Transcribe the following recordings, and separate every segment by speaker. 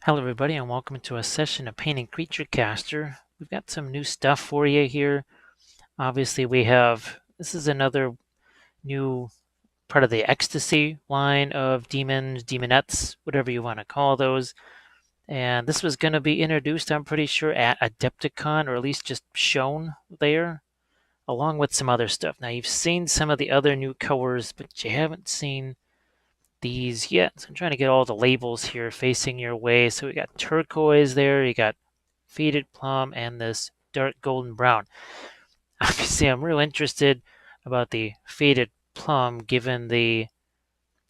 Speaker 1: Hello everybody and welcome to a session of Painting Creature Caster. We've got some new stuff for you here. Obviously this is another new part of the Ecstasy line of demons, demonettes, whatever you want to call those. And this was going to be introduced, I'm pretty sure, at Adepticon, or at least just shown there, along with some other stuff. Now you've seen some of the other new colors, but you haven't seen these yet. So I'm trying to get all the labels here facing your way. So we got turquoise there, you got Faded Plum, and this dark golden brown. Obviously, I'm real interested about the Faded Plum given the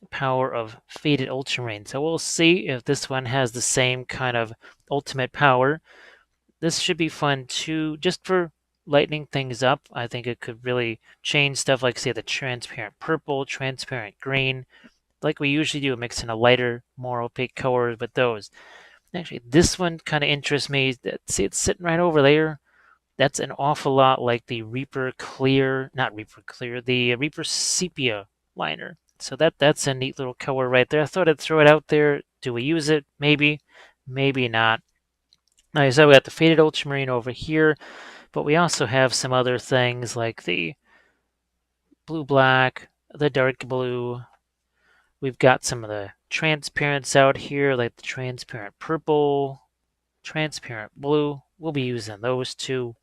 Speaker 1: power of Faded Ultramarine. So we'll see if this one has the same kind of ultimate power. This should be fun too, just for lightening things up. I think it could really change stuff like, say, the transparent purple, transparent green, like we usually do, mixing a lighter, more opaque colors with those. Actually, this one kind of interests me. See, it's sitting right over there. That's an awful lot like the Reaper Clear, not Reaper Clear, the Reaper Sepia liner. So that's a neat little color right there. I thought I'd throw it out there. Do we use it? Maybe, maybe not. Like I said, we got the Faded Ultramarine over here, but we also have some other things like the blue-black, the dark blue. We've got some of the transparents out here, like the transparent purple, transparent blue. We'll be using those two.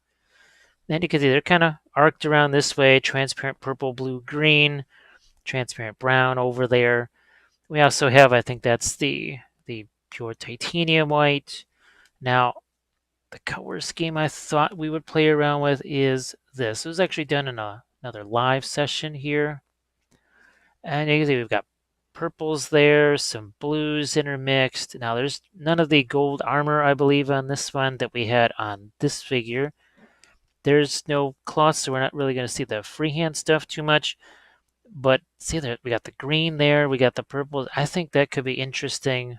Speaker 1: And you can see they're kind of arced around this way, transparent purple, blue, green, transparent brown over there. We also have, I think that's the pure titanium white. Now, the color scheme I thought we would play around with is this. It was actually done in another live session here. And you can see we've got purples there, some blues intermixed. Now, there's none of the gold armor, I believe, on this one that we had on this figure. There's no cloth, so we're not really going to see the freehand stuff too much. But see there, we got the green there, we got the purple. I think that could be interesting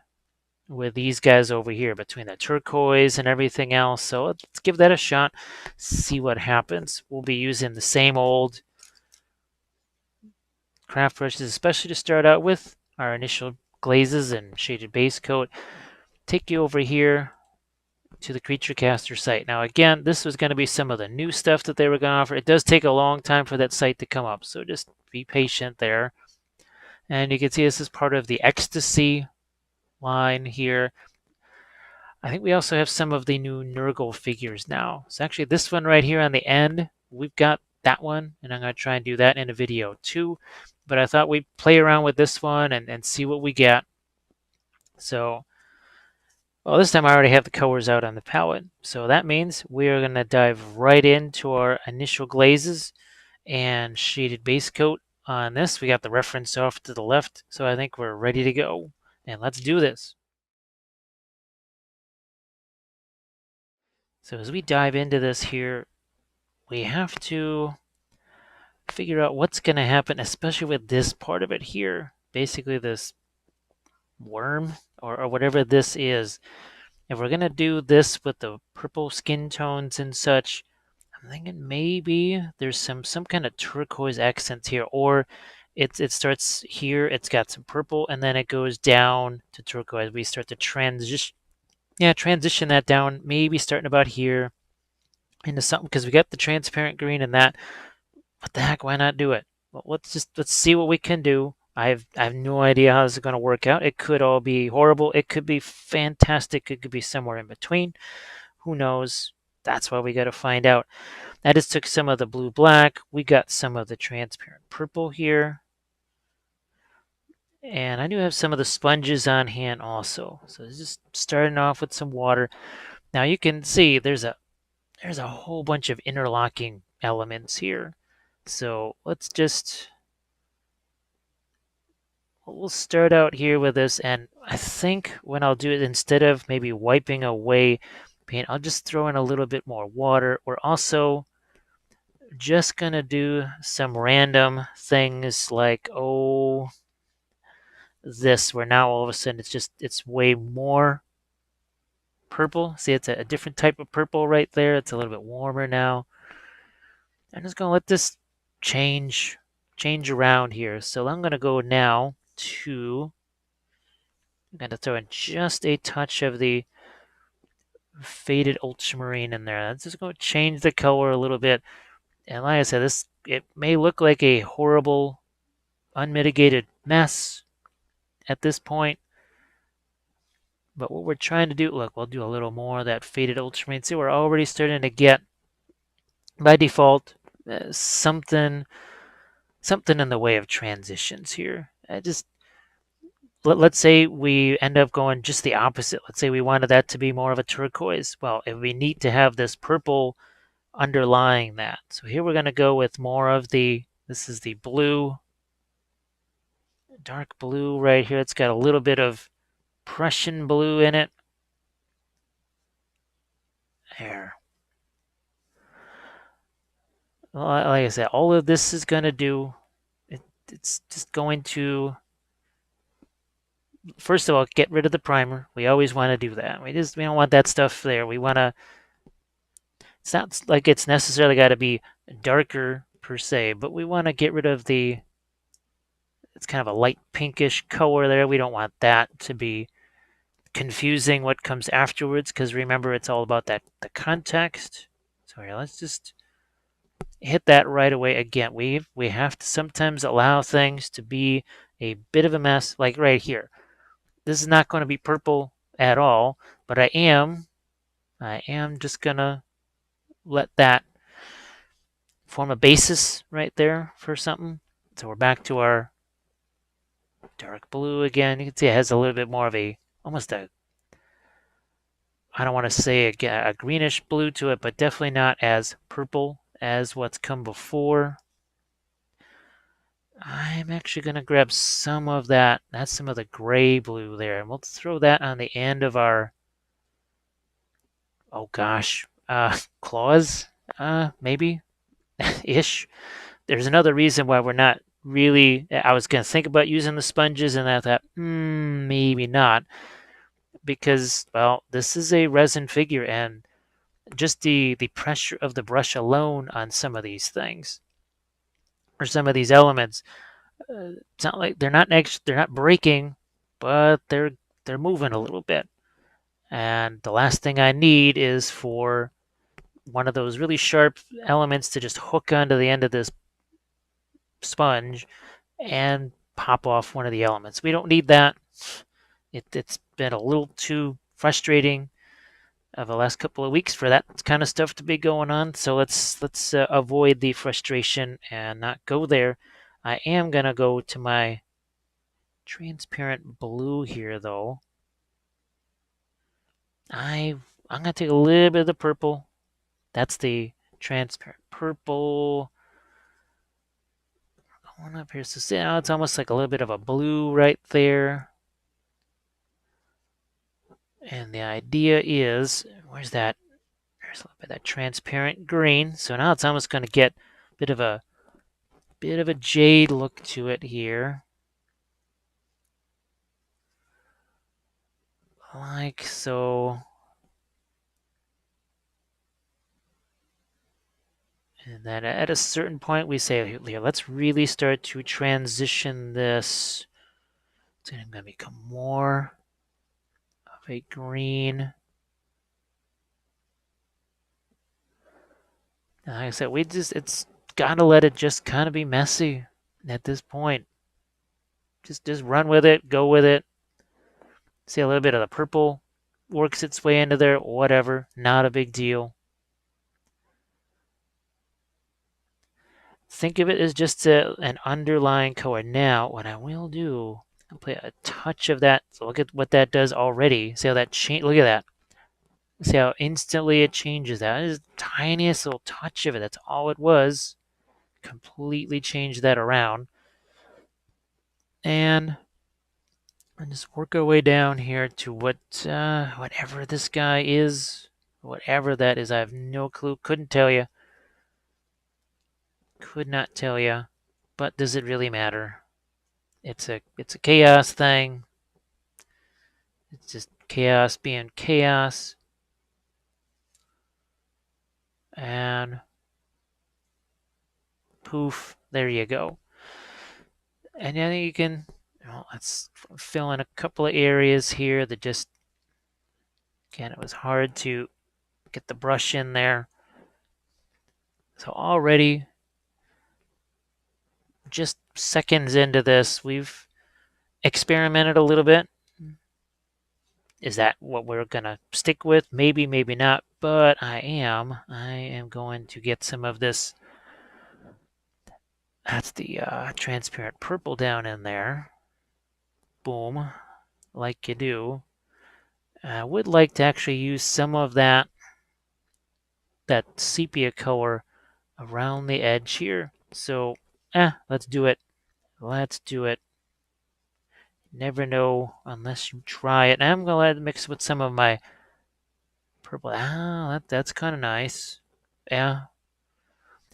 Speaker 1: with these guys over here between the turquoise and everything else. So let's give that a shot, see what happens. We'll be using the same old craft brushes, especially to start out with our initial glazes and shaded base coat. Take you over here to the Creature Caster site. Now again, this was going to be some of the new stuff that they were going to offer. It does take a long time for that site to come up, so just be patient there. And you can see this is part of the Ecstasy line here. I think we also have some of the new Nurgle figures now. So actually this one right here on the end, we've got that one, and I'm going to try and do that in a video too. But I thought we'd play around with this one and see what we get. So, well, this time I already have the colors out on the palette. So that means we are going to dive right into our initial glazes and shaded base coat on this. We got the reference off to the left, so I think we're ready to go. And let's do this. So as we dive into this here, we have to figure out what's going to happen, especially with this part of it here. Basically this worm or whatever this is. If we're going to do this with the purple skin tones and such, I'm thinking maybe there's some kind of turquoise accents here, or it starts here, it's got some purple, and then it goes down to turquoise. We start to transition that down, maybe starting about here into something, because we got the transparent green and that. What the heck, why not do it? Well, let's see what we can do. I have no idea how this is going to work out. It could all be horrible. It could be fantastic. It could be somewhere in between. Who knows? That's why we got to find out. I just took some of the blue black. We got some of the transparent purple here. And I do have some of the sponges on hand also. So just starting off with some water. Now you can see there's a whole bunch of interlocking elements here. So we'll start out here with this, and I think when I'll do it, instead of maybe wiping away paint, I'll just throw in a little bit more water. We're also just gonna do some random things like, this, where now all of a sudden it's way more purple. See, it's a different type of purple right there. It's a little bit warmer now. I'm just gonna let this change around here. So I'm gonna go now to I'm going to throw in just a touch of the Faded Ultramarine in there. That's just going to change the color a little bit. And like I said, it may look like a horrible, unmitigated mess at this point, but what we're trying to do, look, we'll do a little more of that Faded Ultramarine. See, we're already starting to get, by default, something in the way of transitions here. Let's say we end up going just the opposite. Let's say we wanted that to be more of a turquoise. Well, it would be neat to have this purple underlying that. So here we're going to go with more of this is the blue, dark blue right here. It's got a little bit of Prussian blue in it. There. Well, like I said, all of this is going to do, it's just going to, first of all, get rid of the primer. We always want to do that. We don't want that stuff there. We want to, it's not like it's necessarily got to be darker per se, but we want to get rid of it's kind of a light pinkish color there. We don't want that to be confusing what comes afterwards, because remember, it's all about the context. So here, let's just hit that right away. Again, we have to sometimes allow things to be a bit of a mess, like right here. This is not going to be purple at all, but I am just gonna let that form a basis right there for something. So we're back to our dark blue again. You can see it has a little bit more of almost a, I don't want to say a greenish blue to it, but definitely not as purple as what's come before. I'm actually going to grab some of that. That's some of the gray blue there. And we'll throw that on the end of our, oh gosh, claws, maybe, ish. There's another reason why we're not really, I was going to think about using the sponges, and I thought, maybe not. Because, well, this is a resin figure, and just the pressure of the brush alone on some of these things, or some of these elements, it's not like they're not breaking, but they're moving a little bit. And the last thing I need is for one of those really sharp elements to just hook onto the end of this sponge and pop off one of the elements. We don't need that. It's been a little too frustrating of the last couple of weeks for that kind of stuff to be going on. So let's avoid the frustration and not go there. I am gonna go to my transparent blue here, though. I'm gonna take a little bit of the purple. That's the transparent purple. Going up here, so now it's almost like a little bit of a blue right there. And the idea is, where's that? There's a little bit of that transparent green. So now it's almost going to get a bit of a jade look to it here, like so. And then at a certain point, we say, here, let's really start to transition this. It's going to become more of a green. And like I said, it's got to let it just kind of be messy at this point. Just run with it, go with it. See, a little bit of the purple works its way into there, whatever, not a big deal. Think of it as just an underlying color. Now, what I will do, I'll play a touch of that. So look at what that does already. See how that change? Look at that. See how instantly it changes that. It is the tiniest little touch of it. That's all it was. Completely changed that around. And just work our way down here to whatever this guy is. Whatever that is, I have no clue. Couldn't tell you. Could not tell you. But does it really matter? It's a chaos thing. It's just chaos being chaos. And poof, there you go. And I think you can Well, let's fill in a couple of areas here that just, again, it was hard to get the brush in there. So already, just seconds into this, we've experimented a little bit. Is that what we're gonna stick with? Maybe, maybe not. But I am going to get some of this. That's the transparent purple down in there. Boom, like you do. I would like to actually use some of that sepia color around the edge here. So, let's do it. Let's do it. Never know unless you try it. And I'm gonna let it mix with some of my purple. That's kind of nice. Yeah.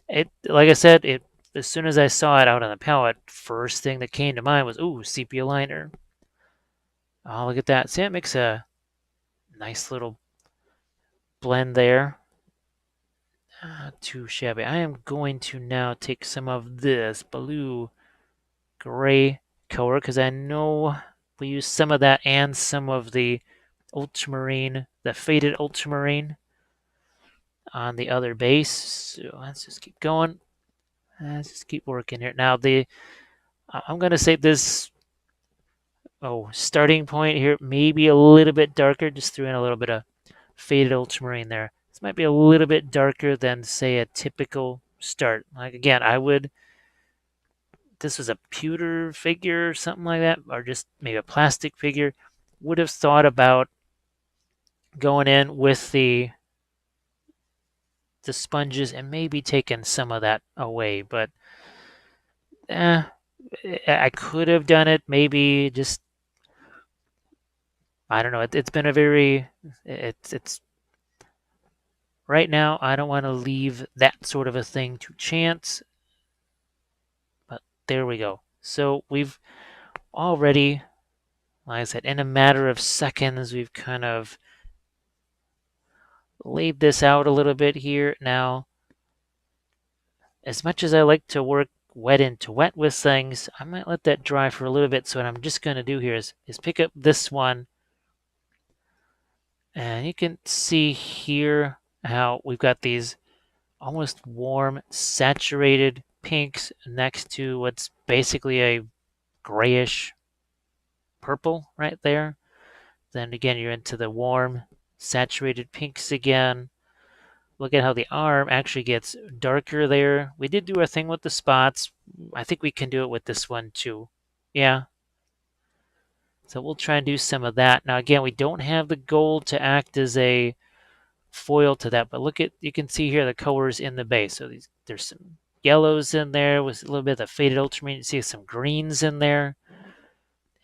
Speaker 1: It, like I said, it, as soon as I saw it out on the palette, first thing that came to mind was, ooh, sepia liner. Oh, look at that. See, it makes a nice little blend there. Too shabby. I am going to now take some of this blue gray color because I know we use some of that and some of the ultramarine, the faded ultramarine on the other base. So let's just keep going. Let's just keep working here. Now I'm gonna say this, starting point here, maybe a little bit darker. Just threw in a little bit of faded ultramarine there. This might be a little bit darker than, say, a typical start. Like, again, this was a pewter figure or something like that, or just maybe a plastic figure, would have thought about going in with the sponges and maybe taking some of that away. But I could have done it. Maybe just, I don't know. It's been a very it's right now. I don't want to leave that sort of a thing to chance. But there we go. So we've already, like I said, in a matter of seconds, we've kind of laid this out a little bit here. Now, as much as I like to work wet into wet with things, I might let that dry for a little bit. So what I'm just going to do here is pick up this one. And you can see here how we've got these almost warm, saturated pinks next to what's basically a grayish purple right there. Then again, you're into the warm, saturated pinks again. Look at how the arm actually gets darker there. We did do our thing with the spots. I think we can do it with this one too. Yeah. So we'll try and do some of that. Now again, we don't have the gold to act as a foil to that, but look at, you can see here the colors in the base. So there's some yellows in there with a little bit of the faded ultramarine. You see some greens in there.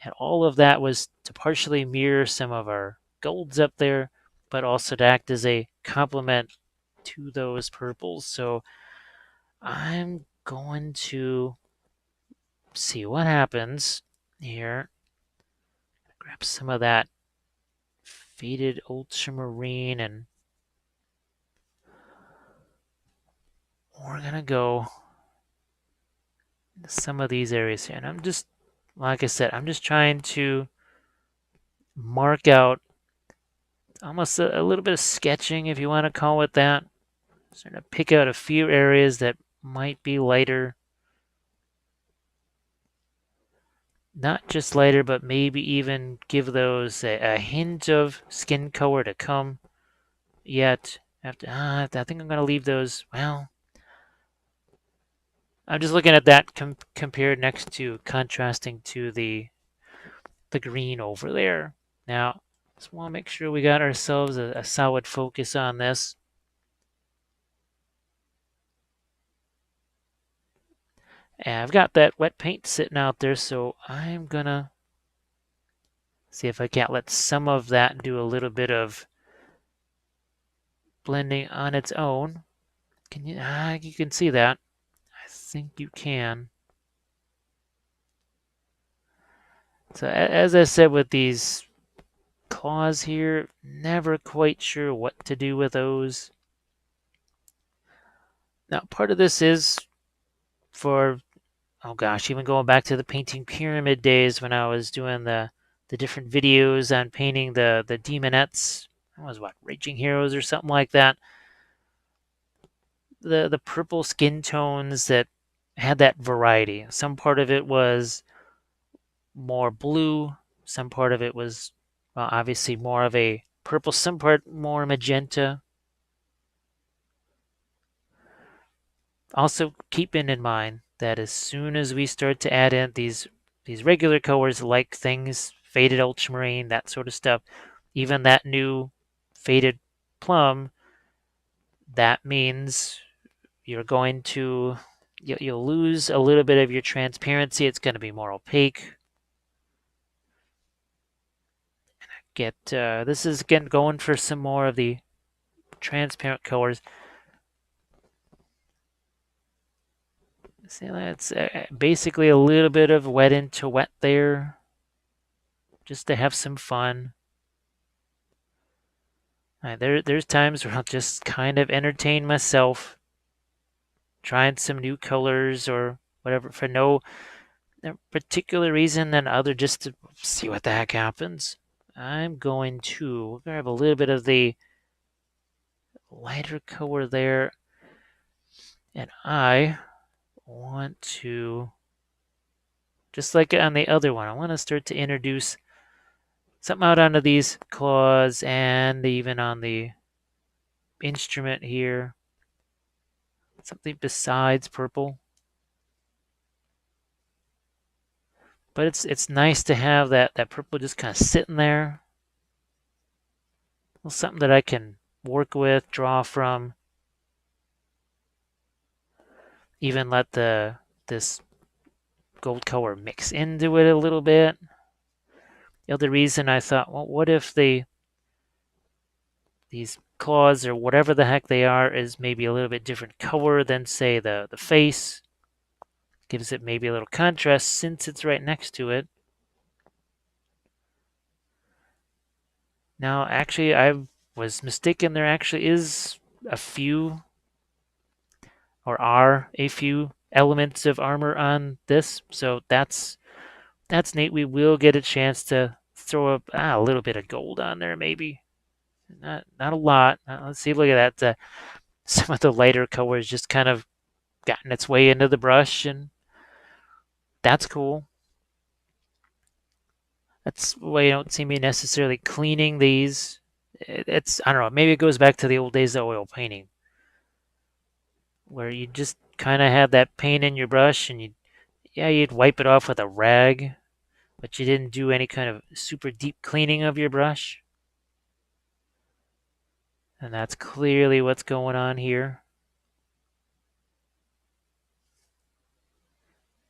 Speaker 1: And all of that was to partially mirror some of our golds up there, but also to act as a complement to those purples. So I'm going to see what happens here. Grab some of that faded ultramarine and we're going to go into some of these areas here. And I'm just, like I said, I'm just trying to mark out almost a little bit of sketching, if you want to call it that. Starting to pick out a few areas that might be lighter. Not just lighter, but maybe even give those a hint of skin color to come yet. After, I think I'm going to leave those, well, I'm just looking at that compared next to contrasting to the green over there. Now, just want to make sure we got ourselves a solid focus on this. And I've got that wet paint sitting out there, so I'm gonna see if I can't let some of that do a little bit of blending on its own. Can you? You can see that. I think you can. So as I said with these claws here, never quite sure what to do with those. Now part of this is for oh gosh, even going back to the painting pyramid days when I was doing the different videos on painting the demonettes. That was what, Raging Heroes or something like that. The purple skin tones that had that variety. Some part of it was more blue, some part of it was, well, obviously more of a purple, some part more magenta. Also, keeping in mind that as soon as we start to add in these regular colors like things, Faded Ultramarine, that sort of stuff, even that new Faded Plum, that means you're going to you'll lose a little bit of your transparency. It's going to be more opaque. Get this is again going for some more of the transparent colors. See, that's basically a little bit of wet into wet there, just to have some fun. There's times where I'll just kind of entertain myself, trying some new colors or whatever for no particular reason than other, just to see what the heck happens. I'm going to grab a little bit of the lighter color there, and I want to, just like on the other one, I want to start to introduce something out onto these claws and even on the instrument here. Something besides purple. But it's nice to have that purple just kind of sitting there. Something that I can work with, draw from. Even let this gold color mix into it a little bit. The other reason I thought, well, what if these claws or whatever the heck they are is maybe a little bit different color than say the face. Gives it maybe a little contrast since it's right next to it. Now, actually, I was mistaken. There actually is a few, or are a few elements of armor on this, so that's neat. We will get a chance to throw up a little bit of gold on there, maybe. Not a lot. Let's see. Look at that. Some of the lighter colors just kind of gotten its way into the brush, and that's cool. That's why you don't see me necessarily cleaning these. It's, I don't know, maybe it goes back to the old days of oil painting, where you just kind of had that paint in your brush and you'd wipe it off with a rag, but you didn't do any kind of super deep cleaning of your brush. And that's clearly what's going on here.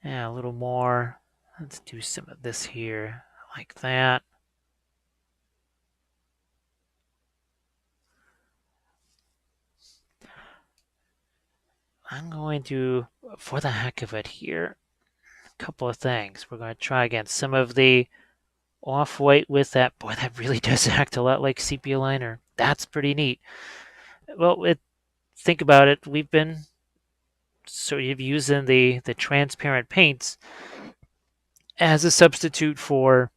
Speaker 1: Yeah, a little more. Let's do some of this here, like that. I'm going to, for the heck of it here, a couple of things. We're going to try again some of the off-white with that. Boy, that really does act a lot like sepia liner. That's pretty neat. Well, think about it. We've been sort of using the transparent paints as a substitute for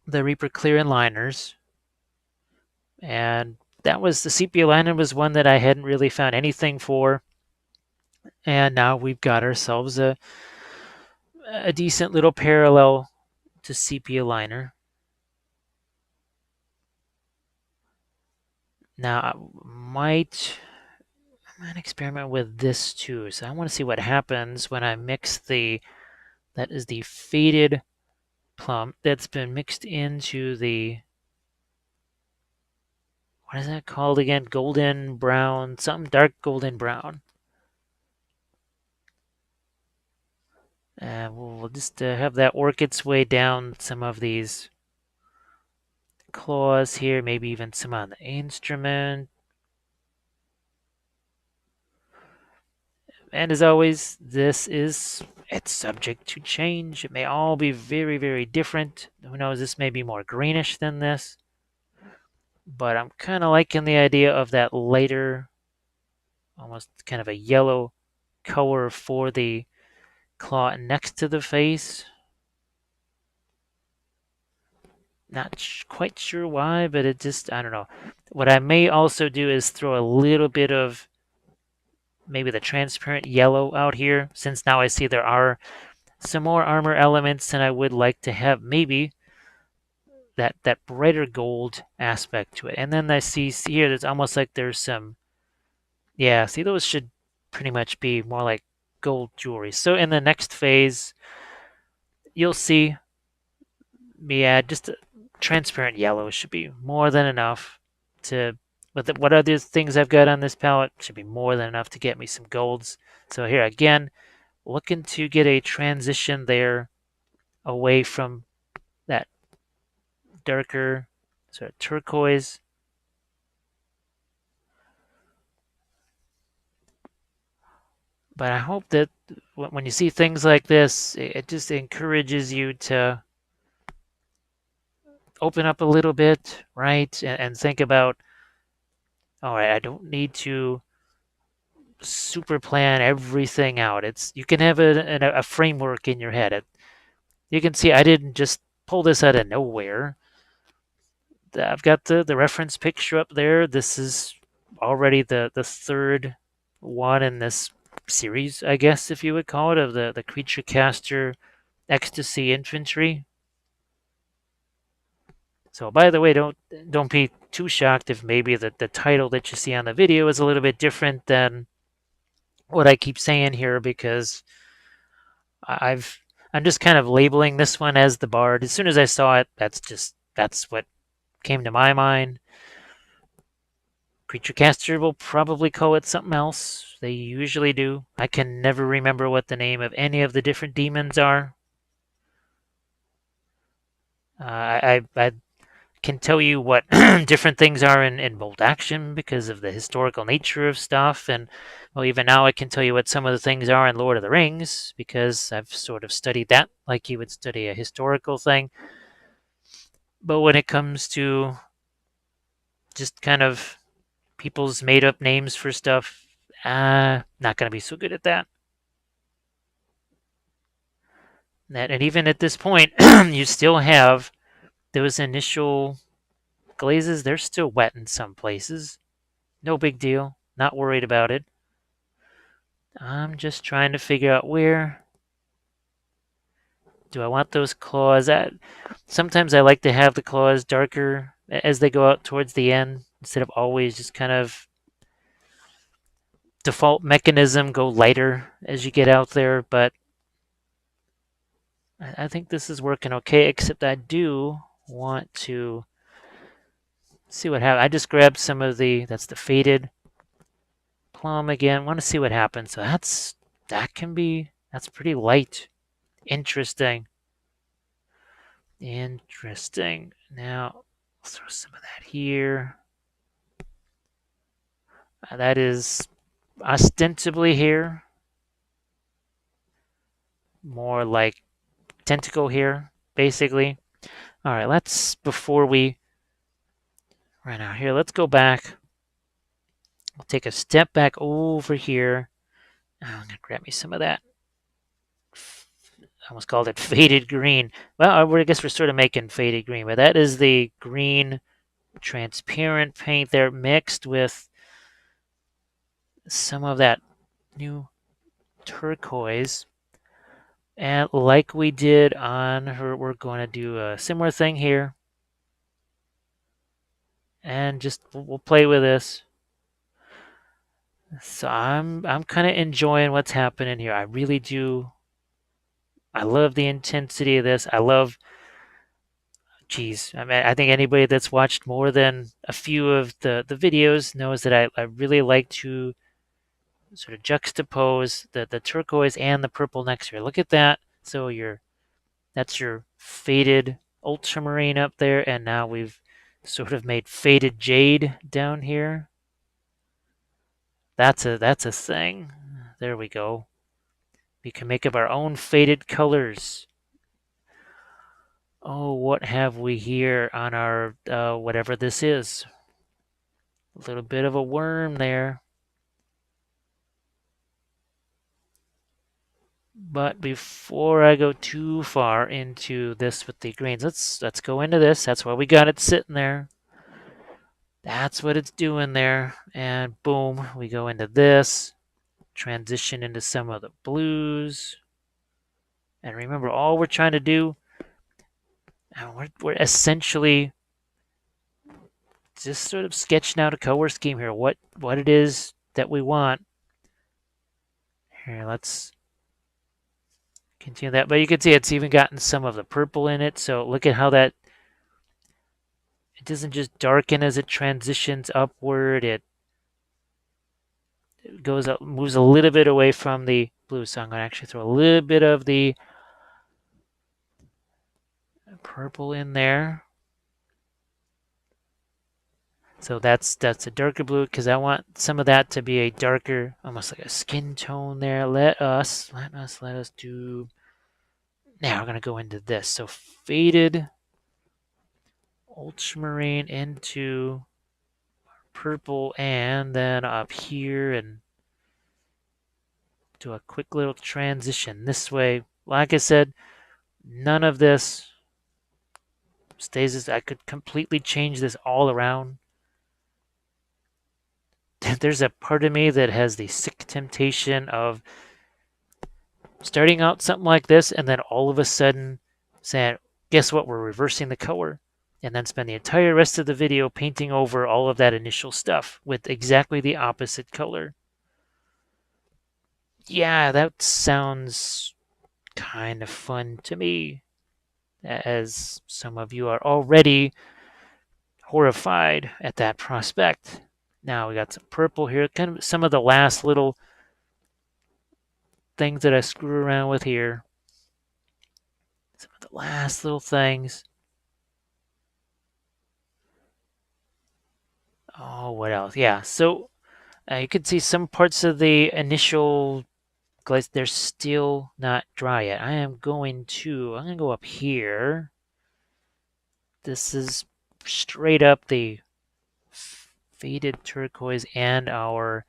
Speaker 1: the Reaper clear and liners, and that was the sepia liner was one that I hadn't really found anything for, and now we've got ourselves a decent little parallel to sepia liner. Now I might experiment with this too. So I want to see what happens when I mix that is the Faded Plum that's been mixed into the, what is that called again? Golden brown, something dark golden brown. We'll just have that work its way down some of these claws here, maybe even some on the instrument. And as always, it's subject to change. It may all be very, very different. Who knows, this may be more greenish than this. But I'm kind of liking the idea of that lighter, almost kind of a yellow color for the claw next to the face. Not quite sure why, but it just, I don't know. What I may also do is throw a little bit of maybe the transparent yellow out here, since now I see there are some more armor elements and I would like to have maybe that brighter gold aspect to it. And then I see here, there's almost like there's some, yeah, see those should pretty much be more like gold jewelry. So in the next phase, you'll see me add just a transparent yellow should be more than enough to, with what other things I've got on this palette should be more than enough to get me some golds. So here again, looking to get a transition there away from that darker sort of turquoise. But I hope that when you see things like this, it just encourages you to open up a little bit, right? And think about, all right, I don't need to super plan everything out. It's you can have a framework in your head. You can see I didn't just pull this out of nowhere. I've got the reference picture up there. This is already the third one in this series, I guess, if you would call it, of the creature caster ecstasy infantry. So by the way, don't be too shocked if maybe the title that you see on the video is a little bit different than what I keep saying here, because I've I'm just kind of labeling this one as the Bard. As soon as I saw it, that's what came to my mind. Creature Caster will probably call it something else. They usually do. I can never remember what the name of any of the different demons are. I can tell you what different things are in bolt action because of the historical nature of stuff, and well, even now I can tell you what some of the things are in Lord of the Rings because I've sort of studied that like you would study a historical thing. But when it comes to just kind of people's made up names for stuff, not going to be so good at that. And even at this point, you still have those initial glazes. They're still wet in some places. No big deal. Not worried about it. I'm just trying to figure out where do I want those claws at. Sometimes I like to have the claws darker as they go out towards the end instead of always just kind of default mechanism go lighter as you get out there, but I think this is working okay, except I do want to see what happens. I just grabbed some of that's the Faded Plum again. Want to see what happens. So that's pretty light. Interesting. Interesting. Now, I'll throw some of that here. That is ostensibly here. More like tentacle here, basically. All right, before we run out here, let's go back. I'll take a step back over here. Oh, I'm going to grab me some of that. I almost called it faded green. Well, I guess we're sort of making faded green, but that is the green transparent paint there mixed with some of that new turquoise. And like we did on her, we're going to do a similar thing here. And just we'll play with this. So I'm kind of enjoying what's happening here. I really do. I love the intensity of this. Geez, I mean, I think anybody that's watched more than a few of the videos knows that I really like to sort of juxtapose the turquoise and the purple next to it. Look at that. So that's your faded ultramarine up there, and now we've sort of made faded jade down here. That's a thing. There we go. We can make up our own faded colors. Oh, what have we here on our whatever this is? A little bit of a worm there. But before I go too far into this with the greens, let's go into this. That's why we got it sitting there. That's what it's doing there. And boom, we go into this. Transition into some of the blues. And remember, all we're trying to do, we're essentially just sort of sketching out a color scheme here. What it is that we want. Here, let's continue that. But you can see it's even gotten some of the purple in it. So look at how that it doesn't just darken as it transitions upward. It goes up, moves a little bit away from the blue. So I'm going to actually throw a little bit of the purple in there. So that's a darker blue because I want some of that to be a darker, almost like a skin tone there. Let us do. Now we're going to go into this. So faded ultramarine into purple, and then up here and do a quick little transition this way. Like I said, none of this stays as I could completely change this all around. There's a part of me that has the sick temptation of starting out something like this and then all of a sudden saying, guess what, we're reversing the color. And then spend the entire rest of the video painting over all of that initial stuff with exactly the opposite color. Yeah, that sounds kind of fun to me, as some of you are already horrified at that prospect. Now we got some purple here, kind of some of the last little things that I screw around with here. Some of the last little things. Oh, what else? Yeah, so you can see some parts of the initial glaze, they're still not dry yet. I'm going to go up here. This is straight up the faded turquoise and our,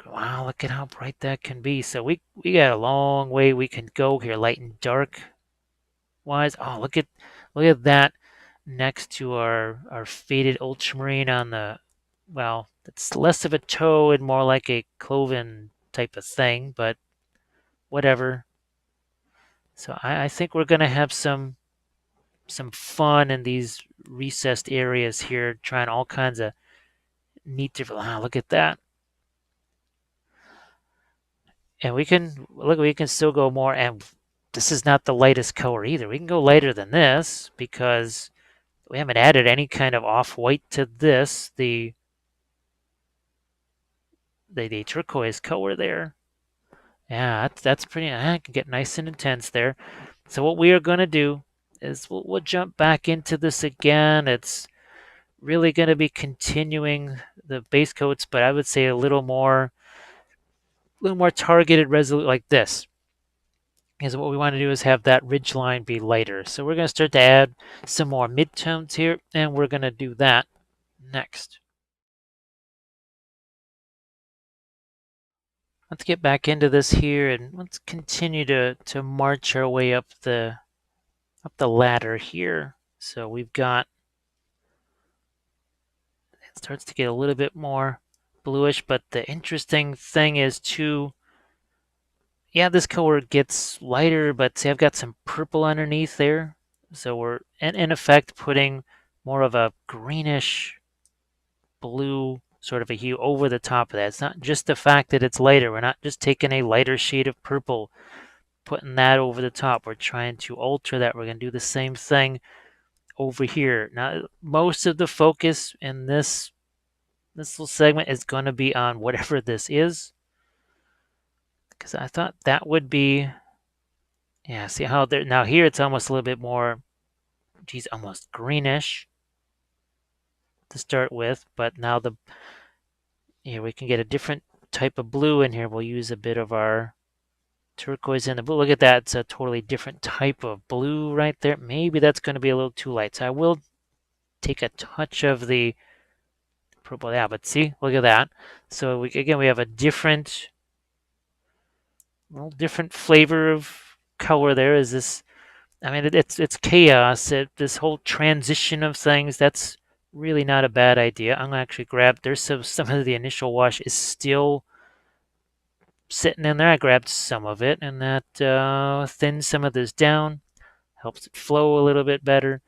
Speaker 1: wow, look at how bright that can be. So we got a long way we can go here, light and dark wise. Oh, look at that next to our faded ultramarine on the, well, it's less of a toe and more like a cloven type of thing, but whatever. So I think we're gonna have some fun in these recessed areas here, trying all kinds of neat different. Ah, look at that. And we can look. We can still go more. And this is not the lightest color either. We can go lighter than this because we haven't added any kind of off-white to this. The turquoise color there. Yeah, that's pretty. I can get nice and intense there. So what we are going to do is we'll jump back into this again. It's really going to be continuing the base coats, but I would say a little more targeted, resolute like this. Because what we want to do is have that ridge line be lighter. So we're going to start to add some more midtones here, and we're going to do that next. Let's get back into this here, and let's continue to march our way up the ladder here. So we've got, it starts to get a little bit more bluish, but the interesting thing is too, yeah, this color gets lighter, but see, I've got some purple underneath there. So we're in effect putting more of a greenish blue sort of a hue over the top of that. It's not just the fact that it's lighter. We're not just taking a lighter shade of purple, putting that over the top. We're trying to alter that. We're going to do the same thing over here. Now, most of the focus in this little segment is going to be on whatever this is, because I thought that would be, yeah, see how there, now here it's almost a little bit more, geez, almost greenish to start with, but now here we can get a different type of blue in here. We'll use a bit of our turquoise in the blue. Look at that, it's a totally different type of blue right there. Maybe that's going to be a little too light, so I will take a touch of the purple. Yeah, but see, look at that. So again, we have a different little different flavor of color there. Is this? I mean, it's chaos. This whole transition of things. That's really not a bad idea. I'm gonna actually grab. There's some of the initial wash is still sitting in there. I grabbed some of it, and that thins some of this down, helps it flow a little bit better.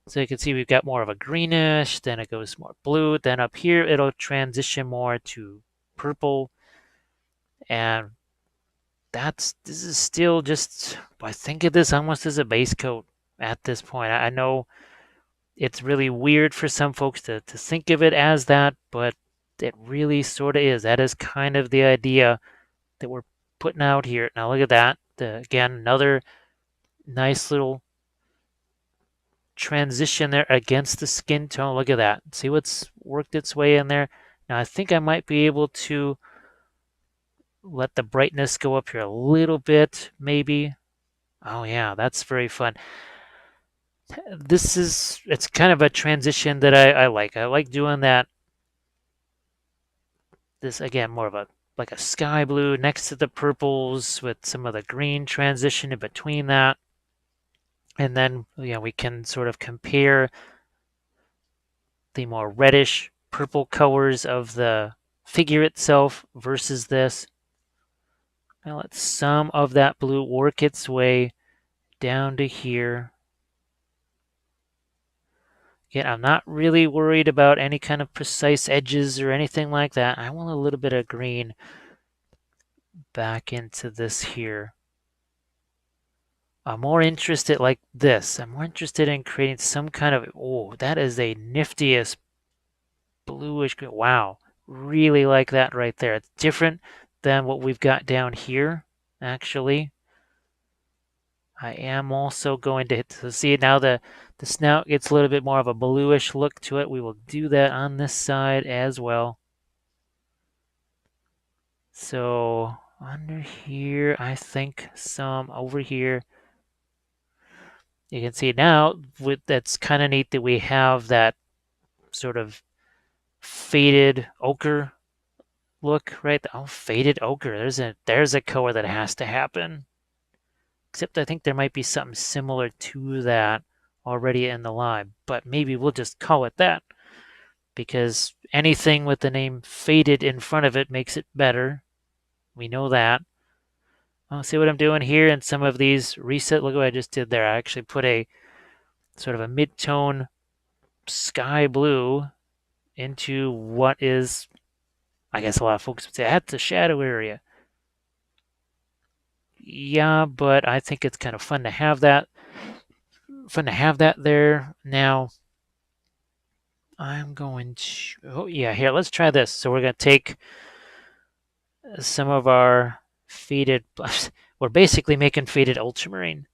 Speaker 1: So you can see we've got more of a greenish, then it goes more blue, then up here it'll transition more to purple, and this is still just, I think of this almost as a base coat at this point. I know it's really weird for some folks to think of it as that, but it really sort of is. That is kind of the idea that we're putting out here. Now look at that. Again, another nice little transition there against the skin tone. Look at that. See what's worked its way in there? Now I think I might be able to let the brightness go up here a little bit, maybe. Oh yeah, that's very fun. It's kind of a transition that I like. I like doing that. This again, more of a like a sky blue next to the purples with some of the green transition in between that. And then, we can sort of compare the more reddish purple colors of the figure itself versus this. Now let some of that blue work its way down to here. Again, I'm not really worried about any kind of precise edges or anything like that. I want a little bit of green back into this here. I'm more interested like this. I'm more interested in creating some kind of, oh, that is a niftiest bluish green. Wow, really like that right there. It's different than what we've got down here, actually. I am also going to see it now. The snout gets a little bit more of a bluish look to it. We will do that on this side as well. So under here, I think some over here. You can see now that's kind of neat that we have that sort of faded ochre look, right? Oh, faded ochre. There's a color that has to happen. Except I think there might be something similar to that already in the line, but maybe we'll just call it that because anything with the name faded in front of it makes it better. We know that. Oh, see what I'm doing here in some of these reset. Look what I just did there. I actually put a sort of a mid-tone sky blue into what is, I guess a lot of folks would say, that's a shadow area. Yeah, but I think it's kind of fun to have that. Fun to have that there. Now, I'm going to, oh yeah, here, let's try this. So we're going to take some of our faded, we're basically making faded ultramarine.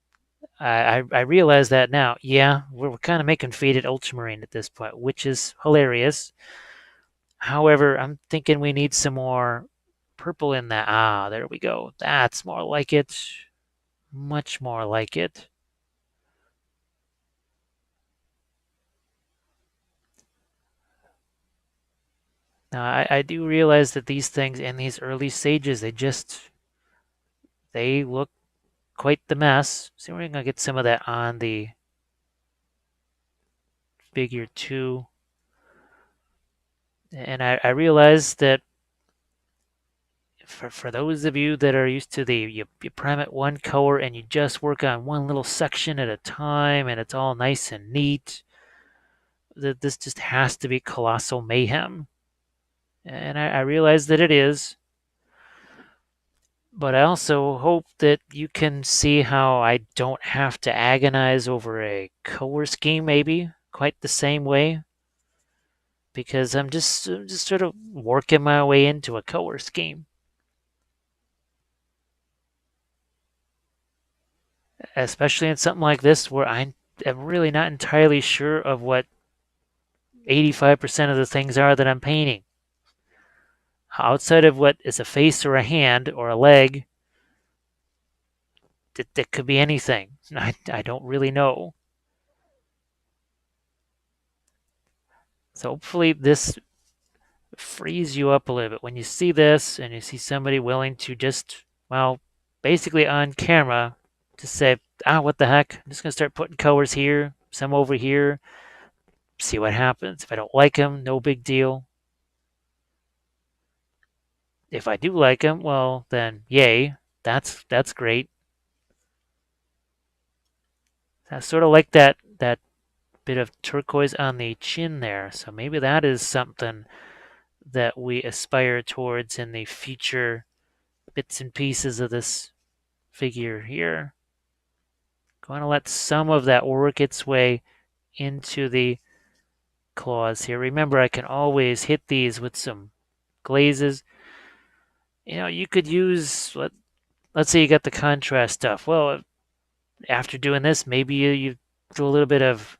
Speaker 1: I realize that now. Yeah, we're kind of making faded ultramarine at this point, which is hilarious. However, I'm thinking we need some more purple in that. Ah, there we go. That's more like it. Much more like it. Now, I do realize that these things in these early stages, they look quite the mess. So we're going to get some of that on the figure 2. And I realize that for those of you that are used to you prime at one color and you just work on one little section at a time and it's all nice and neat, that this just has to be colossal mayhem. And I realize that it is. But I also hope that you can see how I don't have to agonize over a color scheme maybe quite the same way. Because I'm just sort of working my way into a color scheme. Especially in something like this where I'm really not entirely sure of what 85% of the things are that I'm painting. Outside of what is a face or a hand or a leg, that could be anything. I don't really know. So hopefully this frees you up a little bit. When you see this and you see somebody willing to just, well, basically on camera to say, what the heck? I'm just going to start putting colors here, some over here, see what happens. If I don't like them, no big deal. If I do like them, well, then yay, that's great. I sort of like that bit of turquoise on the chin there. So maybe that is something that we aspire towards in the future bits and pieces of this figure here. Going to let some of that work its way into the claws here. Remember, I can always hit these with some glazes. You could use, let's say you got the contrast stuff. Well, after doing this, maybe you do a little bit of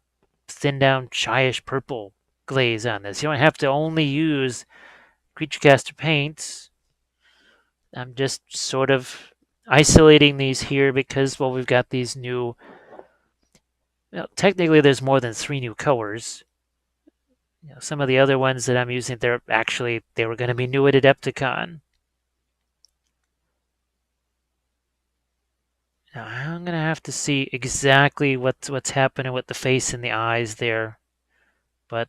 Speaker 1: thin down chyish purple glaze on this. You don't have to only use Creature Caster paints. I'm just sort of isolating these here because, well, we've got these new. Well, technically, there's more than 3 new colors. Some of the other ones that I'm using, they were going to be new at Adepticon. Now I'm going to have to see exactly what's happening with the face and the eyes there, but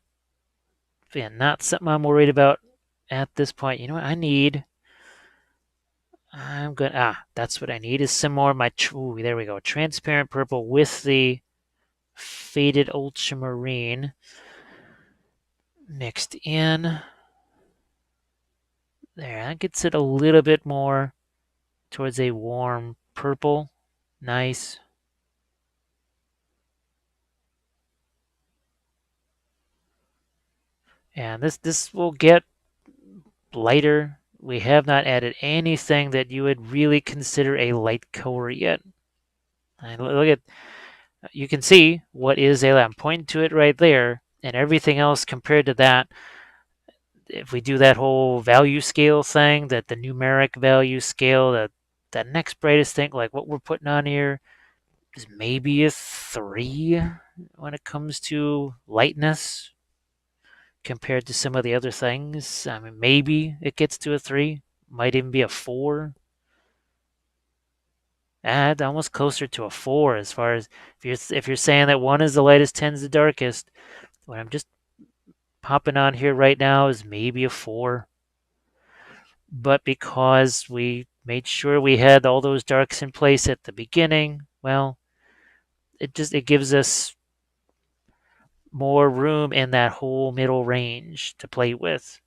Speaker 1: yeah, not something I'm worried about at this point. You know what I need? That's what I need is some more of my, there we go, transparent purple with the Faded Ultramarine mixed in. There, that gets it a little bit more towards a warm purple. Nice. And this will get lighter. We have not added anything that you would really consider a light color yet. And look at, you can see what is a, I'm pointing to it right there, and everything else compared to that, if we do that whole value scale thing, that the numeric value scale, that next brightest thing, like what we're putting on here, is maybe a 3 when it comes to lightness compared to some of the other things. I mean, maybe it gets to a 3, might even be a 4. Almost closer to a 4 as far as if you're saying that 1 is the lightest, 10 is the darkest. What I'm just popping on here right now is maybe a 4. But because we made sure we had all those darks in place at the beginning, well, it gives us more room in that whole middle range to play with.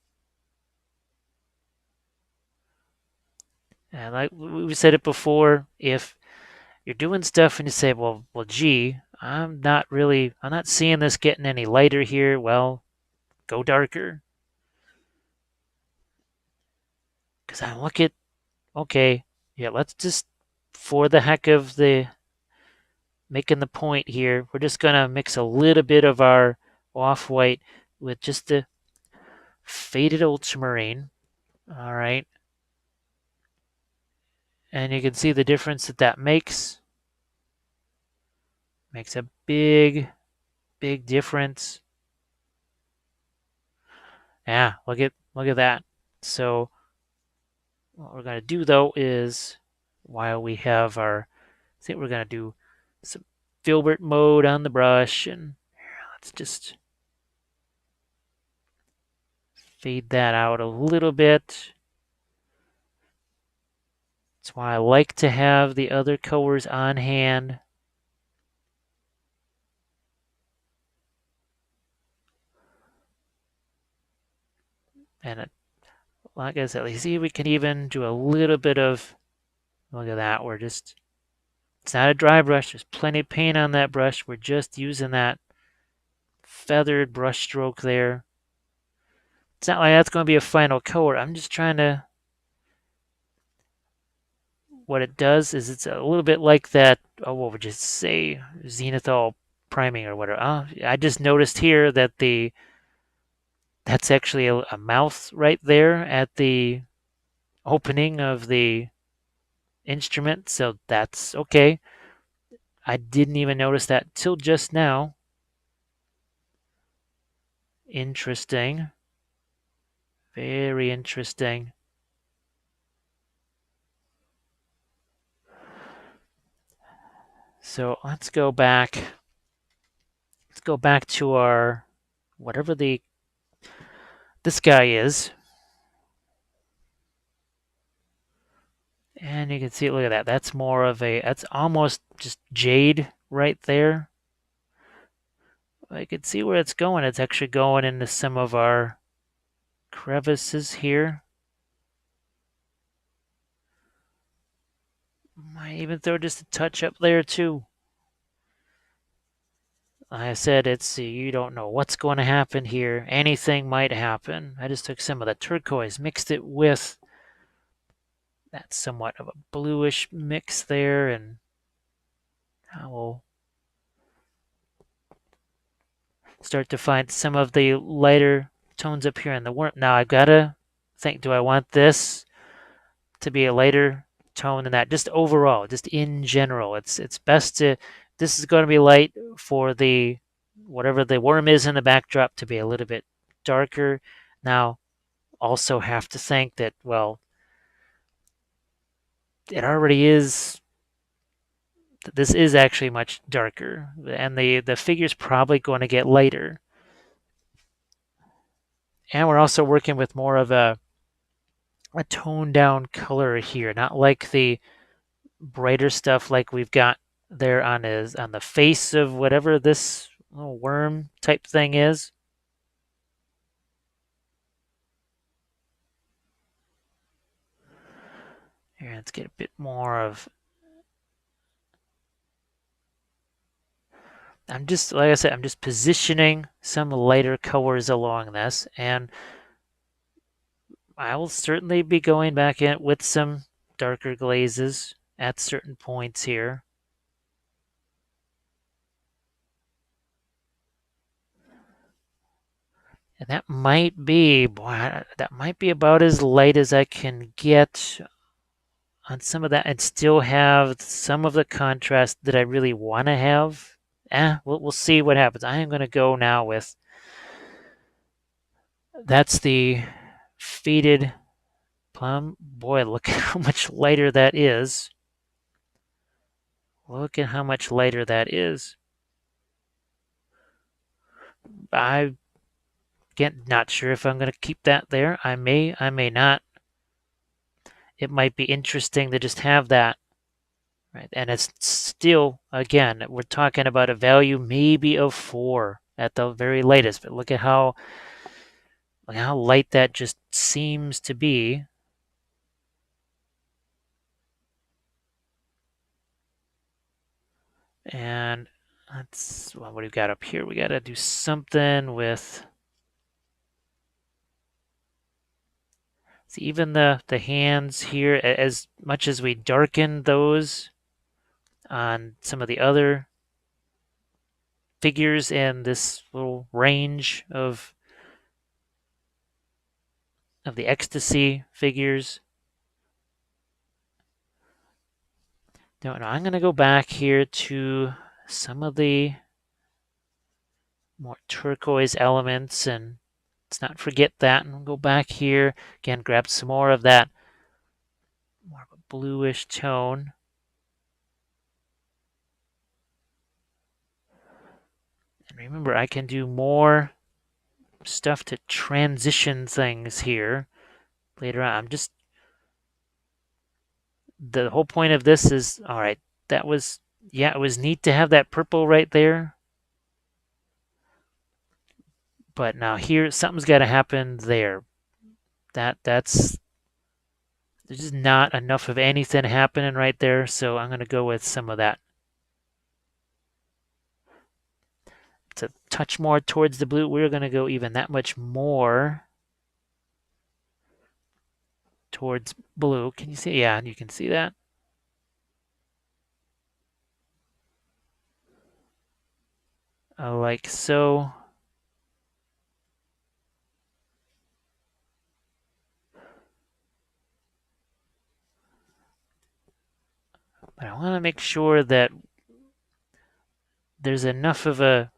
Speaker 1: And like we said it before, if you're doing stuff and you say, well, gee, I'm not seeing this getting any lighter here. Well, go darker. Because I look at, okay, yeah, let's just, for the heck of the making the point here, we're just gonna mix a little bit of our off-white with just the Faded Ultramarine. All right, and you can see the difference that makes. Makes a big, big difference. Yeah, look at that. So what we're gonna do though is, while we have our, I think we're gonna do some filbert mode on the brush, and let's just fade that out a little bit. That's why I like to have the other colors on hand. And like I said, you see, we can even do a little bit of, look at that, it's not a dry brush, there's plenty of paint on that brush. We're just using that feathered brush stroke there. It's not like that's going to be a final color. I'm just trying to, what it does is it's a little bit like that, what would you say, zenithal priming or whatever. I just noticed here that that's actually a mouth right there at the opening of the instrument, so that's okay. I didn't even notice that till just now. Interesting. Very interesting. So let's go back. Let's go back to our whatever this guy is. And you can see, look at that. That's more of that's almost just jade right there. I can see where it's going. It's actually going into some of our crevices here. Might even throw just a touch up there too. Like I said, you don't know what's going to happen here. Anything might happen. I just took some of the turquoise, mixed it with that somewhat of a bluish mix there, and I will start to find some of the lighter tones up here in the worm. Now I've got to think, do I want this to be a lighter tone than that? Just overall, just in general, it's best to, this is going to be light for the, whatever the worm is in the backdrop, to be a little bit darker. Now, also have to think that, well, it already is, this is actually much darker, and the figure's probably going to get lighter. And we're also working with more of a toned down color here, not like the brighter stuff like we've got there on the face of whatever this little worm type thing is. Here, let's get a bit more of. I'm just, like I said, I'm just positioning some lighter colors along this, and I will certainly be going back in with some darker glazes at certain points here. And that might be, boy, that might be about as light as I can get on some of that and still have some of the contrast that I really want to have. We'll see what happens. I am going to go now with, that's the Faded Plum. Boy, look at how much lighter that is. Look at how much lighter that is. I Again, not sure if I'm going to keep that there. I may not. It might be interesting to just have that, right? And it's still, again, we're talking about a value maybe of 4 at the very latest. But look at how light that just seems to be. And that's, well, what do we got up here? We got to do something with. See, even the hands here, as much as we darken those on some of the other figures in this little range of the ecstasy figures. No, I'm going to go back here to some of the more turquoise elements, and let's not forget that, and we'll go back here again, grab some more of that more of a bluish tone. And remember, I can do more stuff to transition things here later on. The whole point of this is, all right, that was, yeah, it was neat to have that purple right there. But now here, something's got to happen there. That's there's just not enough of anything happening right there, so I'm going to go with some of that. To touch more towards the blue, we're going to go even that much more towards blue. Can you see? Yeah, you can see that. Like so. But I want to make sure that there's enough of a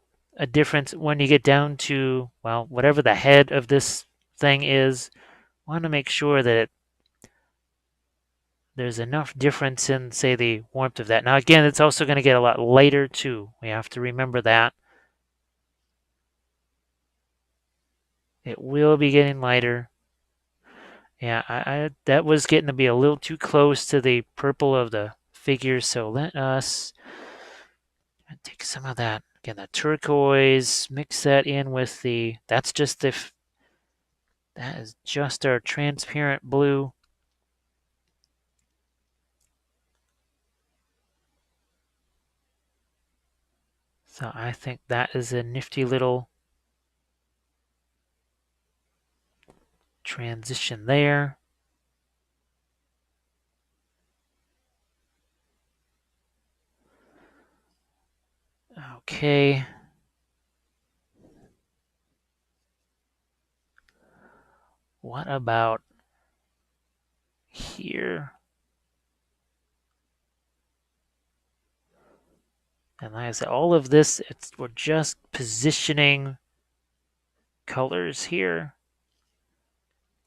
Speaker 1: difference when you get down to, well, whatever the head of this thing is. I want to make sure that there's enough difference in, say, the warmth of that. Now, again, it's also going to get a lot lighter, too. We have to remember that. It will be getting lighter. Yeah, that was getting to be a little too close to the purple of the figure, so let us take some of that. Again, the turquoise, mix that in with that's just that is just our transparent blue. So I think that is a nifty little transition there. Okay. What about here? And like I said, all of this, we're just positioning colors here.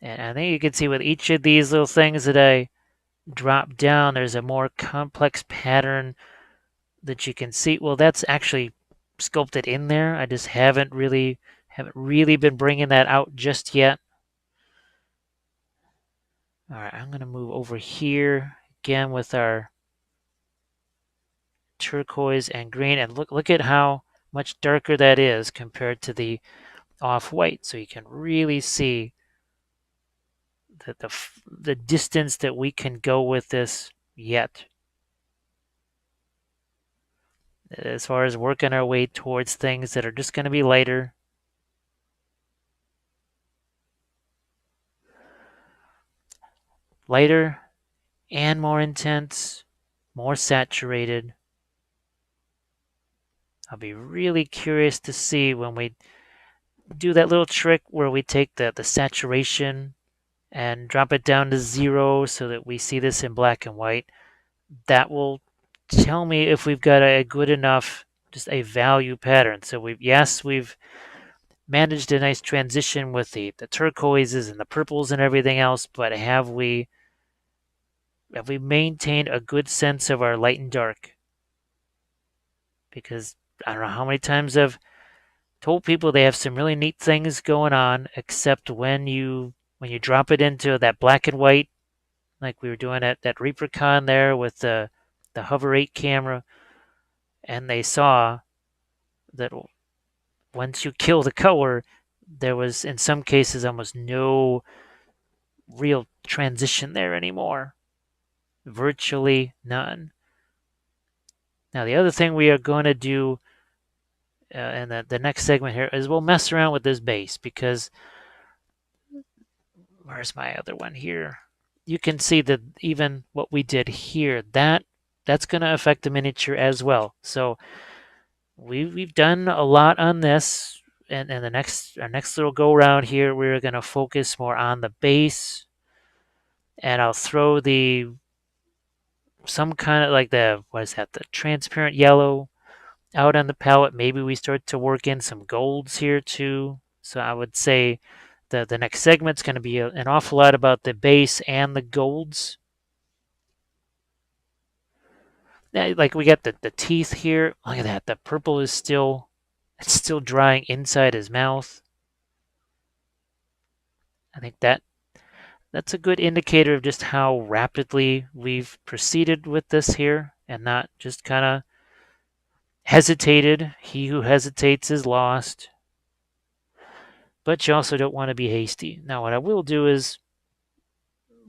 Speaker 1: And I think you can see with each of these little things that I drop down, there's a more complex pattern that you can see. Well, that's actually sculpted in there. I just haven't really been bringing that out just yet. All right, I'm going to move over here again with our turquoise and green, and look at how much darker that is compared to the off-white. So you can really see the distance that we can go with this yet, as far as working our way towards things that are just going to be lighter. Lighter and more intense, more saturated. I'll be really curious to see when we do that little trick where we take the saturation and drop it down to 0 so that we see this in black and white. That will tell me if we've got a good enough, just a value pattern. So we've managed a nice transition with the turquoises and the purples and everything else, but have we maintained a good sense of our light and dark? Because I don't know how many times I've told people they have some really neat things going on, except when you drop it into that black and white, like we were doing at that ReaperCon there with the Hover 8 camera, and they saw that once you kill the color, there was in some cases almost no real transition there anymore. Virtually none. Now the other thing we are going to do in the next segment here is we'll mess around with this base, because where's my other one here? You can see that even what we did here, that's going to affect the miniature as well. So we've done a lot on this, and our next little go around here, we're going to focus more on the base, and I'll throw some kind of like the transparent yellow out on the palette. Maybe we start to work in some golds here too. So I would say the next segment's going to be an awful lot about the base and the golds. Now, like we got the teeth here. Look at that. The purple is still drying inside his mouth. I think that's a good indicator of just how rapidly we've proceeded with this here, and not just kind of hesitated. He who hesitates is lost. But you also don't want to be hasty. Now, what I will do is,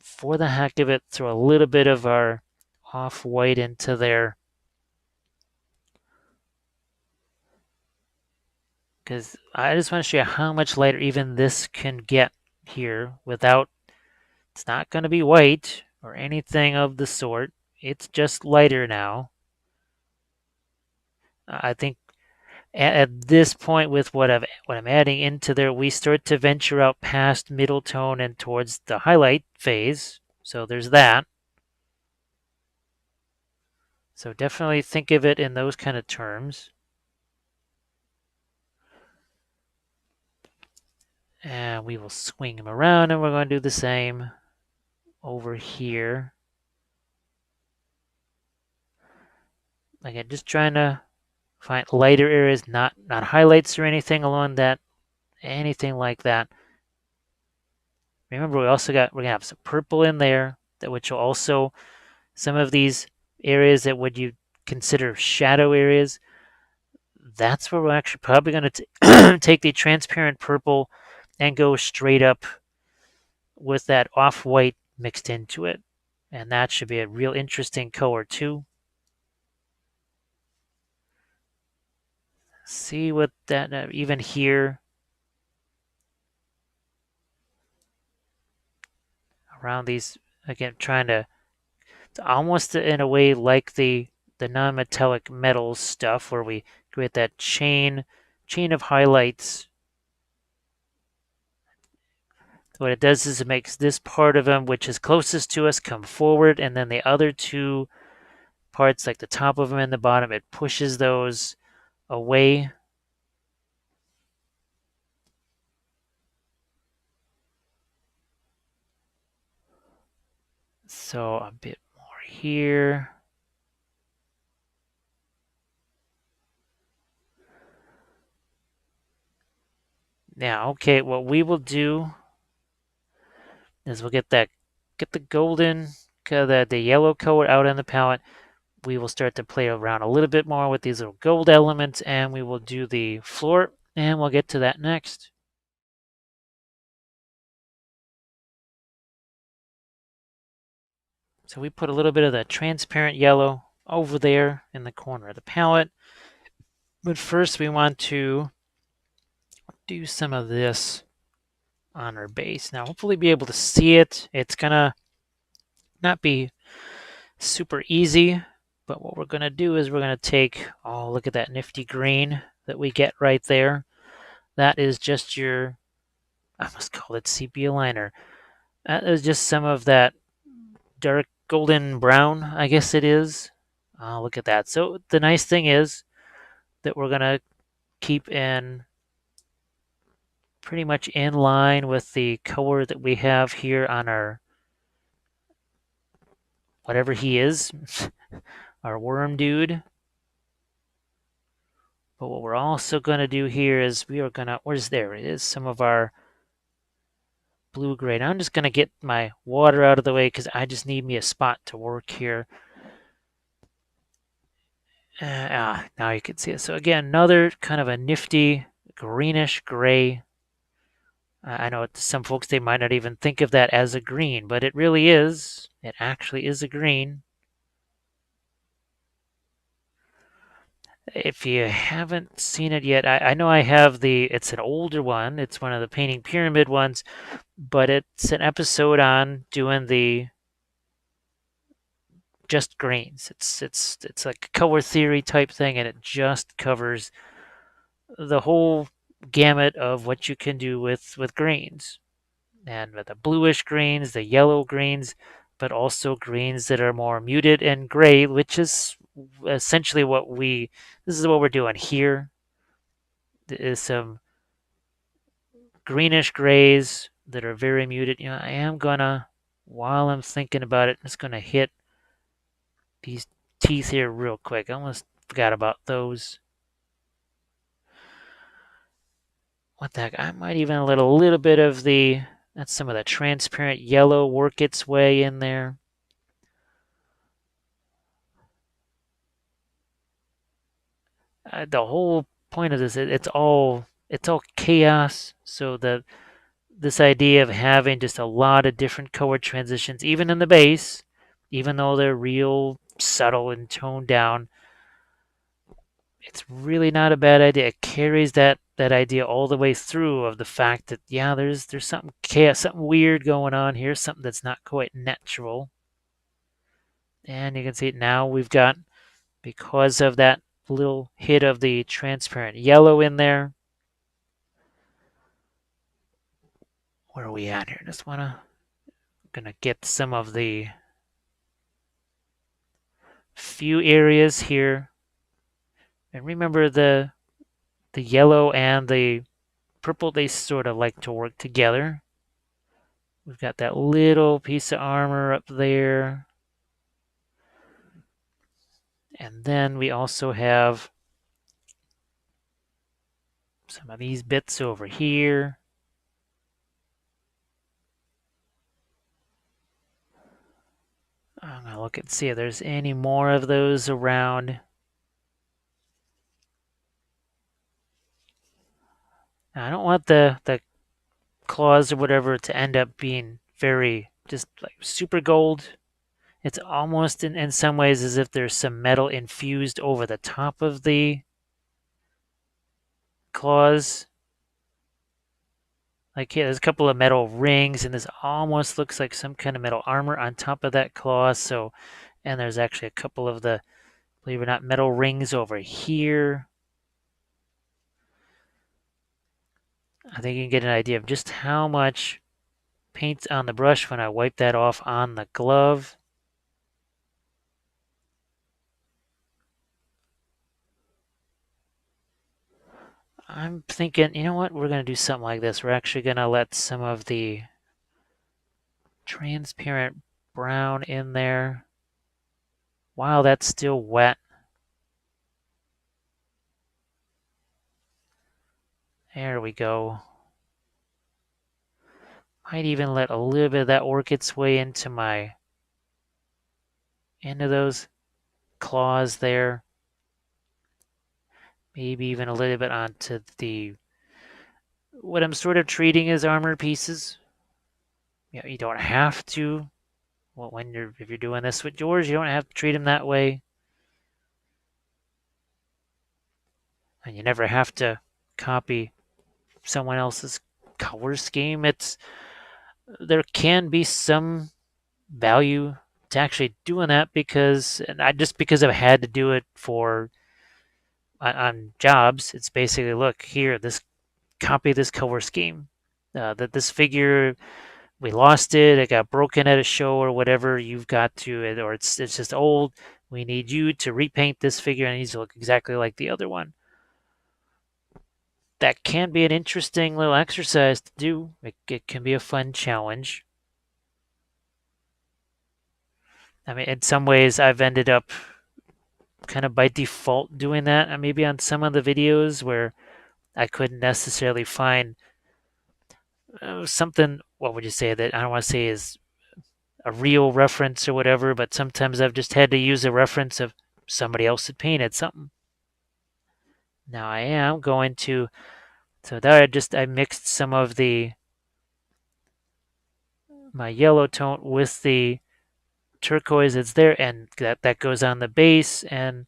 Speaker 1: for the heck of it, throw a little bit of our off-white into there, because I just want to show you how much lighter even this can get here without, it's not going to be white or anything of the sort. It's just lighter now. I think at this point, with what I'm adding into there, we start to venture out past middle tone and towards the highlight phase. So there's that. So definitely think of it in those kind of terms. And we will swing him around, and we're going to do the same over here. Again, just trying to find lighter areas, not highlights or anything along that, anything like that. Remember, we're gonna have some purple in there, that which will also some of these areas that would you consider shadow areas. That's where we're actually probably going to take the transparent purple and go straight up with that off-white mixed into it. And that should be a real interesting color too. See what that, even here, around these, again, trying to, it's almost in a way like the non-metallic metals stuff where we create that chain of highlights. What it does is it makes this part of them, which is closest to us, come forward, and then the other two parts, like the top of them and the bottom, it pushes those away. So a bit more here. Now, okay, what we will do is we'll get the golden, the yellow color out on the palette. We will start to play around a little bit more with these little gold elements, and we will do the floor, and we'll get to that next. So we put a little bit of the transparent yellow over there in the corner of the palette. But first we want to do some of this on our base. Now hopefully be able to see it. It's gonna not be super easy, but what we're gonna do is we're gonna take, oh, look at that nifty green that we get right there. That is just your, I must call it sepia liner. That is just some of that dark golden brown, I guess it is. Oh, look at that. So the nice thing is that we're gonna keep in pretty much in line with the color that we have here on our, whatever he is, our worm dude. But what we're also going to do here is we are going to, where's there it is, some of our blue gray. Now I'm just going to get my water out of the way because I just need me a spot to work here. Now you can see it. So again, another kind of a nifty greenish gray. I know some folks, they might not even think of that as a green, but it really is. It actually is a green. If you haven't seen it yet, I know I have it's an older one. It's one of the Painting Pyramid ones, but it's an episode on doing the just greens. It's like a color theory type thing, and it just covers the whole gamut of what you can do with greens, and with the bluish greens, the yellow greens, but also greens that are more muted and gray, which is essentially this is what we're doing here. There is some greenish grays that are very muted. You know, I am gonna, while I'm thinking about it, I'm just gonna hit these teeth here real quick. I almost forgot about those. What the heck? I might even let a little bit of that's some of the transparent yellow work its way in there. The whole point of this, it's all chaos. So this idea of having just a lot of different color transitions, even in the base, even though they're real subtle and toned down, it's really not a bad idea. It carries that idea all the way through of the fact that, yeah, there's something chaos, something weird going on here, something that's not quite natural. And you can see it now. We've got, because of that little hit of the transparent yellow in there. Where are we at here? Just gonna get some of the few areas here. And remember the yellow and the purple, they sort of like to work together. We've got that little piece of armor up there. And then we also have some of these bits over here. I'm going to look and see if there's any more of those around. Now, I don't want the claws or whatever to end up being very just like super gold. It's almost in some ways as if there's some metal infused over the top of the claws. Like yeah, there's a couple of metal rings, and this almost looks like some kind of metal armor on top of that claw. So, and there's actually a couple of the, believe it or not, metal rings over here. I think you can get an idea of just how much paint's on the brush when I wipe that off on the glove. I'm thinking, you know what? We're going to do something like this. We're actually going to let some of the transparent brown in there while that's still wet. There we go. Might even let a little bit of that work its way into those claws there. Maybe even a little bit onto what I'm sort of treating as armor pieces. You don't have to. Well, if you're doing this with yours, you don't have to treat them that way. And you never have to copy someone else's color scheme. There can be some value to actually doing that because I've had to do it on jobs. It's basically, look here, copy this color scheme. That this figure, we lost it. It got broken at a show or whatever. You've got to, or it's just old. We need you to repaint this figure, and it needs to look exactly like the other one. That can be an interesting little exercise to do. It can be a fun challenge. I mean, in some ways, I've ended up kind of by default doing that. And maybe on some of the videos where I couldn't necessarily find something, what would you say, that I don't want to say is a real reference or whatever, but sometimes I've just had to use a reference of somebody else had painted something. Now I am going to, so there I mixed some of my yellow tone with the turquoise that's there, and that goes on the base. And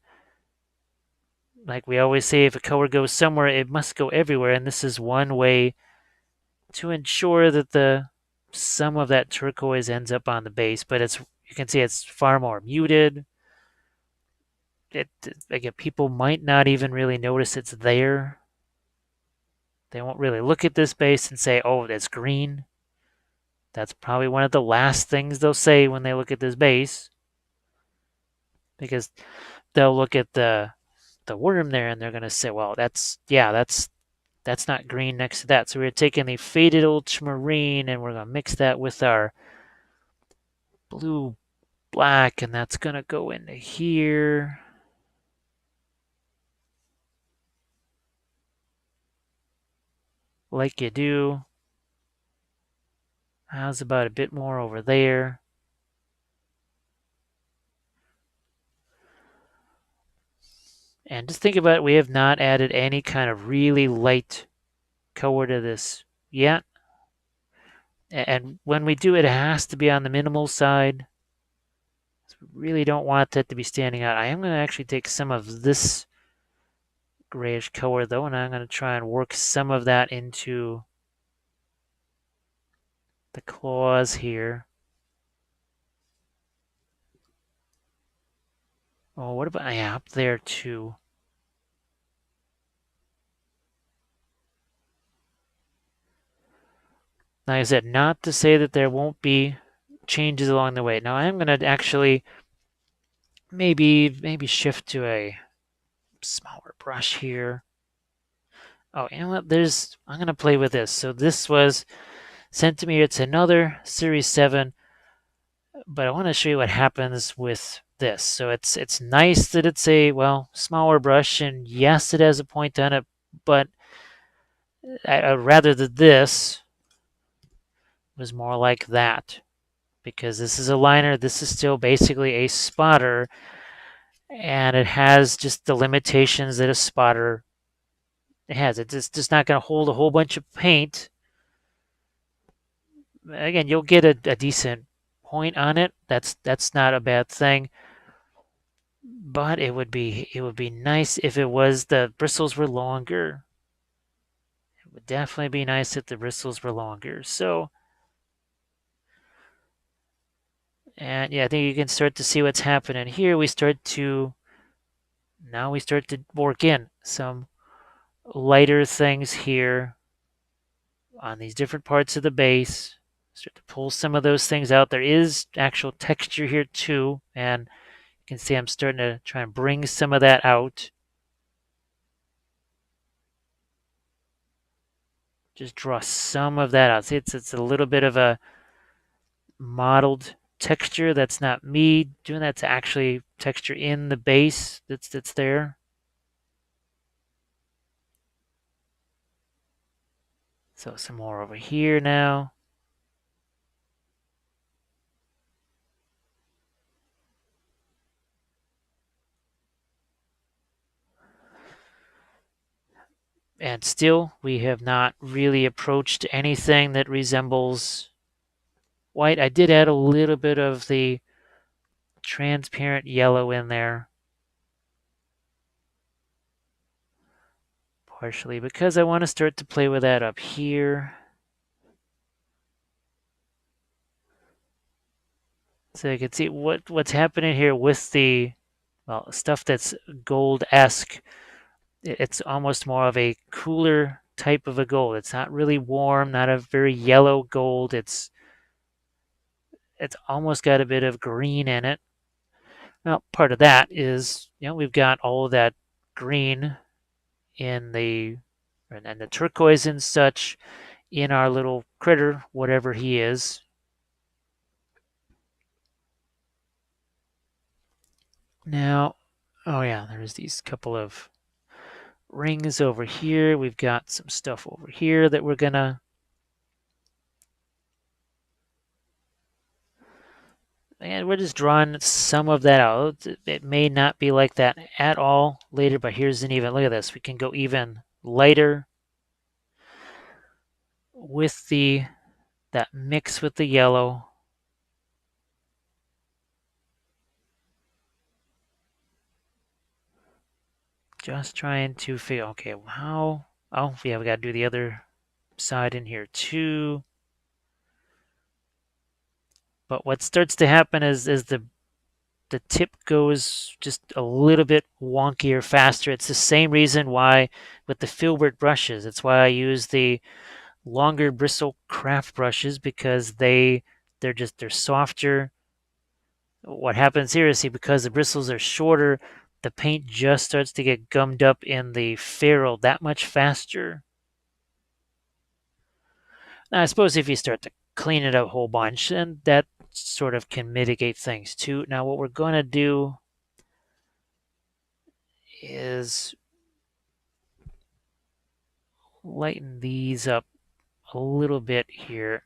Speaker 1: like we always say, if a color goes somewhere, it must go everywhere. And this is one way to ensure that some of that turquoise ends up on the base. But you can see it's far more muted. Again, people might not even really notice it's there. They won't really look at this base and say, "Oh, that's green." That's probably one of the last things they'll say when they look at this base, because they'll look at the worm there and they're going to say, "Well, that's not green next to that." So we're taking the Faded Ultramarine and we're going to mix that with our blue black, and that's going to go into here. Like you do. How's about a bit more over there? And just think about it, we have not added any kind of really light color to this yet. And when we do it, it has to be on the minimal side. So we really don't want that to be standing out. I am going to actually take some of this grayish color though, and I'm going to try and work some of that into the claws here. Oh, what about, yeah, up there too. Like I said, not to say that there won't be changes along the way. Now I am going to actually maybe shift to a smaller brush here. Oh, you know what? I'm going to play with this. So this was sent to me. It's another Series 7, but I want to show you what happens with this. So it's nice that it's a, well, smaller brush, and yes, it has a point on it, but I'd rather that this was more like that, because this is a liner, this is still basically a spotter, and it has just the limitations that a spotter has. It's just not going to hold a whole bunch of paint. Again, you'll get a decent point on it. That's not a bad thing. But it would be nice if it was the bristles were longer. It would definitely be nice if the bristles were longer. So, and yeah, I think you can start to see what's happening here. Now we start to work in some lighter things here on these different parts of the base. Start to pull some of those things out. There is actual texture here too, and you can see I'm starting to try and bring some of that out. Just draw some of that out. See, it's a little bit of a mottled texture. That's not me doing that, to actually texture in the base that's there. So some more over here now. And still, we have not really approached anything that resembles white. I did add a little bit of the transparent yellow in there, partially because I want to start to play with that up here. So you can see what's happening here with the, well, stuff that's gold-esque. It's almost more of a cooler type of a gold. It's not really warm, not a very yellow gold. It's almost got a bit of green in it. Now, part of that is, we've got all of that green in the, and the turquoise and such in our little critter, whatever he is. Now, oh yeah, there's these couple of rings over here. We've got some stuff over here that we're gonna, and we're just drawing some of that out. It may not be like that at all later, but here's an even, look at this. We can go even lighter with that mix with the yellow. Just trying to figure, okay, how, oh, yeah, we got to do the other side in here too. But what starts to happen is the tip goes just a little bit wonkier faster. It's the same reason why with the filbert brushes, it's why I use the longer bristle craft brushes, because they're softer. What happens here is, see, because the bristles are shorter, the paint just starts to get gummed up in the ferrule that much faster. Now, I suppose if you start to clean it up a whole bunch, and that sort of can mitigate things too. Now, what we're going to do is lighten these up a little bit here.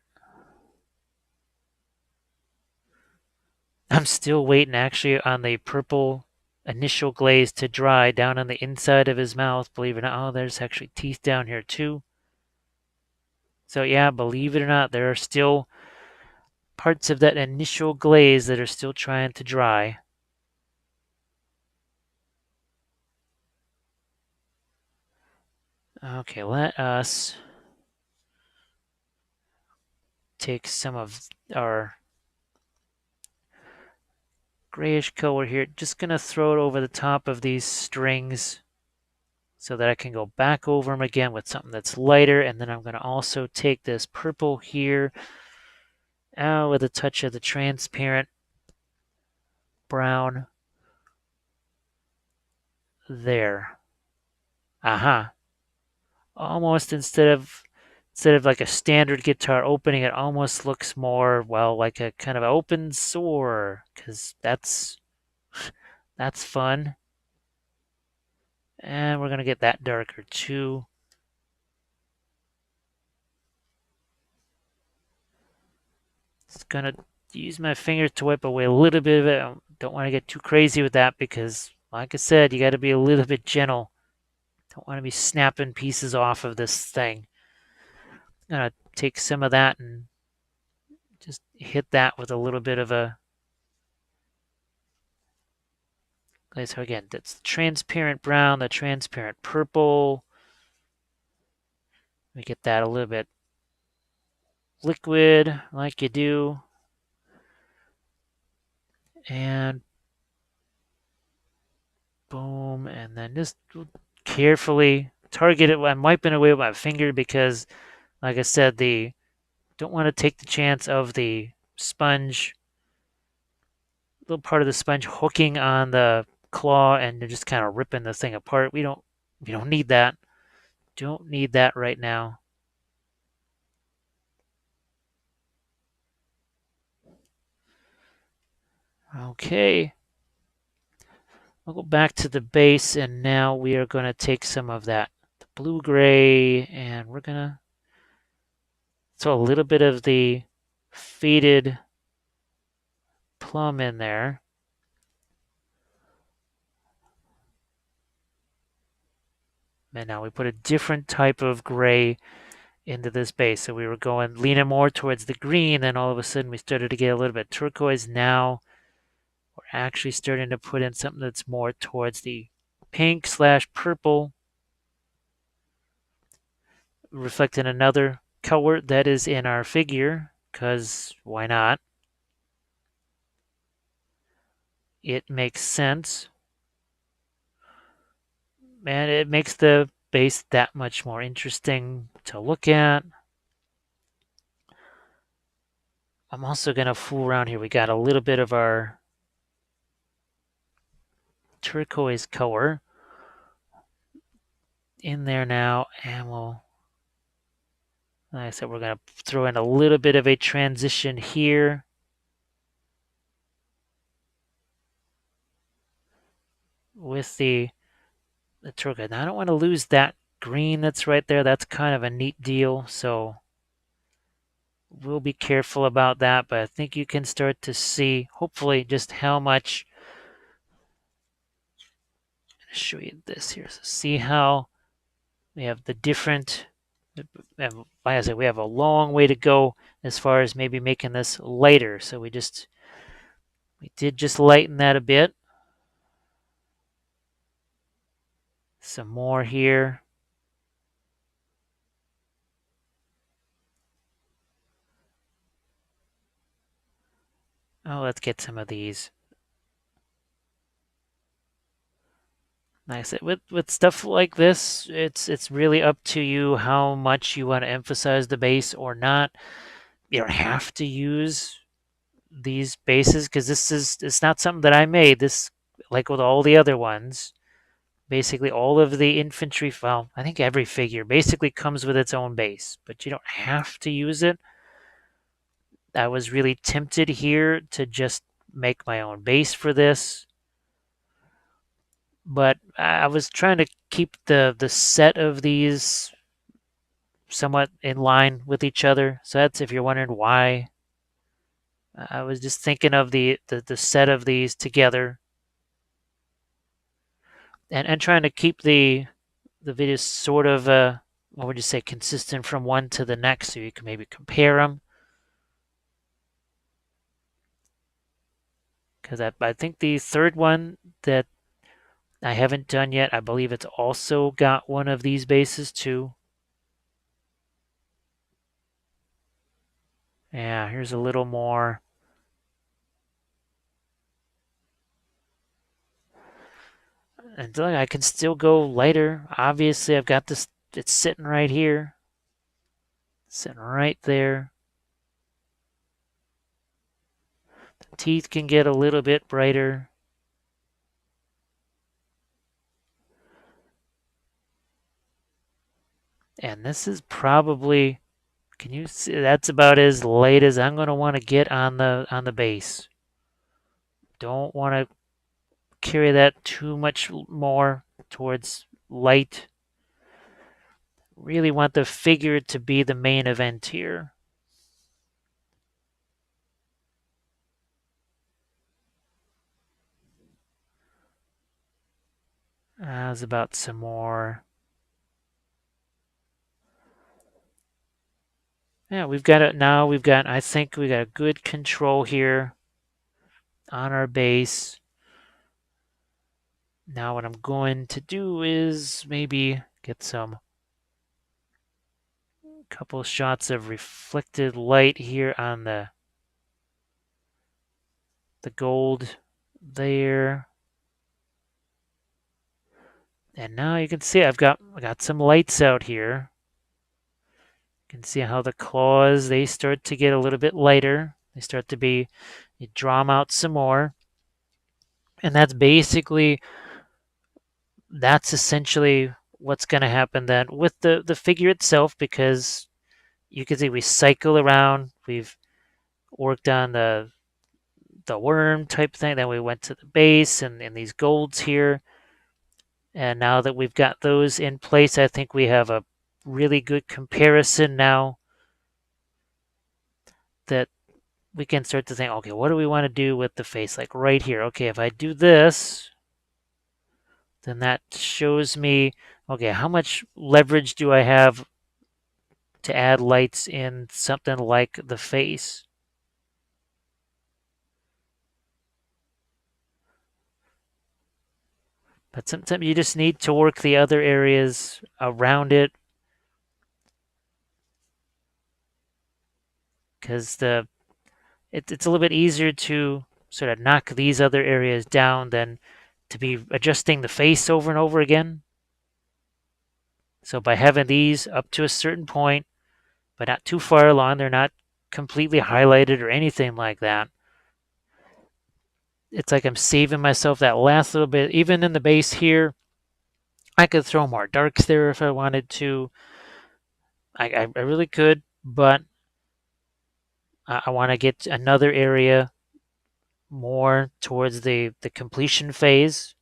Speaker 1: I'm still waiting actually on the purple initial glaze to dry down on the inside of his mouth. Believe it or not, oh, there's actually teeth down here too. So yeah, believe it or not, there are still parts of that initial glaze that are still trying to dry. Okay, let us take some of our grayish color here. Just going to throw it over the top of these strings so that I can go back over them again with something that's lighter. And then I'm going to also take this purple here with a touch of the transparent brown there. Aha. Almost instead of like a standard guitar opening, it almost looks more, well, like a kind of open sore, because that's That's fun. And we're going to get that darker too. Just going to use my fingers to wipe away a little bit of it. I don't want to get too crazy with that because, like I said, you got to be a little bit gentle. Don't want to be snapping pieces off of this thing. I'm going to take some of that and just hit that with a little bit of a... Okay, so again, that's the transparent brown, the transparent purple. We get that a little bit liquid, like you do. And boom, and then just carefully target it. I'm wiping away with my finger because, like I said, don't want to take the chance of the sponge, little part of the sponge hooking on the claw and just kind of ripping the thing apart. We don't need that. Don't need that right now. Okay. I'll go back to the base, and now we are going to take some of that blue-gray, and we're going to throw a little bit of the faded plum in there. And now we put a different type of gray into this base. So we were leaning more towards the green, then all of a sudden we started to get a little bit turquoise. Now we're actually starting to put in something that's more towards the pink/purple, reflecting another color that is in our figure, because why not? It makes sense. And it makes the base that much more interesting to look at. I'm also going to fool around here. We got a little bit of our turquoise color in there now, and like I said, we're going to throw in a little bit of a transition here. With the turquoise. Now I don't want to lose that green that's right there. That's kind of a neat deal, so we'll be careful about that, but I think you can start to see, hopefully, just how much... I'll show you this here. So see how we have the different... Like I said, we have a long way to go as far as maybe making this lighter. So we did just lighten that a bit. Some more here. Oh, let's get some of these. Like I said, with stuff like this, it's really up to you how much you want to emphasize the base or not. You don't have to use these bases because it's not something that I made. This, like with all the other ones, basically all of the infantry, well, I think every figure basically comes with its own base, but you don't have to use it. I was really tempted here to just make my own base for this, but I was trying to keep the set of these somewhat in line with each other. So that's, if you're wondering why, I was just thinking of the set of these together, and trying to keep the videos sort of what would you say, consistent from one to the next, so you can maybe compare them. Because I think the third one that I haven't done yet, I believe it's also got one of these bases too. Yeah, here's a little more. And look, I can still go lighter. Obviously, I've got this, it's sitting right here. Sitting right there. The teeth can get a little bit brighter. And this is probably, can you see, that's about as light as I'm going to want to get on the base. Don't want to carry that too much more towards light. Really want the figure to be the main event here. How's about some more? Yeah, we've got it now. I think we got a good control here on our base. Now what I'm going to do is maybe get some couple shots of reflected light here on the gold there. And now you can see I got some lights out here. You can see how the claws, they start to get a little bit lighter. They start to be, you draw them out some more. And that's essentially what's going to happen then with the figure itself, because you can see we cycle around. We've worked on the worm type thing. Then we went to the base and these golds here. And now that we've got those in place, I think we have a really good comparison now that we can start to think, okay, what do we want to do with the face? Like right here, okay, if I do this, then that shows me, okay, how much leverage do I have to add lights in something like the face? But sometimes you just need to work the other areas around it, because it's a little bit easier to sort of knock these other areas down than to be adjusting the face over and over again. So by having these up to a certain point, but not too far along, they're not completely highlighted or anything like that. It's like I'm saving myself that last little bit. Even in the base here, I could throw more darks there if I wanted to. I really could, but I want to get another area more towards the completion phase.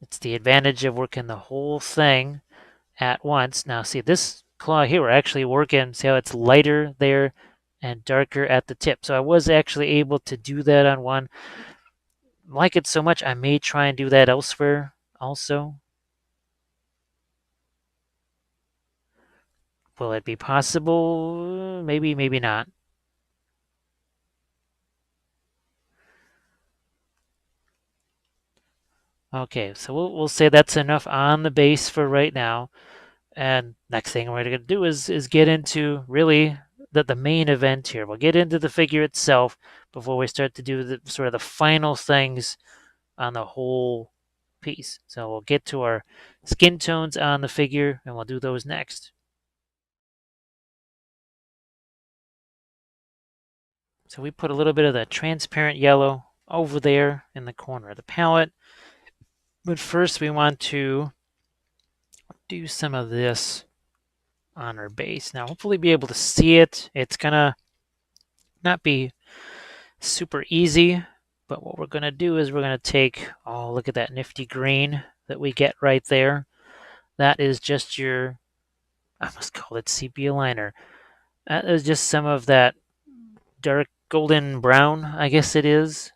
Speaker 1: It's the advantage of working the whole thing at once. Now, see this claw here, we're actually working. See how it's lighter there and darker at the tip. So I was actually able to do that on one. I like it so much, I may try and do that elsewhere also. Will it be possible? Maybe, maybe not. Okay, so we'll say that's enough on the base for right now. And next thing we're going to do is get into really the main event here. We'll get into the figure itself before we start to do the sort of the final things on the whole piece. So we'll get to our skin tones on the figure, and we'll do those next. So we put a little bit of the transparent yellow over there in the corner of the palette. But first we want to do some of this on our base. Now hopefully be able to see it. It's gonna not be super easy, but what we're gonna do is we're gonna take, oh, look at that nifty green that we get right there. That is just your, I must call it sepia liner. That is just some of that dark golden brown, I guess it is.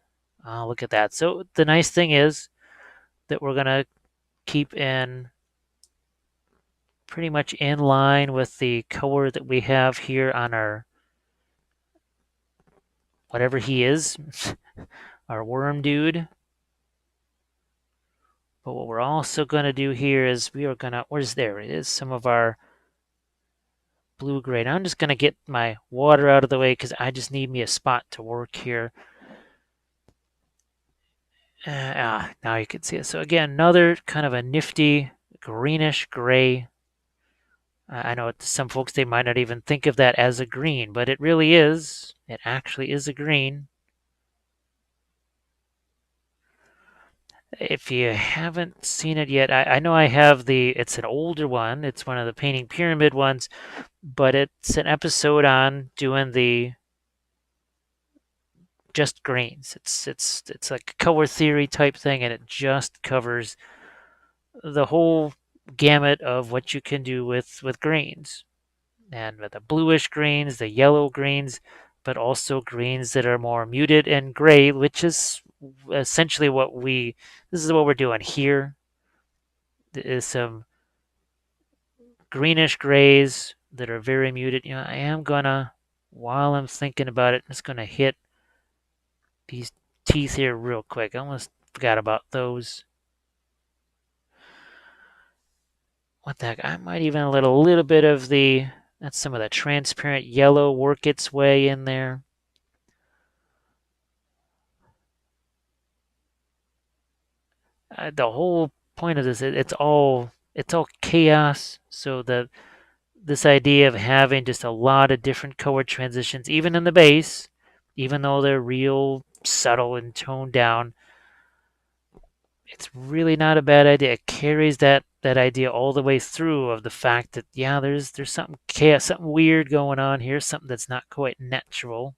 Speaker 1: Oh, look at that. So the nice thing is that we're gonna keep in pretty much in line with the color that we have here on our, whatever he is, our worm dude. But what we're also going to do here is we are going to, where's there it is, some of our blue gray. Now I'm just going to get my water out of the way because I just need me a spot to work here. Now you can see it. So again, another kind of a nifty greenish gray. I know some folks, they might not even think of that as a green, but it really is. It actually is a green. If you haven't seen it yet, I know I have it's an older one. It's one of the Painting Pyramid ones, but it's an episode on doing the just greens. It's like a color theory type thing, and it just covers the whole gamut of what you can do with greens, and with the bluish greens, the yellow greens, but also greens that are more muted and gray, which is essentially this is what we're doing here. There is some greenish grays that are very muted. I am gonna, while I'm thinking about it, I'm just gonna hit these teeth here real quick. I almost forgot about those. What the heck? I might even let a little bit of that's some of the transparent yellow work its way in there. The whole point of this, it's all chaos. So this idea of having just a lot of different color transitions, even in the base, even though they're real subtle and toned down, it's really not a bad idea. It carries that idea all the way through of the fact that yeah, there's something chaos, something weird going on here, something that's not quite natural.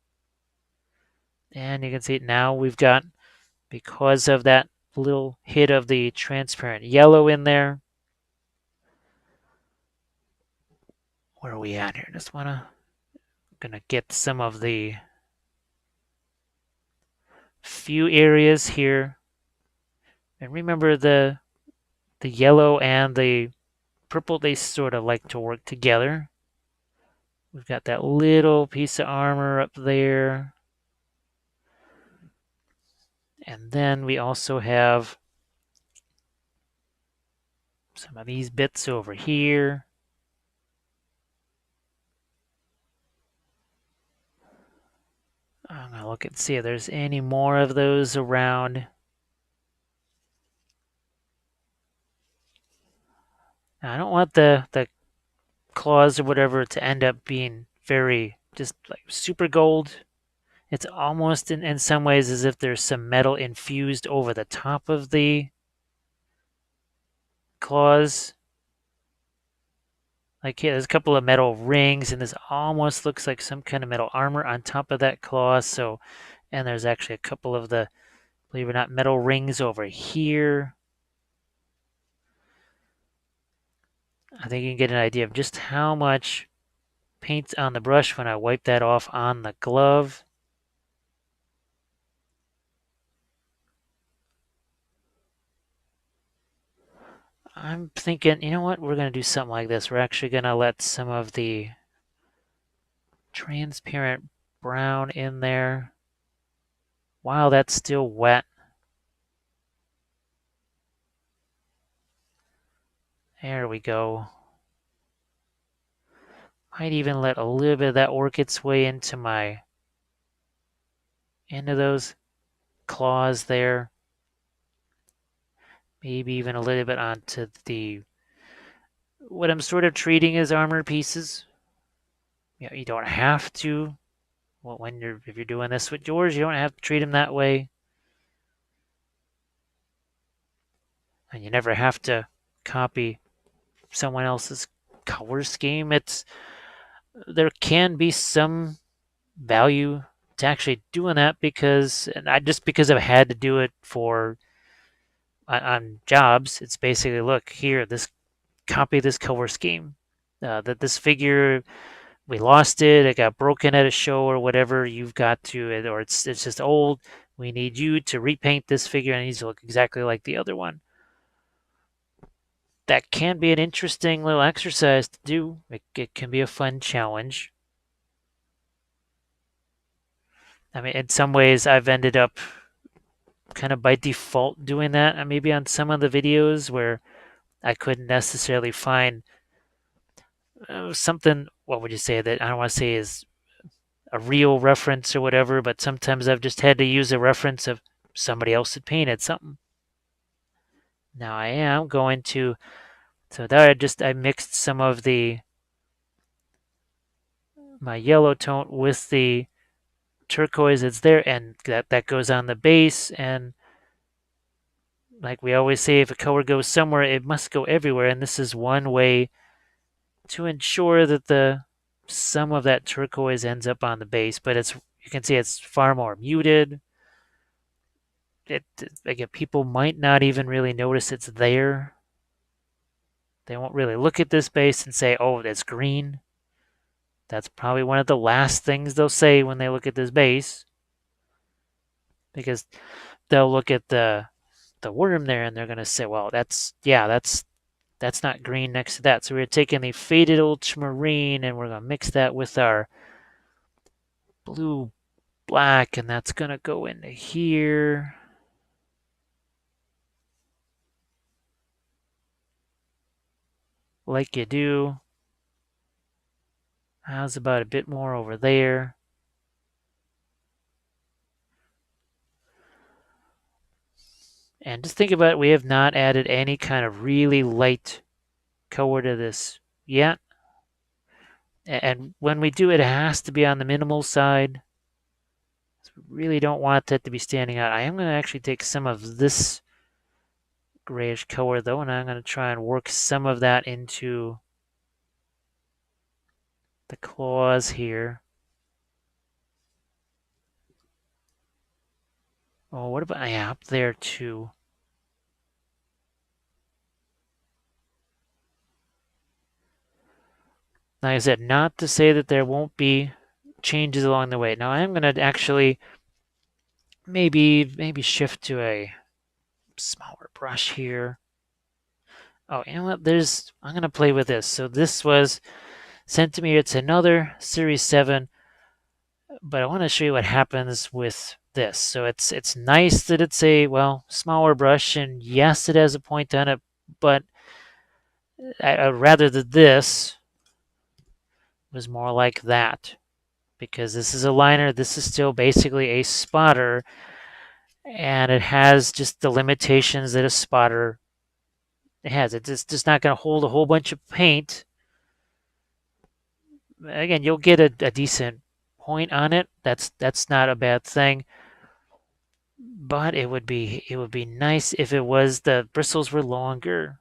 Speaker 1: And you can see it now we've got, because of that little hit of the transparent yellow in there. Where are we at here? Just gonna get some of the few areas here. And remember the yellow and the purple, they sort of like to work together. We've got that little piece of armor up there. And then we also have some of these bits over here. I'm going to look and see if there's any more of those around. Now, I don't want the claws or whatever to end up being very just like super gold. It's almost in some ways as if there's some metal infused over the top of the claws. Like here, there's a couple of metal rings, and this almost looks like some kind of metal armor on top of that claw. So, and there's actually a couple of the, believe it or not, metal rings over here. I think you can get an idea of just how much paint's on the brush when I wipe that off on the glove. I'm thinking, you know what? We're going to do something like this. We're actually going to let some of the transparent brown in there while that's still wet. There we go. Might even let a little bit of that work its way into those claws there. Maybe even a little bit onto what I'm sort of treating as armor pieces. You don't have to. Well, if you're doing this with yours, you don't have to treat them that way. And you never have to copy someone else's color scheme. There can be some value to actually doing that because I've had to do it on jobs. It's basically, look here, copy this color scheme. That this figure, we lost it got broken at a show or whatever. You've got to, or it's just old. We need you to repaint this figure, and it needs to look exactly like the other one. That can be an interesting little exercise to do. It can be a fun challenge. I mean, in some ways, I've ended up kind of by default doing that. And maybe on some of the videos where I couldn't necessarily find something, what would you say, that I don't want to say is a real reference or whatever, but sometimes I've just had to use a reference of somebody else had painted something. Now I am going to, so there I mixed some of my yellow tone with the turquoise that's there, and that goes on the base. And like we always say, if a color goes somewhere, it must go everywhere. And this is one way to ensure that some of that turquoise ends up on the base. But You can see it's far more muted. Again, people might not even really notice it's there. They won't really look at this base and say, oh, it's green. That's probably one of the last things they'll say when they look at this base, because they'll look at the worm there and they're going to say, well, that's not green next to that. So we're taking the Faded Ultramarine and we're going to mix that with our blue black, and that's going to go into here. Like you do. How's about a bit more over there? And just think about it, we have not added any kind of really light color to this yet. And when we do it, it has to be on the minimal side. We really don't want that to be standing out. I am going to actually take some of this grayish color though, and I'm going to try and work some of that into the claws here. Oh, what about, yeah, up there too. Like I said, not to say that there won't be changes along the way. Now I am going to actually maybe shift to a smaller brush here. Oh, you know what? I'm going to play with this. So this was sent to me. It's another Series 7, but I want to show you what happens with this. So it's nice that it's a, well, smaller brush, and yes, it has a point on it, but I'd rather that this was more like that, because this is a liner. This is still basically a spotter, and it has just the limitations that a spotter has. It's just not going to hold a whole bunch of paint. Again, you'll get a decent point on it. That's not a bad thing. But it would be nice if it was the bristles were longer.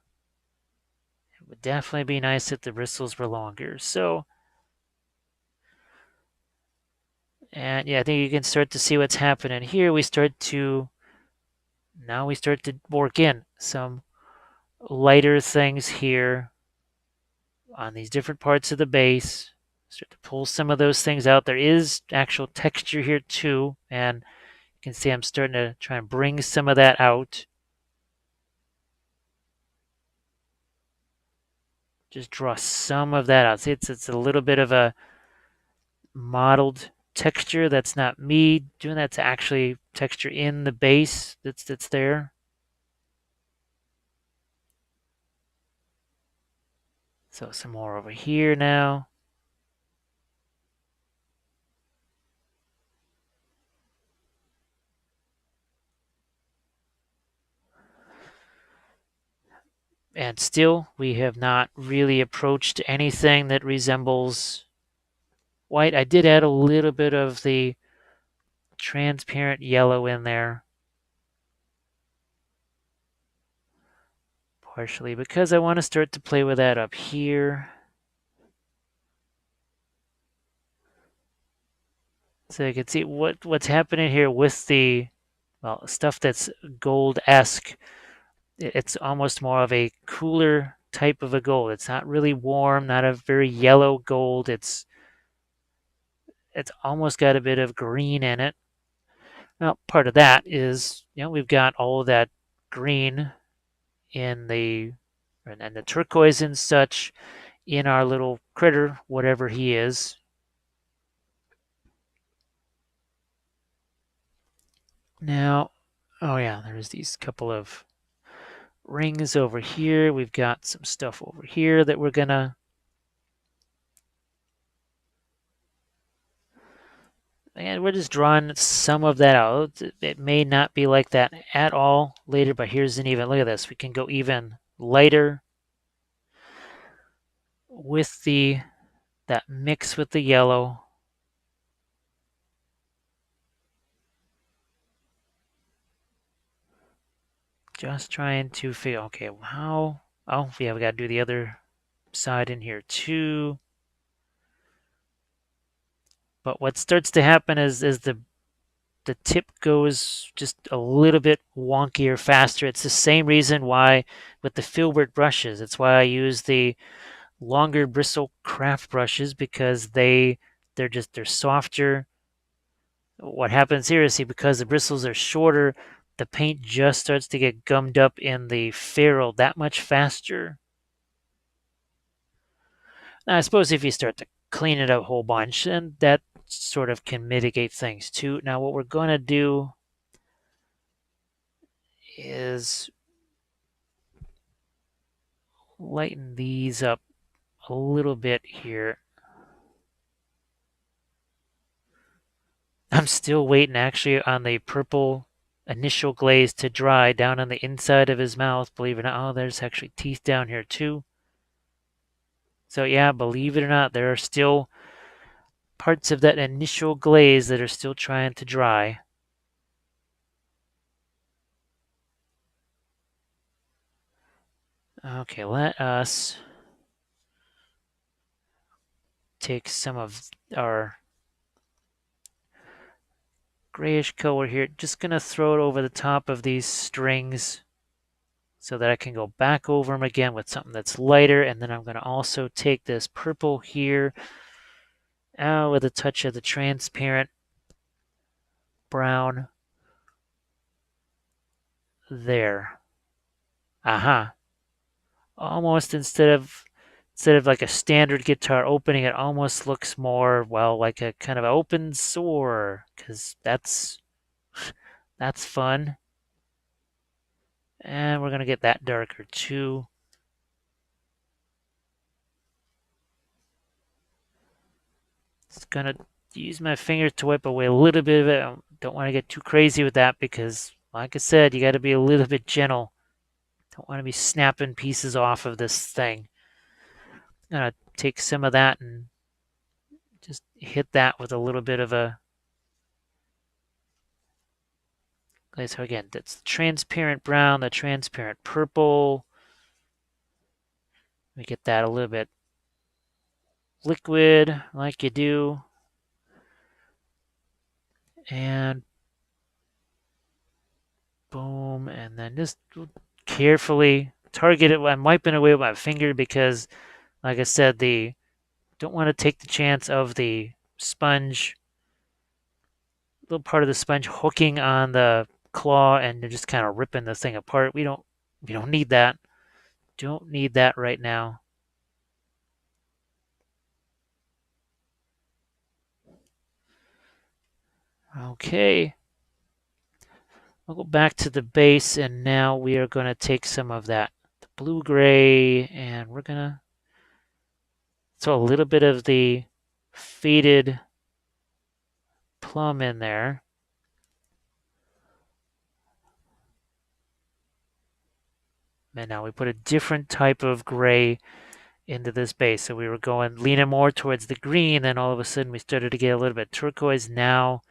Speaker 1: It would definitely be nice if the bristles were longer. So, and yeah, I think you can start to see what's happening here. Now we start to work in some lighter things here on these different parts of the base. Start to pull some of those things out. There is actual texture here too, and you can see I'm starting to try and bring some of that out. Just draw some of that out. See, it's a little bit of a modeled texture. That's not me doing that. To actually texture in the base that's there. So some more over here now. And still, we have not really approached anything that resembles white. I did add a little bit of the transparent yellow in there, partially because I want to start to play with that up here. So you can see what's happening here with the, well, stuff that's gold-esque. It's almost more of a cooler type of a gold. It's not really warm, not a very yellow gold. It's almost got a bit of green in it. Now, part of that is, we've got all of that green in and the turquoise and such in our little critter, whatever he is. Now, oh yeah, there's these couple of rings over here. We've got some stuff over here that we're gonna, and we're just drawing some of that out. It may not be like that at all later, but here's an even, look at this. We can go even lighter with that mix with the yellow. Just trying to figure, okay, how, oh yeah, we gotta do the other side in here too. But what starts to happen is the tip goes just a little bit wonkier faster. It's the same reason why with the filbert brushes. It's why I use the longer bristle craft brushes because they're softer. What happens here is, see, because the bristles are shorter, the paint just starts to get gummed up in the ferrule that much faster. Now, I suppose if you start to clean it up a whole bunch, and that sort of can mitigate things too. Now, what we're going to do is lighten these up a little bit here. I'm still waiting actually on the purple initial glaze to dry down on the inside of his mouth. Believe it or not, oh, there's actually teeth down here too. So yeah, believe it or not, there are still parts of that initial glaze that are still trying to dry. Okay, let us take some of our grayish color here. Just gonna throw it over the top of these strings so that I can go back over them again with something that's lighter. And then I'm gonna also take this purple here with a touch of the transparent brown there. Aha. Almost instead of like a standard guitar opening, it almost looks more, well, like a kind of open sore, because that's fun. And we're gonna get that darker too. Just gonna use my fingers to wipe away a little bit of it. I don't want to get too crazy with that because, like I said, you got to be a little bit gentle. Don't want to be snapping pieces off of this thing. I'm gonna take some of that and just hit that with a little bit of a. Okay, so again, that's the transparent brown, the transparent purple. We get that a little bit liquid, like you do. And boom, and then just carefully target it. I'm wiping away with my finger because, like I said, the don't want to take the chance of the sponge, little part of the sponge hooking on the claw and just kind of ripping the thing apart. We don't need that. Don't need that right now. Okay. I'll go back to the base and now we are going to take some of that blue gray and we're going to throw a little bit of the faded plum in there. And now we put a different type of gray into this base. So we were leaning more towards the green, then all of a sudden we started to get a little bit turquoise. Now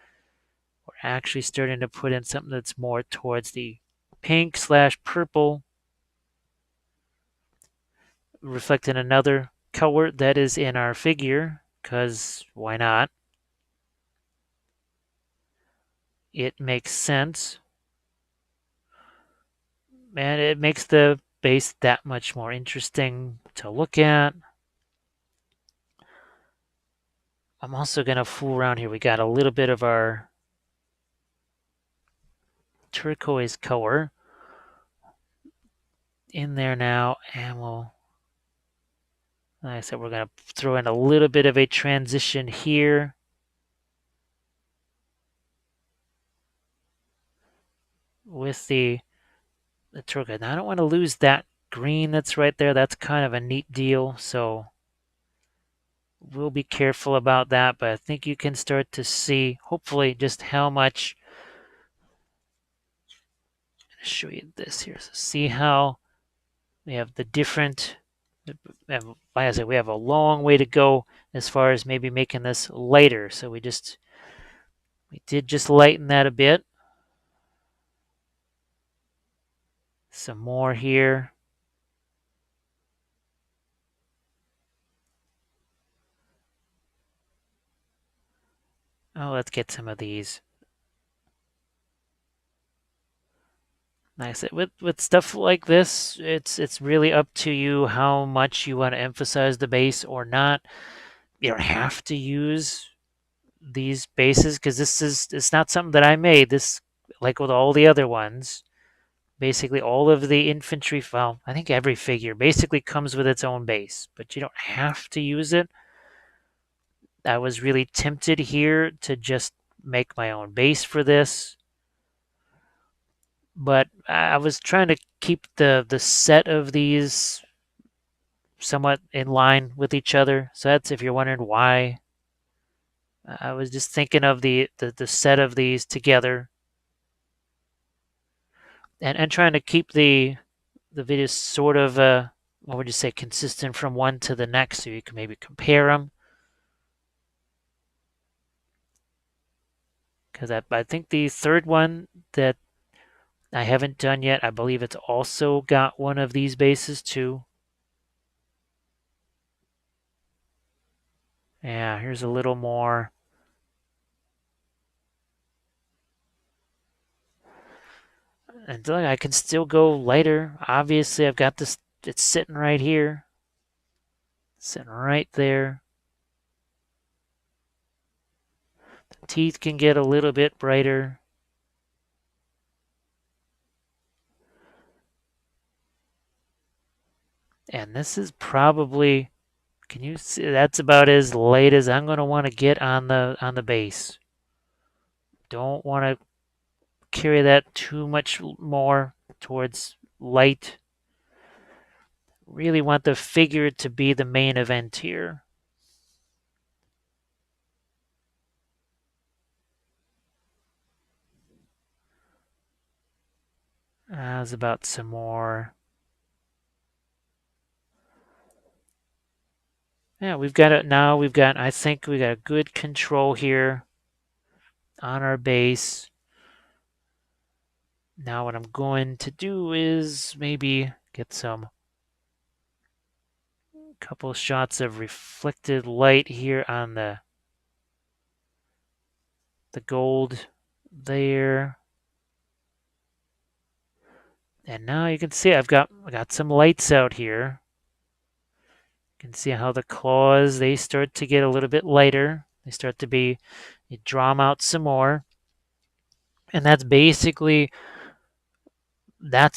Speaker 1: we're actually starting to put in something that's more towards the pink slash purple, reflecting another color that is in our figure, because why not? It makes sense. And it makes the base that much more interesting to look at. I'm also going to fool around here. We got a little bit of our turquoise color in there now, and like I said, we're going to throw in a little bit of a transition here. With the turquoise. Now, I don't want to lose that green that's right there. That's kind of a neat deal, so we'll be careful about that, but I think you can start to see, hopefully, just how much. I'm going to show you this here. So see how we have the different, like I said, we have a long way to go as far as maybe making this lighter. So we did just lighten that a bit. Some more here. Oh, let's get some of these. Like I said, with stuff like this, it's really up to you how much you want to emphasize the base or not. You don't have to use these bases because it's not something that I made. This, like with all the other ones, basically all of the infantry, well, I think every figure basically comes with its own base, but you don't have to use it. I was really tempted here to just make my own base for this, but I was trying to keep the set of these somewhat in line with each other. So that's if you're wondering why. I was just thinking of the set of these together and trying to keep the videos sort of what would you say, consistent from one to the next, so you can maybe compare them. Because I think the third one that I haven't done yet, I believe it's also got one of these bases too. Yeah, here's a little more. And look, I can still go lighter. Obviously, I've got this, it's sitting right here, sitting right there. The teeth can get a little bit brighter. And this is probably, can you see, that's about as light as I'm going to want to get on the base. Don't want to carry that too much more towards light. Really want the figure to be the main event here. How's about some more? Yeah, we've got it now. I think we got a good control here on our base. Now what I'm going to do is maybe get some couple shots of reflected light here on the gold there. And now you can see I got some lights out here. You can see how the claws, they start to get a little bit lighter. They start to be, you draw them out some more. And that's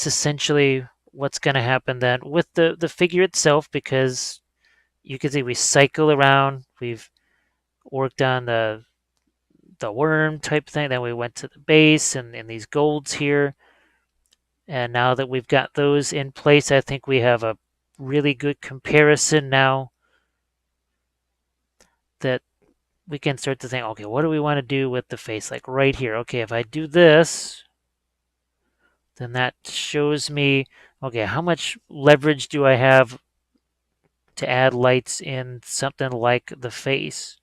Speaker 1: essentially what's going to happen then with the figure itself, because you can see we cycle around. We've worked on the worm type thing. Then we went to the base and these golds here. And now that we've got those in place, I think we have a really good comparison now that we can start to think, okay, what do we want to do with the face? Like right here, okay, if I do this, then that shows me, okay, how much leverage do I have to add lights in something like the face?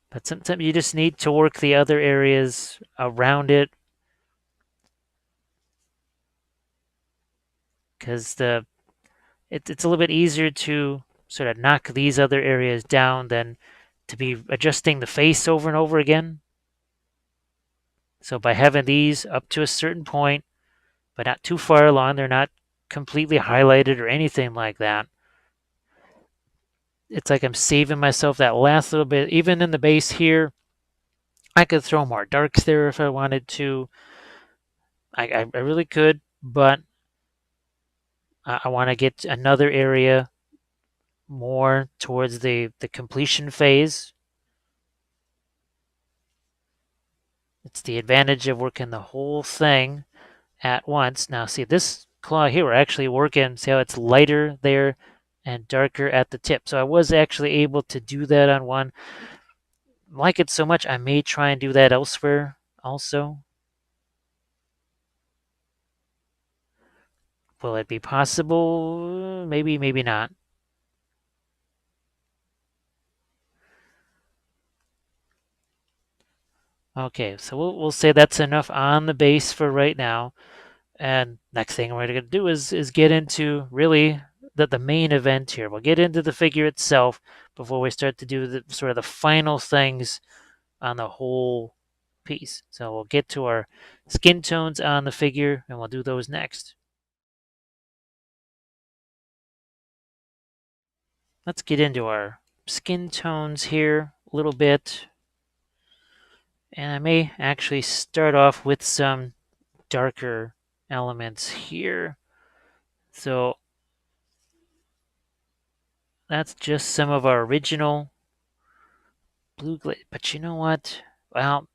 Speaker 1: But sometimes you just need to work the other areas around it, because it's a little bit easier to sort of knock these other areas down than to be adjusting the face over and over again. So by having these up to a certain point, but not too far along, they're not completely highlighted or anything like that. It's like I'm saving myself that last little bit. Even in the base here, I could throw more darks there if I wanted to. I really could, but I want to get another area more towards the completion phase. It's the advantage of working the whole thing at once. Now, see this claw here, we're actually working. See how it's lighter there and darker at the tip. So I was actually able to do that on one. Like it so much, I may try and do that elsewhere also. Will it be possible? Maybe, maybe not. Okay, so we'll say that's enough on the base for right now. And next thing we're going to do is get into really the main event here. We'll get into the figure itself before we start to do the sort of the final things on the whole piece. So we'll get to our skin tones on the figure, and we'll do those next. Let's get into our skin tones here a little bit. And I may actually start off with some darker elements here. So that's just some of our original blue glaze. But you know what? Well,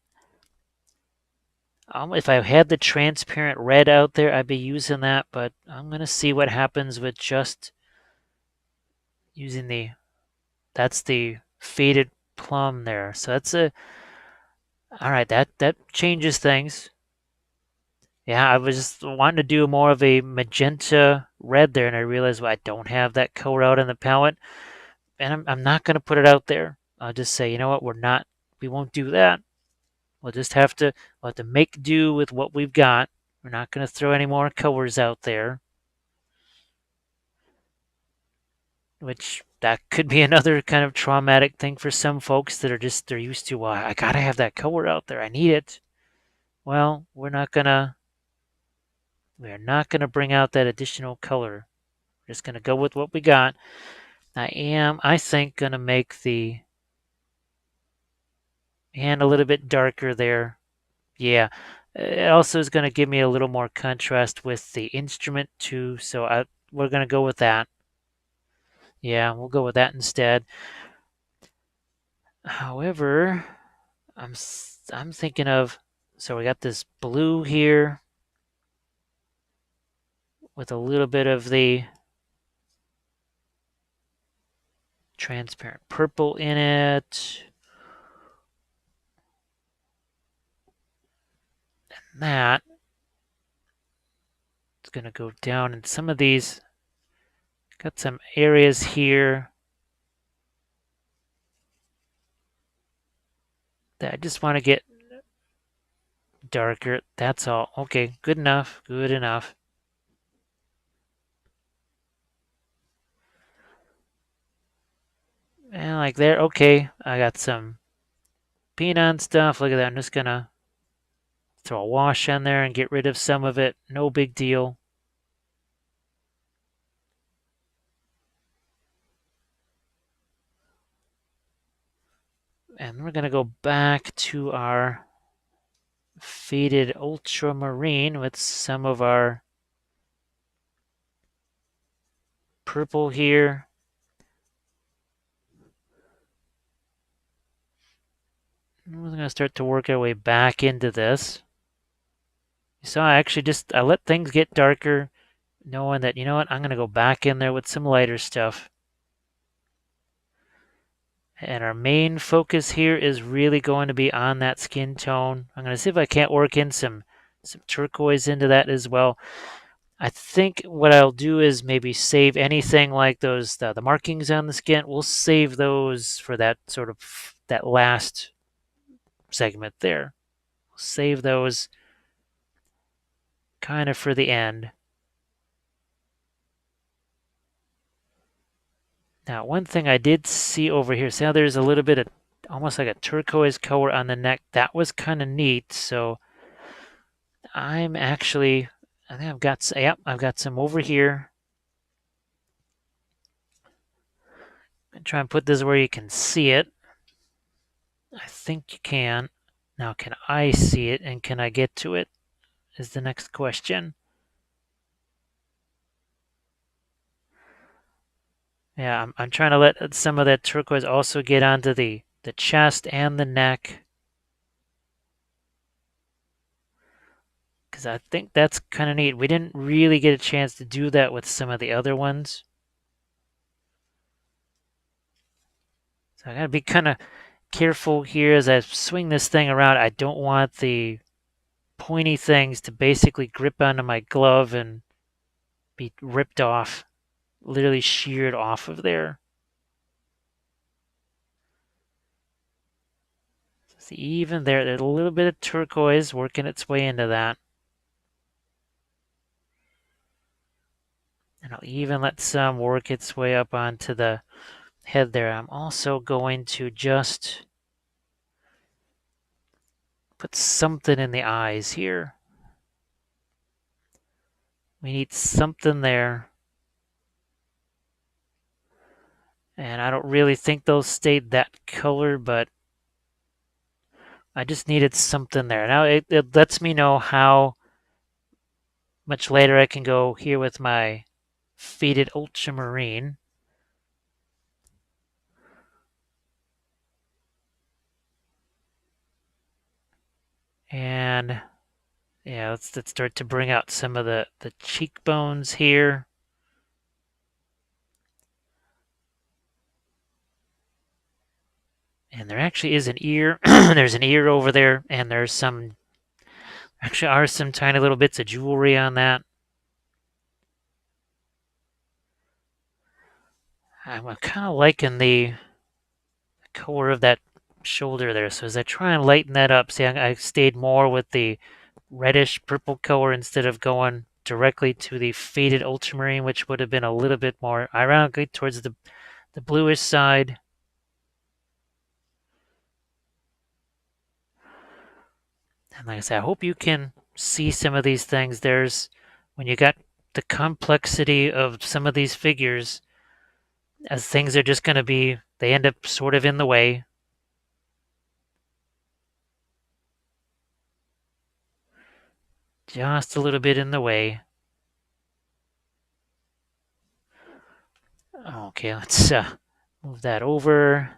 Speaker 1: if I had the transparent red out there, I'd be using that. But I'm going to see what happens with just using that's the Faded Plum there. So that's all right, that changes things. Yeah, I was just wanting to do more of a magenta red there, and I realized, well, I don't have that color out in the palette, and I'm not going to put it out there. I'll just say, you know what, we won't do that. We'll just we'll have to make do with what we've got. We're not going to throw any more colors out there, which that could be another kind of traumatic thing for some folks that they're used to, well, I got to have that color out there. I need it. Well, we're not going to bring out that additional color. We're just going to go with what we got. I think, going to make the hand a little bit darker there. Yeah. It also is going to give me a little more contrast with the instrument too, so we're going to go with that. Yeah, we'll go with that instead. However, I'm thinking of, so we got this blue here with a little bit of the transparent purple in it. And that is going to go down in some of these. Got some areas here that I just want to get darker. That's all. Okay, good enough. Good enough. And like there, okay. I got some paint on stuff. Look at that. I'm just going to throw a wash on there and get rid of some of it. No big deal. And we're going to go back to our Faded Ultramarine with some of our purple here. We're going to start to work our way back into this. So I let things get darker, knowing that, you know what, I'm going to go back in there with some lighter stuff. And our main focus here is really going to be on that skin tone. I'm going to see if I can't work in some turquoise into that as well. I think what I'll do is maybe save anything like those, the markings on the skin. We'll save those for that sort of, that last segment there. We'll save those kind of for the end. Now, one thing I did see over here, see how there's a little bit of almost like a turquoise color on the neck. That was kind of neat. So I think I've got some over here. I'm try and put this where you can see it. I think you can. Now, can I see it and can I get to it is the next question. Yeah, I'm trying to let some of that turquoise also get onto the chest and the neck. Because I think that's kind of neat. We didn't really get a chance to do that with some of the other ones. So I gotta be kind of careful here as I swing this thing around. I don't want the pointy things to basically grip onto my glove and be ripped off, literally sheared off of there. See, even there's a little bit of turquoise working its way into that. And And I'll even let some work its way up onto the head there. I'm also going to just put something in the eyes here. We need something there. And I don't really think they'll stay that color, but I just needed something there. Now it lets me know how much later I can go here with my Faded Ultramarine. And yeah, let's start to bring out some of the cheekbones here. And there actually is an ear. There's an ear over there, and there's some, actually are some tiny little bits of jewelry on that. I'm kind of liking the color of that shoulder there. So as I try and lighten that up, see, I stayed more with the reddish purple color instead of going directly to the Faded Ultramarine, which would have been a little bit more ironically towards the bluish side. And like I said, I hope you can see some of these things. There's, when you got the complexity of some of these figures, as things are just going to be, they end up sort of in the way. Just a little bit in the way. Okay, let's move that over.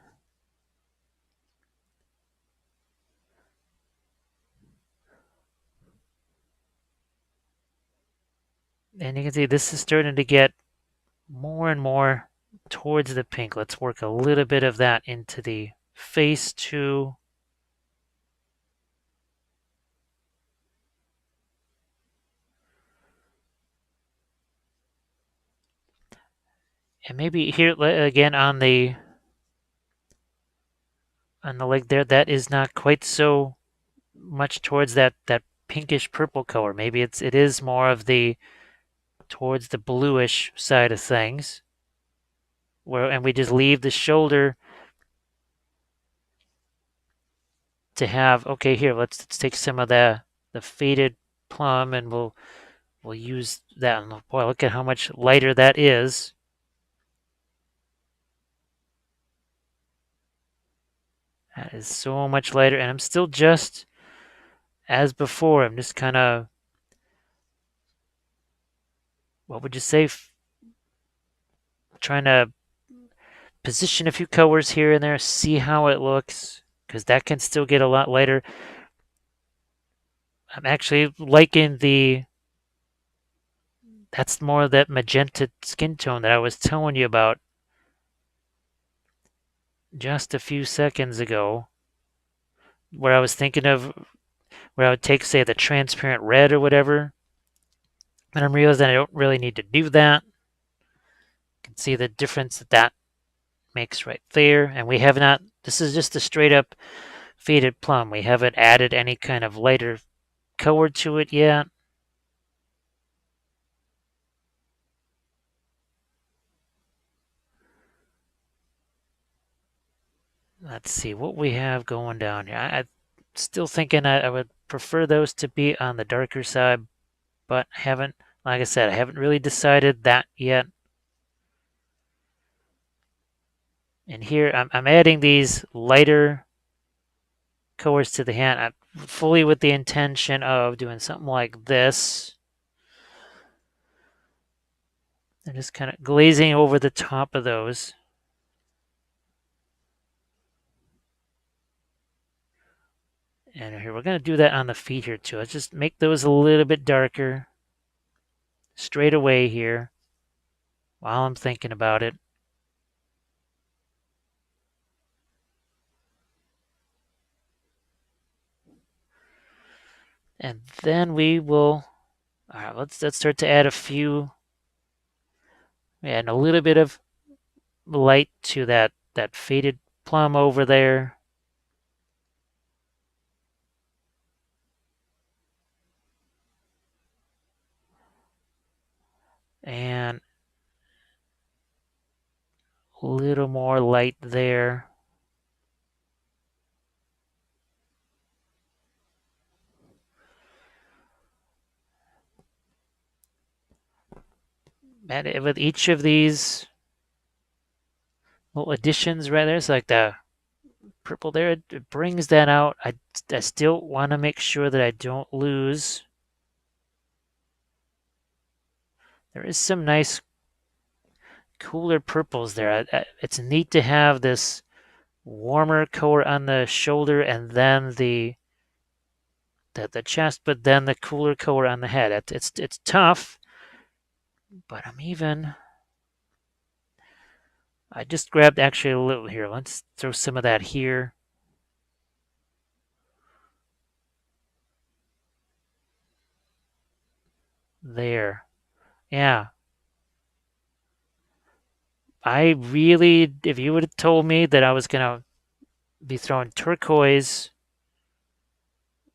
Speaker 1: And you can see this is starting to get more and more towards the pink. Let's work a little bit of that into the face too. And maybe here again on the leg there, that is not quite so much towards that pinkish purple color. Maybe it is more of the towards the bluish side of things. And we just leave the shoulder to have, okay, here, let's take some of the faded plum and we'll use that. And boy, look at how much lighter that is. That is so much lighter, and I'm still just as before. I'm just kind of, what would you say, trying to position a few colors here and there, see how it looks, because that can still get a lot lighter. I'm actually liking that's more of that magenta skin tone that I was telling you about just a few seconds ago, where I was thinking of where I would take, say, the transparent red or whatever, and I'm realizing I don't really need to do that. You can see the difference that makes right there, and we have not, this is just a straight up Faded Plum. We haven't added any kind of lighter color to it yet. Let's see what we have going down here. I'm still thinking I would prefer those to be on the darker side, but haven't, like I said, I haven't really decided that yet. And here I'm adding these lighter colors to the hand, fully with the intention of doing something like this. And just kind of glazing over the top of those. And here, we're going to do that on the feet here too. Let's just make those a little bit darker straight away here while I'm thinking about it. And then we will, all right, let's start to add a few, and a little bit of light to that faded plum over there. And A little more light there. And with each of these little additions right there, it's like the purple there, it brings that out. I still want to make sure that I don't lose. There is some nice cooler purples there. It's neat to have this warmer color on the shoulder and then the chest, but then the cooler color on the head. It's tough, but I just grabbed actually a little here. Let's throw some of that here. There. Yeah. I really, if you would have told me that I was going to be throwing turquoise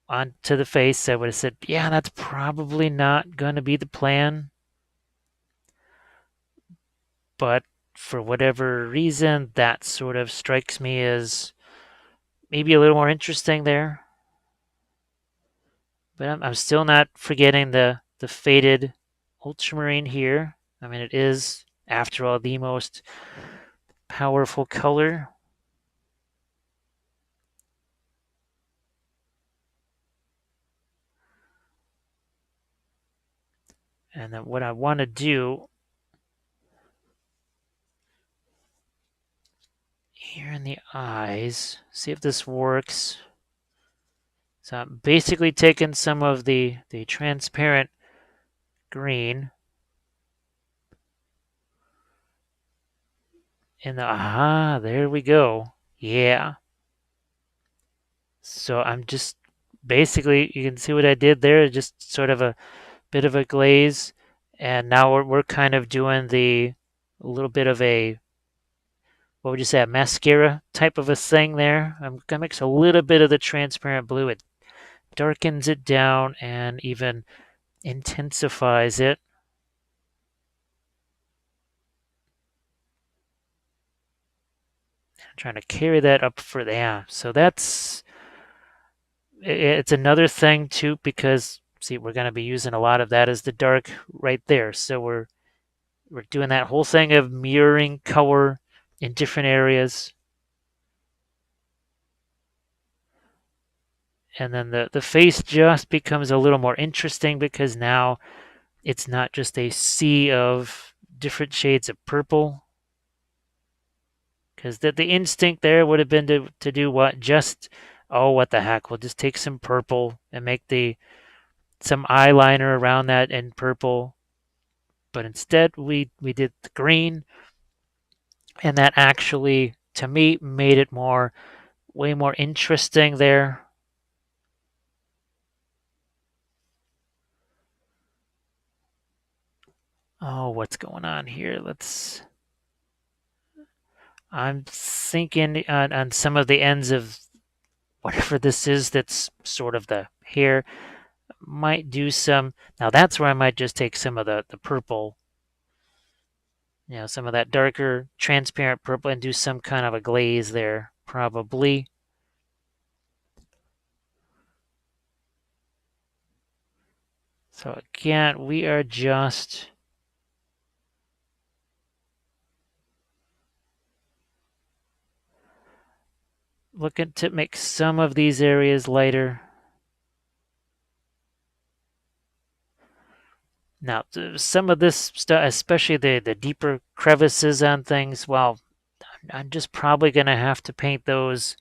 Speaker 1: onto the face, I would have said, yeah, that's probably not going to be the plan. But for whatever reason, that sort of strikes me as maybe a little more interesting there. But I'm still not forgetting the faded ultramarine here. I mean, it is, after all, the most powerful color. And then what I want to do here in the eyes, see if this works. So I'm basically taking some of the transparent green in the, aha, there we go. Yeah. So I'm just basically, you can see what I did there, just sort of a bit of a glaze. And now we're kind of doing a little bit of a, what would you say, a mascara type of a thing there. I'm gonna mix a little bit of the transparent blue. It darkens it down and even intensifies it. I'm trying to carry that up for the, yeah. So it's another thing too, because see, we're going to be using a lot of that as the dark right there. So we're doing that whole thing of mirroring color in different areas. And then the face just becomes a little more interesting because now it's not just a sea of different shades of purple. Because the instinct there would have been to do what? Just, oh, what the heck, we'll just take some purple and make some eyeliner around that in purple. But instead, we did the green, and that actually, to me, made it way more interesting there. Oh, what's going on here? I'm thinking on some of the ends of whatever this is that's sort of the hair. Might do some, now that's where I might just take some of the purple, some of that darker transparent purple and do some kind of a glaze there, probably. So again, we are just looking to make some of these areas lighter. Now, some of this stuff, especially the deeper crevices on things, well, I'm just probably going to have to paint those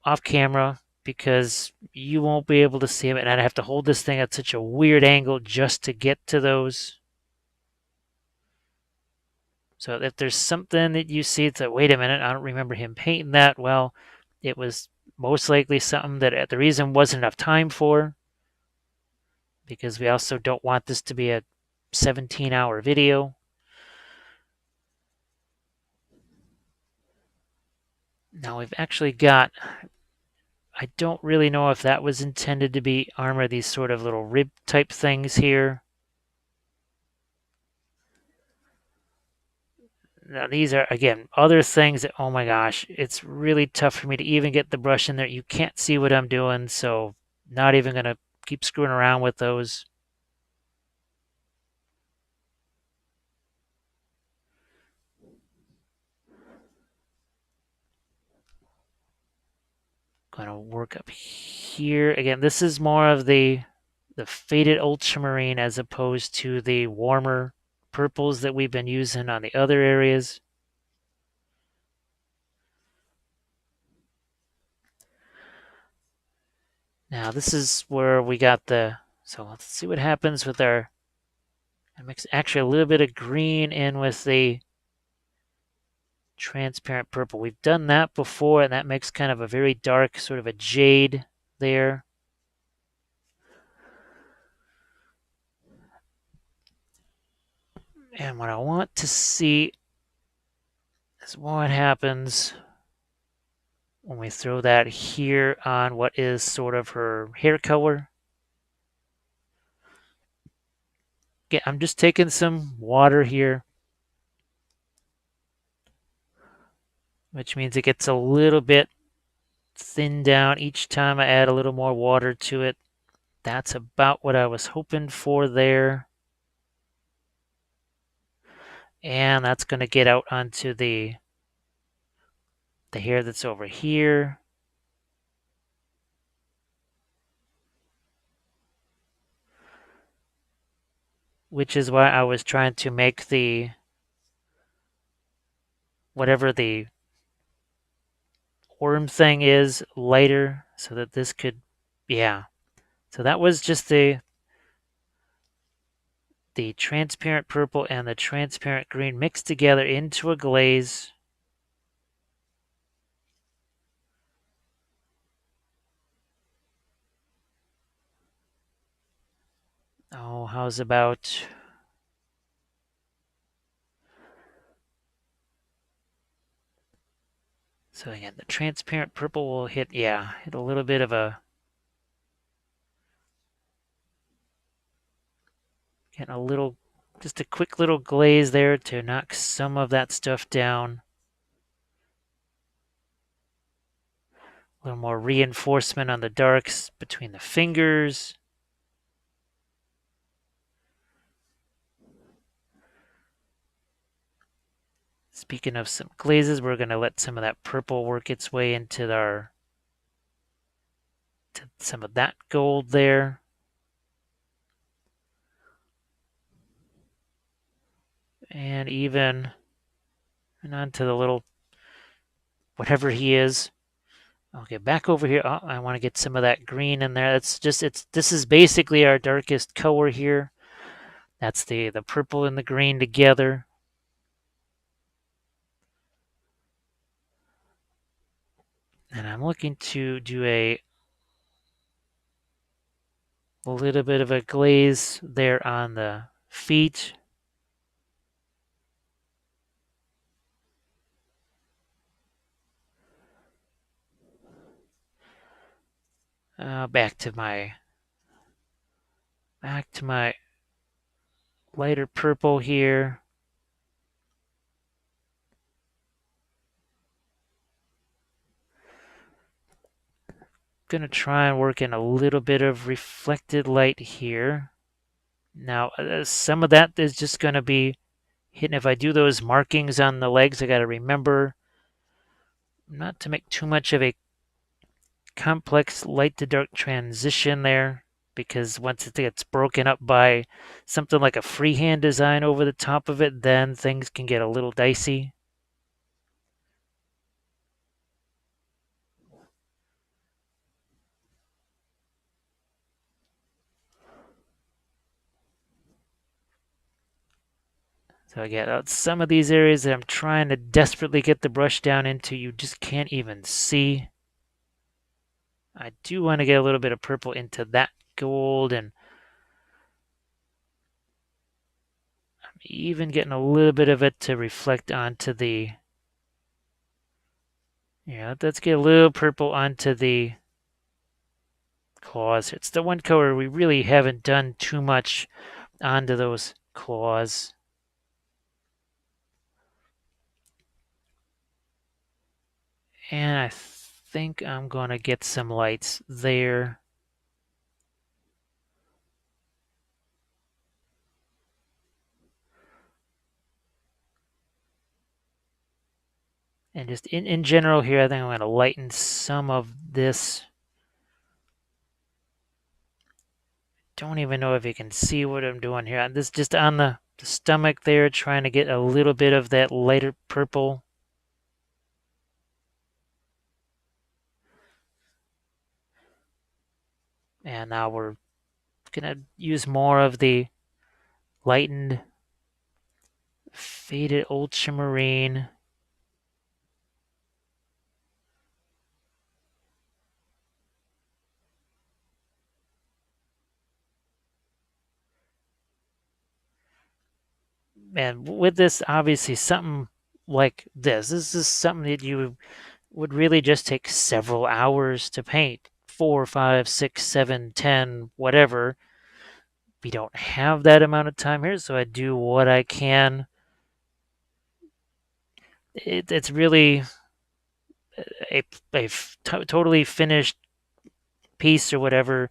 Speaker 1: off camera because you won't be able to see them, and I'd have to hold this thing at such a weird angle just to get to those. So if there's something that you see, it's like, wait a minute, I don't remember him painting that. Well, it was most likely something that the reason wasn't enough time for, because we also don't want this to be a 17-hour video. Now we've actually got, I don't really know if that was intended to be armor, these sort of little rib type things here. Now these are, again, other things that, oh my gosh, it's really tough for me to even get the brush in there. You can't see what I'm doing, so not even going to keep screwing around with those. Going to work up here. Again, this is more of the Faded Ultramarine as opposed to the warmer purples that we've been using on the other areas. Now this is where we got so let's see what happens with our, I mix actually a little bit of green in with the transparent purple. We've done that before, and that makes kind of a very dark, sort of a jade there. And what I want to see is what happens when we throw that here on what is sort of her hair color. Again, I'm just taking some water here, which means it gets a little bit thinned down each time I add a little more water to it. That's about what I was hoping for there. And that's going to get out onto the hair that's over here. Which is why I was trying to make the, whatever the worm thing is, lighter, so that this could, yeah. So that was just the transparent purple and the transparent green mixed together into a glaze. Oh, how's about, so again, the transparent purple will hit, yeah, hit a little bit of a, getting a little, just a quick little glaze there to knock some of that stuff down. A little more reinforcement on the darks between the fingers. Speaking of some glazes, we're going to let some of that purple work its way into to some of that gold there. And even and onto the little, whatever he is. Okay, back over here. Oh, I want to get some of that green in there. This is basically our darkest color here. That's the purple and the green together. And I'm looking to do a little bit of a glaze there on the feet. Back to my lighter purple here. Gonna try and work in a little bit of reflected light here. Now, some of that is just gonna be hidden. If I do those markings on the legs, I gotta remember not to make too much of a complex light to dark transition there, because once it gets broken up by something like a freehand design over the top of it, then things can get a little dicey. So again, some of these areas that I'm trying to desperately get the brush down into, you just can't even see. I do want to get a little bit of purple into that gold, and I'm even getting a little bit of it to reflect onto the, yeah, let's get a little purple onto the claws. It's the one color we really haven't done too much onto those claws. And I think I'm going to get some lights there. And just in general here, I think I'm going to lighten some of this. Don't even know if you can see what I'm doing here. This just on the stomach there, trying to get a little bit of that lighter purple. And now we're going to use more of the lightened Faded Ultramarine. And with this, obviously, something like this is something that you would really just take several hours to paint. 4, 5, 6, 7, 10, whatever. We don't have that amount of time here, so I do what I can. It's really a totally finished piece or whatever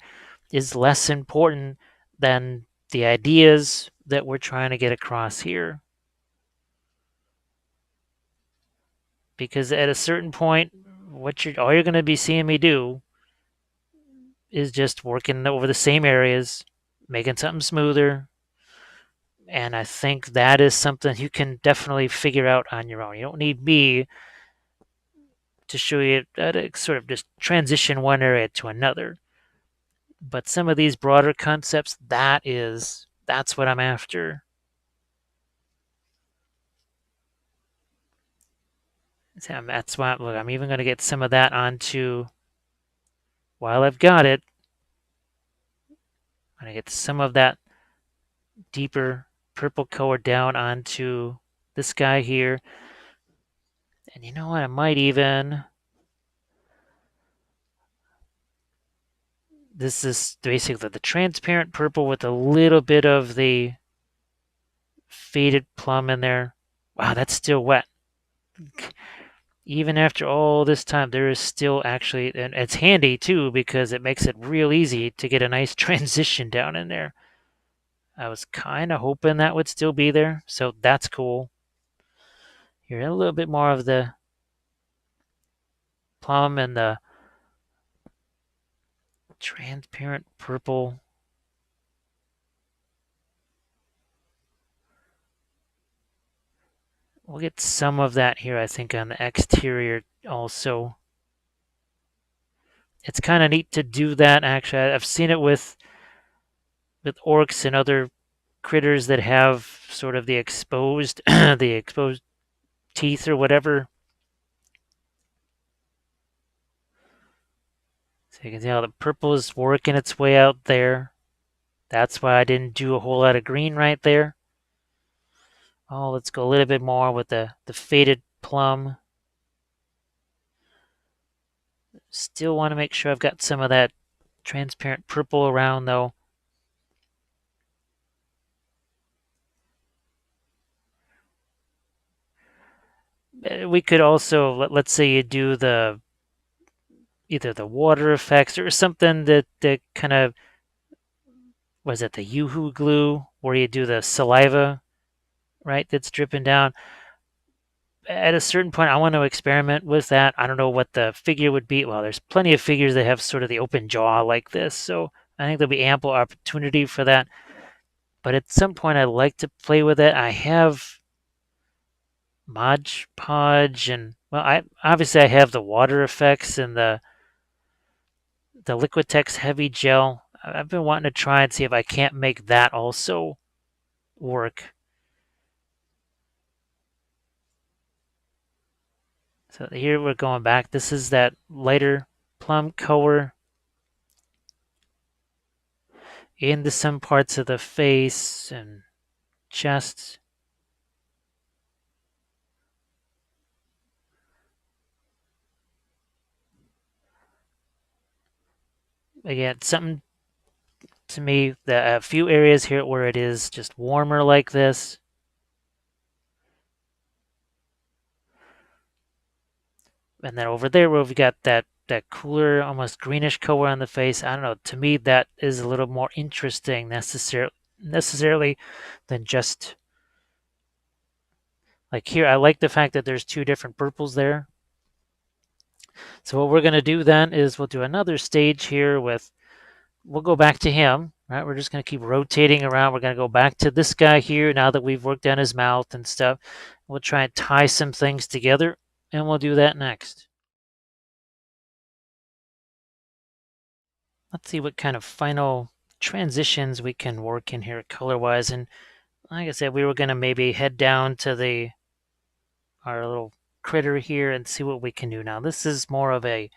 Speaker 1: is less important than the ideas that we're trying to get across here. Because at a certain point, all you're going to be seeing me do is just working over the same areas, making something smoother. And I think that is something you can definitely figure out on your own. You don't need me to show you how to sort of just transition one area to another. But some of these broader concepts, that's what I'm after. That's why, look, I'm even going to get some of that onto, while I've got it, I'm going to get some of that deeper purple color down onto this guy here. And you know what? I might even, this is basically the transparent purple with a little bit of the faded plum in there. Wow, that's still wet. Even after all this time, there is still actually, and it's handy too because it makes it real easy to get a nice transition down in there. I was kind of hoping that would still be there, so that's cool. Here, a little bit more of the plum and the transparent purple. We'll get some of that here, I think, on the exterior also. It's kind of neat to do that, actually. I've seen it with orcs and other critters that have sort of the exposed the exposed teeth or whatever. So you can see how the purple is working its way out there. That's why I didn't do a whole lot of green right there. Oh, let's go a little bit more with the faded plum. Still want to make sure I've got some of that transparent purple around though. We could also, let's say you do either the water effects or something that kind of, was it the Yoo-hoo glue where you do the saliva, right, that's dripping down. At a certain point, I want to experiment with that. I don't know what the figure would be. Well, there's plenty of figures that have sort of the open jaw like this, so I think there'll be ample opportunity for that. But at some point, I'd like to play with it. I have Mod Podge, and well, I obviously I have the water effects and the Liquitex heavy gel. I've been wanting to try and see if I can't make that also work. So here we're going back. This is that lighter plum color into some parts of the face and chest. Again, something to me, a few areas here where it is just warmer like this. And then over there where we've got that cooler, almost greenish color on the face, I don't know. To me, that is a little more interesting necessarily than just like here. I like the fact that there's two different purples there. So what we're gonna do then is we'll do another stage here with. We'll go back to him. Right, we're just gonna keep rotating around. We're gonna go back to this guy here now that we've worked on his mouth and stuff. We'll try and tie some things together, and we'll do that next. Let's see what kind of final transitions we can work in here color-wise. And like I said, we were going to maybe head down to our little critter here and see what we can do. Now, this is more of a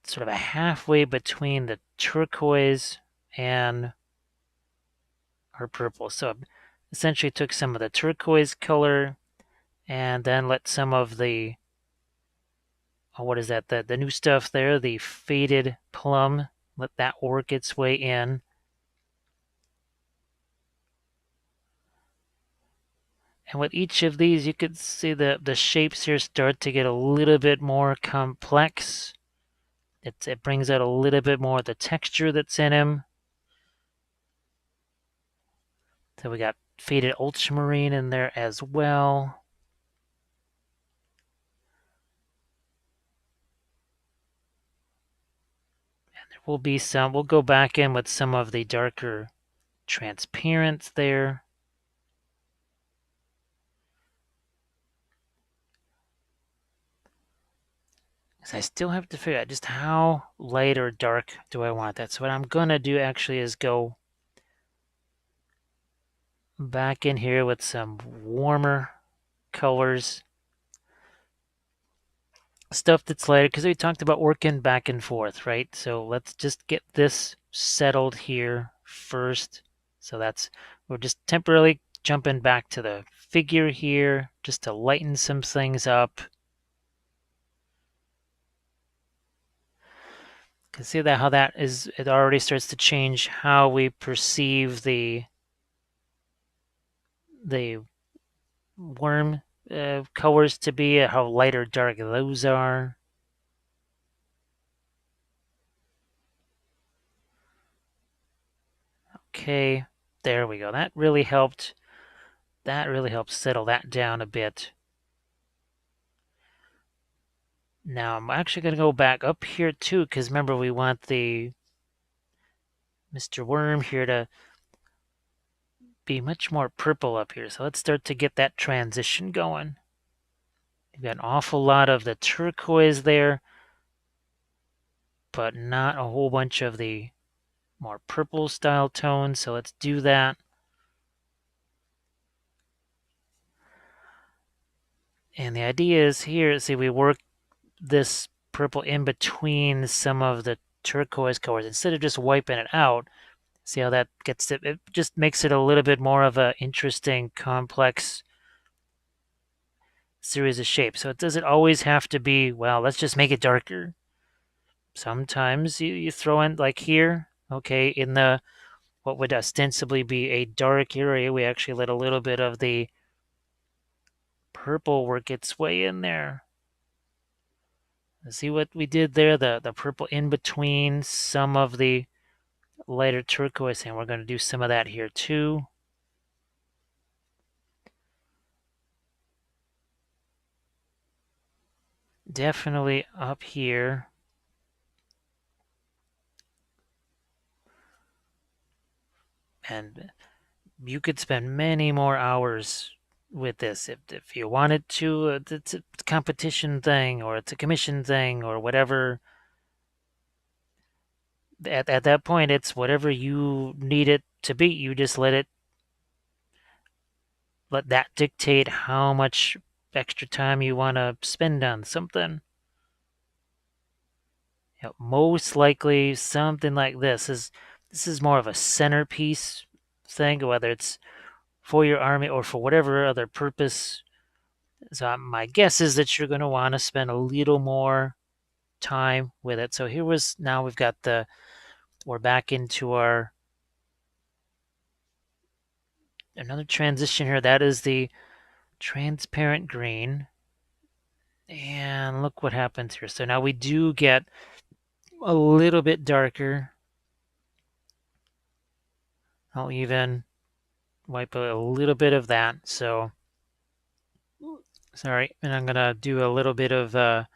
Speaker 1: sort of a halfway between the turquoise and our purple. So essentially took some of the turquoise color and then let some of the, oh, what is that, the new stuff there, the Faded Plum, let that work its way in. And with each of these, you could see the shapes here start to get a little bit more complex. It brings out a little bit more of the texture that's in him. So we got Faded Ultramarine in there as well. And there will be some, we'll go back in with some of the darker transparents there. Because I still have to figure out just how light or dark do I want that. So what I'm going to do actually is go back in here with some warmer colors, stuff that's lighter, because we talked about working back and forth, right? So let's just get this settled here first. So we're just temporarily jumping back to the figure here just to lighten some things up. Can see that how that is, it already starts to change how we perceive the worm colors to be, how light or dark those are. Okay, there we go. That really helped. That really helped settle that down a bit. Now I'm actually going to go back up here too, because remember we want the Mr. Worm here to be much more purple up here. So let's start to get that transition going. You've got an awful lot of the turquoise there, but not a whole bunch of the more purple style tones. So let's do that. And the idea is here, see, we work this purple in between some of the turquoise colors. Instead of just wiping it out, see how that gets it just makes it a little bit more of an interesting, complex series of shapes. So it doesn't always have to be, well, let's just make it darker. Sometimes you throw in, like here, okay, in the what would ostensibly be a dark area, we actually let a little bit of the purple work its way in there. See what we did there? The purple in between some of the lighter turquoise, and we're going to do some of that here too. Definitely up here. And you could spend many more hours with this if you wanted to. It's a competition thing, or it's a commission thing, or whatever. At that point, it's whatever you need it to be. You just let that dictate how much extra time you want to spend on something. Most likely, something like this is more of a centerpiece thing, whether it's for your army or for whatever other purpose. So my guess is that you're going to want to spend a little more time with it. So now we've got we're back into another transition here. That is the transparent green. And look what happens here. So now we do get a little bit darker. I'll even wipe a little bit of that. So, sorry. And I'm going to do a little bit of that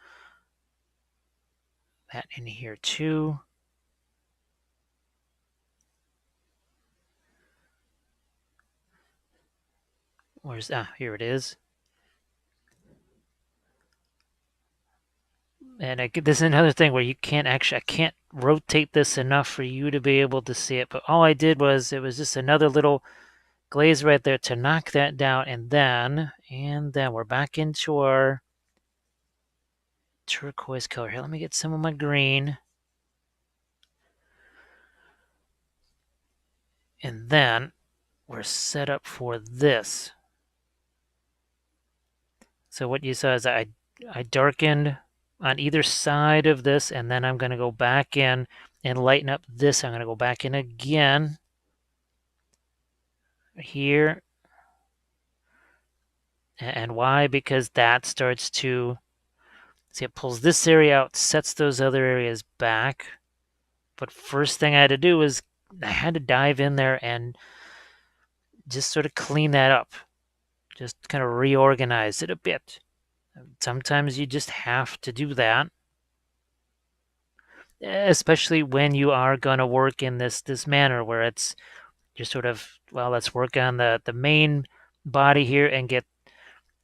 Speaker 1: in here too. Where's, here it is. And this is another thing where you can't actually, I can't rotate this enough for you to be able to see it. But all I did was, it was just another little glaze right there to knock that down. And then we're back into our turquoise color. Here, let me get some of my green. And then we're set up for this. So what you saw is I darkened on either side of this, and then I'm going to go back in and lighten up this. I'm going to go back in again here. And why? Because that starts to, see, it pulls this area out, sets those other areas back. But first thing I had to do was I had to dive in there and just sort of clean that up. Just kind of reorganize it a bit. Sometimes you just have to do that, especially when you are going to work in this manner where you're sort of, well, let's work on the main body here and get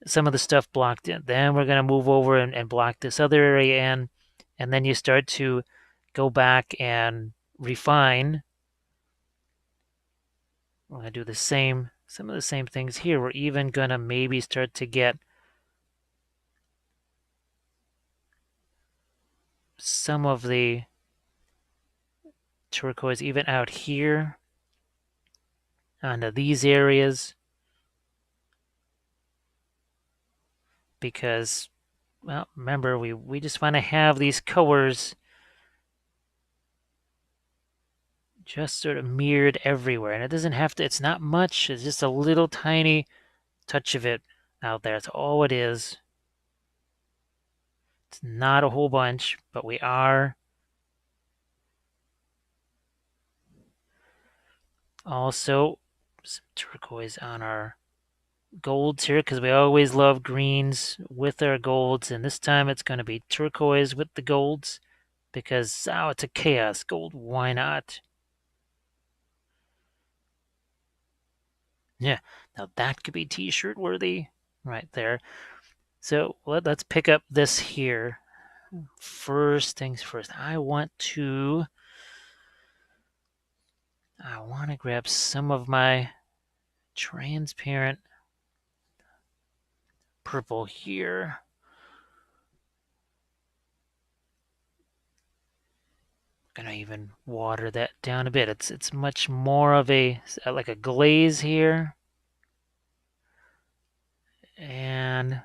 Speaker 1: some of the stuff blocked in. Then we're going to move over and block this other area in, and then you start to go back and refine. We're going to do some of the same things here. We're even going to maybe start to get some of the turquoise even out here onto these areas, because, well, remember, we just want to have these colors just sort of mirrored everywhere. And it doesn't have to, it's not much, it's just a little tiny touch of it out there. That's all it is. It's not a whole bunch, but we are also some turquoise on our golds here, because we always love greens with our golds, and this time it's going to be turquoise with the golds, because, oh, it's a chaos gold. Why not? Yeah, now that could be t-shirt worthy right there. So let's pick up this here. First things first, I want to grab some of my transparent purple here. Gonna even water that down a bit. It's much more of a, like a glaze here. And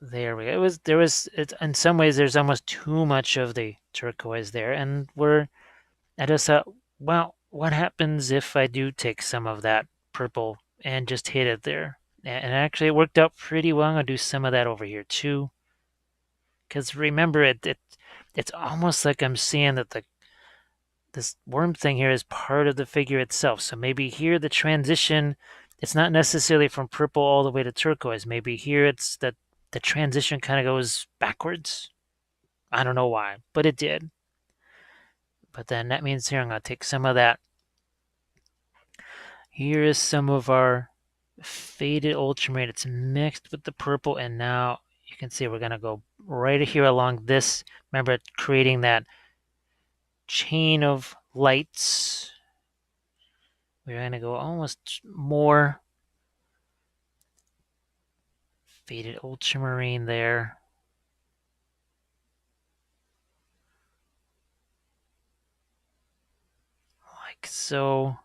Speaker 1: there we go. It's in some ways there's almost too much of the turquoise there, and I just thought, well, what happens if I do take some of that purple and just hit it there? And actually it worked out pretty well. I'm gonna do some of that over here too. Because remember, it's almost like I'm seeing that this worm thing here is part of the figure itself. So maybe here the transition, it's not necessarily from purple all the way to turquoise. Maybe here it's that the transition kind of goes backwards. I don't know why, but it did. But then that means here I'm going to take some of that. Here is some of our Faded Ultramarine. It's mixed with the purple, and now you can see we're going to go right here along this. Remember, creating that chain of lights. We're going to go almost more Faded Ultramarine there. Like so.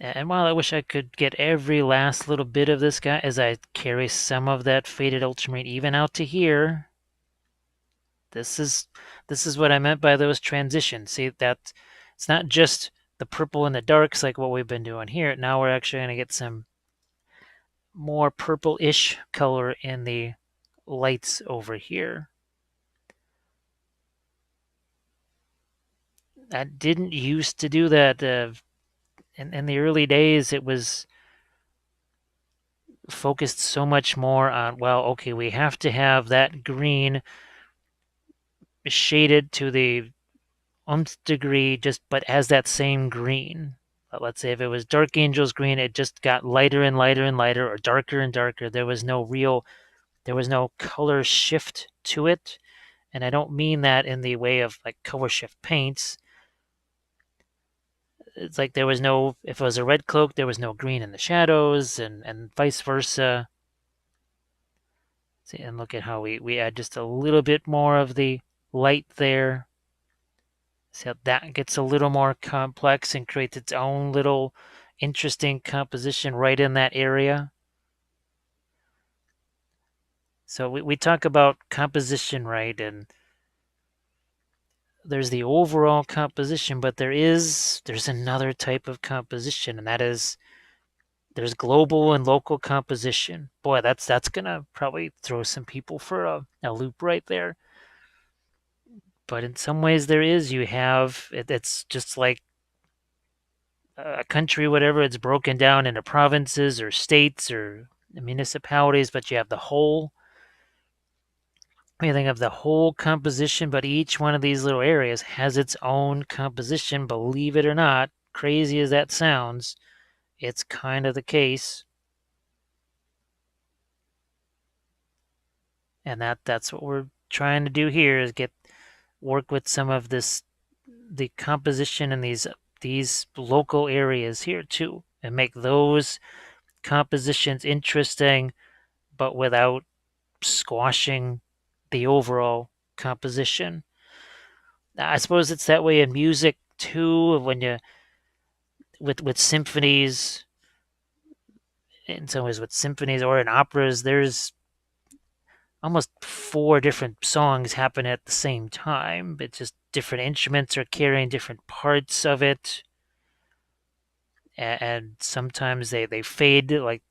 Speaker 1: And while I wish I could get every last little bit of this guy, as I carry some of that Faded Ultramarine even out to here, this is what I meant by those transitions. See, that it's not just the purple in the darks like what we've been doing here. Now we're actually going to get some more purple-ish color in the lights over here. That didn't used to do that. In the early days, it was focused so much more on, well, okay, we have to have that green shaded to the nth degree, just but as that same green. Let's say if it was Dark Angel's green, it just got lighter and lighter and lighter, or darker and darker. There was no color shift to it. And I don't mean that in the way of like color shift paints. It's like there was no, if it was a red cloak, there was no green in the shadows, and vice versa. See, and look at how we add just a little bit more of the light there. See how that gets a little more complex and creates its own little interesting composition right in that area. So we talk about composition, right? And there's the overall composition, but there's another type of composition, and that is there's global and local composition. Boy, that's gonna probably throw some people for a loop right there. But in some ways there is. You have it's just like a country, whatever. It's broken down into provinces or states or municipalities, but you have the whole. You think of the whole composition, but each one of these little areas has its own composition. Believe it or not, crazy as that sounds, it's kind of the case. And that's what we're trying to do here is work with some of the composition in these local areas here too, and make those compositions interesting, but without squashing the overall composition. I suppose it's that way in music too. When you with symphonies, in some ways with symphonies or in operas, there's almost four different songs happen at the same time. It's just different instruments are carrying different parts of it, and sometimes they fade, like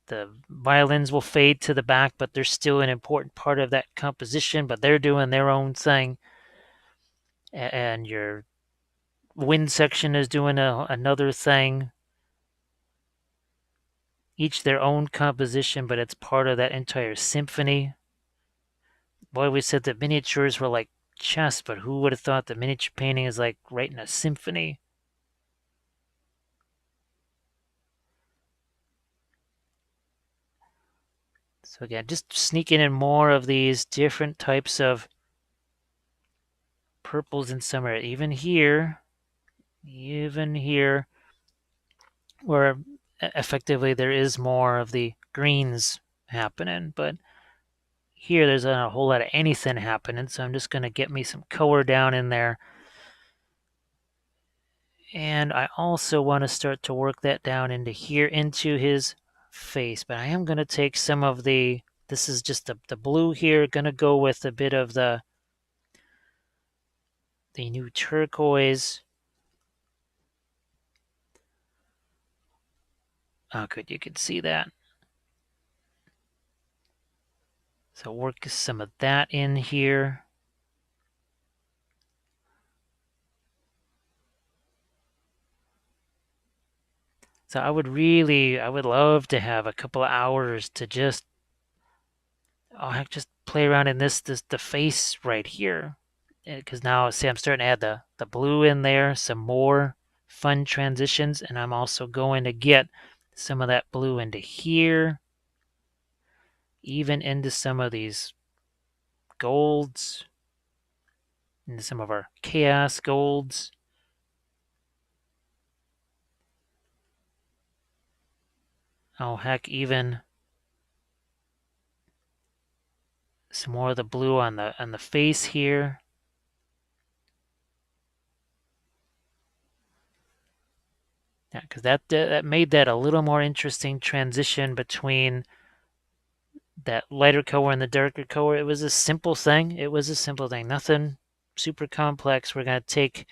Speaker 1: the violins will fade to the back, but they're still an important part of that composition, but they're doing their own thing. And your wind section is doing another thing, each their own composition, but it's part of that entire symphony. Boy, we said that miniatures were like chess, but who would have thought that miniature painting is like writing a symphony? So again, just sneaking in more of these different types of purples in summer. Even here, where effectively there is more of the greens happening, but here there's not a whole lot of anything happening, so I'm just going to get me some color down in there. And I also want to start to work that down into here, into his face. But I am going to take some of this is just the blue here, going to go with a bit of the new turquoise. Oh, good, you can see that. So work some of that in here. So I would love to have a couple of hours to just play around in the face right here. Because now, see, I'm starting to add the blue in there, some more fun transitions, and I'm also going to get some of that blue into here, even into some of these golds, into some of our chaos golds. Oh, heck, even some more of the blue on the face here. Yeah, because that made that a little more interesting transition between that lighter color and the darker color. It was a simple thing. Nothing super complex. We're going to take,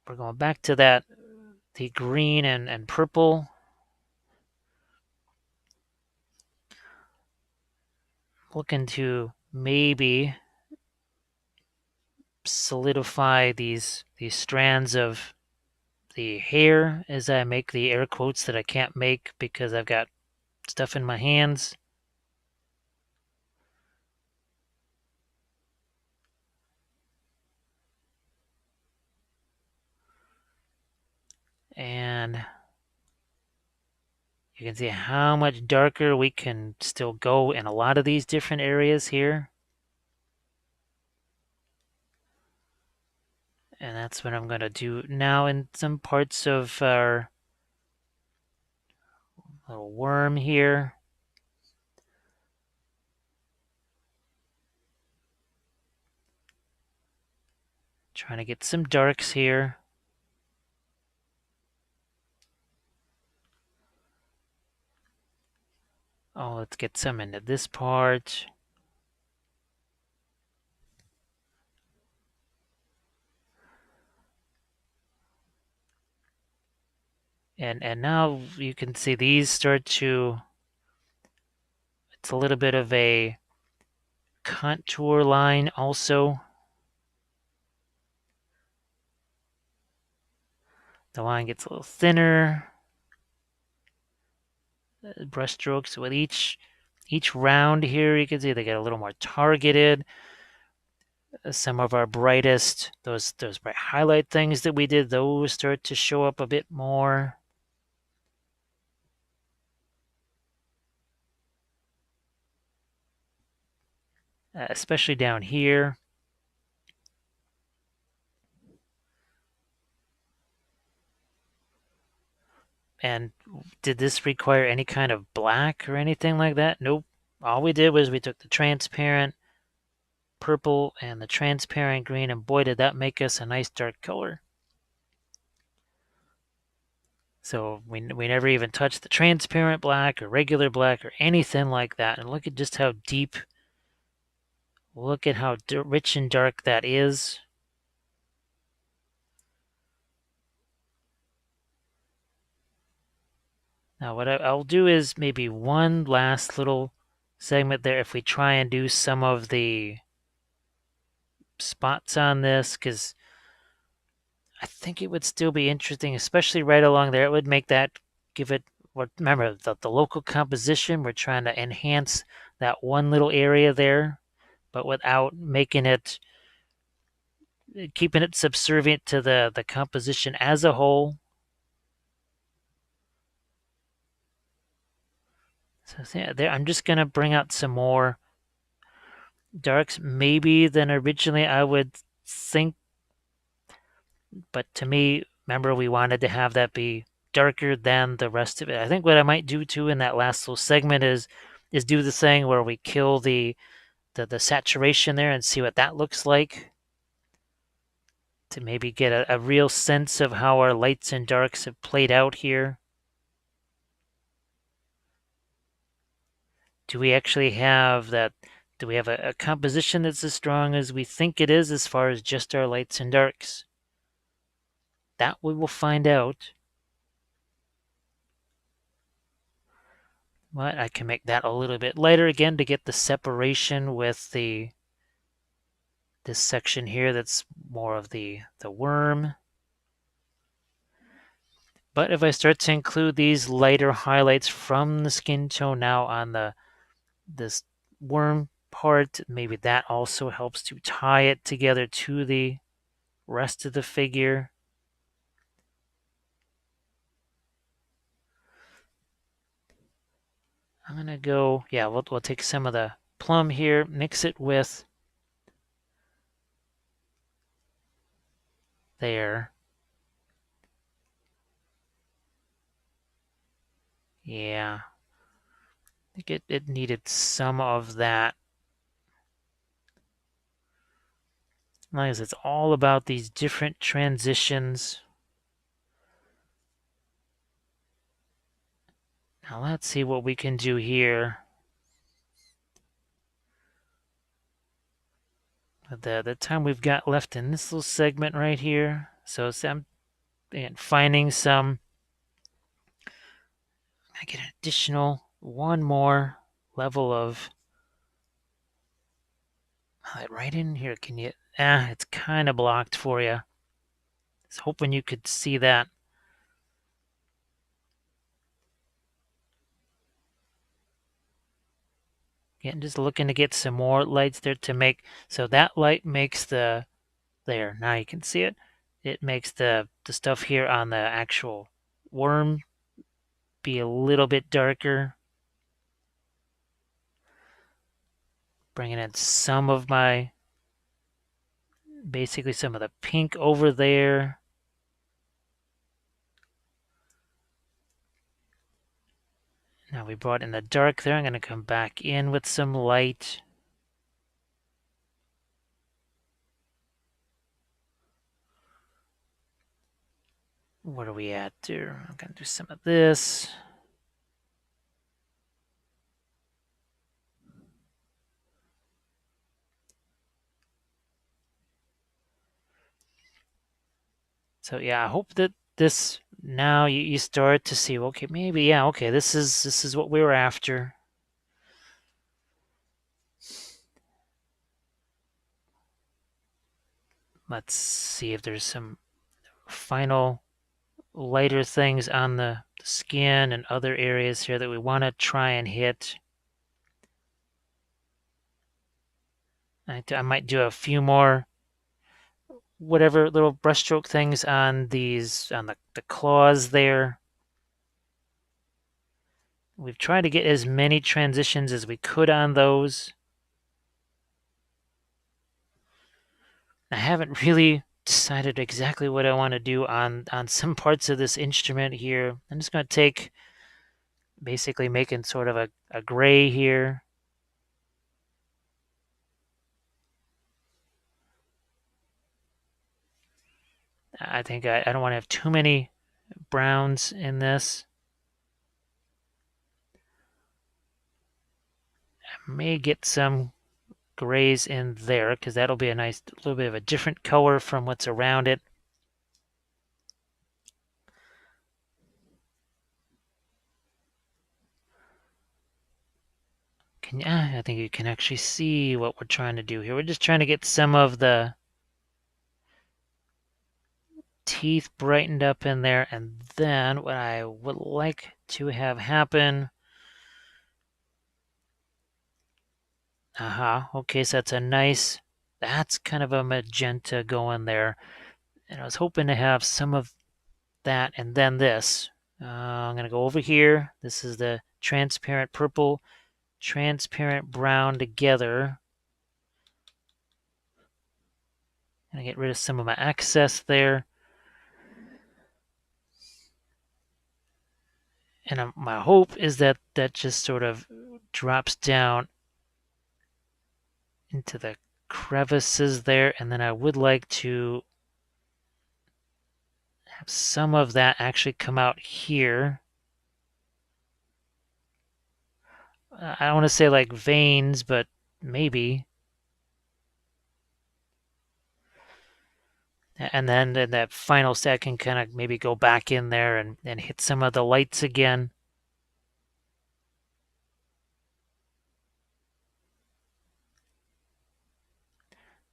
Speaker 1: we're going back to that, the green and purple. Looking to maybe solidify these strands of the hair as I make the air quotes that I can't make because I've got stuff in my hands. And you can see how much darker we can still go in a lot of these different areas here. And that's what I'm going to do now in some parts of our little worm here. Trying to get some darks here. Oh, let's get some into this part. And now you can see these start to, it's a little bit of a contour line also. The line gets a little thinner. Brush strokes with each round here, you can see they get a little more targeted. Some of our brightest, those bright highlight things that we did, those start to show up a bit more. Especially down here. And did this require any kind of black or anything like that? Nope. All we did was we took the transparent purple and the transparent green, and boy, did that make us a nice dark color. So we never even touched the transparent black or regular black or anything like that. And look at just how deep, look at how rich and dark that is. Now what I'll do is maybe one last little segment there if we try and do some of the spots on this, because I think it would still be interesting, especially right along there. It would make that, give it, remember the local composition, we're trying to enhance that one little area there, but without making it, keeping it subservient to the composition as a whole. So yeah, there, I'm just going to bring out some more darks maybe than originally I would think. But to me, remember we wanted to have that be darker than the rest of it. I think what I might do too in that last little segment is do the thing where we kill the saturation there and see what that looks like, to maybe get a real sense of how our lights and darks have played out here. Do we actually have that? Do we have a composition that's as strong as we think it is as far as just our lights and darks? That we will find out. But I can make that a little bit lighter again to get the separation with this section here that's more of the worm. But if I start to include these lighter highlights from the skin tone now on this worm part, maybe that also helps to tie it together to the rest of the figure. I'm going to go, yeah, we'll take some of the plum here, mix it with there. Yeah, I think it needed some of that. Like I said, it's all about these different transitions. Now let's see what we can do here. The time we've got left in this little segment right here. So I'm and finding some. I get an additional one more level of right in here. Can you? It's kind of blocked for you. I was hoping you could see that. Again, just looking to get some more lights there to make, so that light makes there. Now you can see it. It makes the stuff here on the actual worm be a little bit darker. Bringing in some of my, basically some of the pink over there. Now we brought in the dark there. I'm going to come back in with some light. What are we at there? I'm going to do some of this. So yeah, I hope that this, now you start to see, okay, maybe, yeah, okay, this is what we were after. Let's see if there's some final lighter things on the skin and other areas here that we want to try and hit. I might do a few more whatever little brushstroke things on these, on the claws there. We've tried to get as many transitions as we could on those. I haven't really decided exactly what I want to do on some parts of this instrument here. I'm just going to take, basically making sort of a gray here. I think I don't want to have too many browns in this. I may get some grays in there because that'll be a nice little bit of a different color from what's around it. I think you can actually see what we're trying to do here. We're just trying to get some of the teeth brightened up in there, and then what I would like to have happen. Okay, so that's a nice, that's kind of a magenta going there. And I was hoping to have some of that, and then this. I'm going to go over here. This is the transparent purple, transparent brown together. I'm going to get rid of some of my excess there. And my hope is that that just sort of drops down into the crevices there. And then I would like to have some of that actually come out here. I don't want to say like veins, but maybe. And then that final set can kind of maybe go back in there and hit some of the lights again.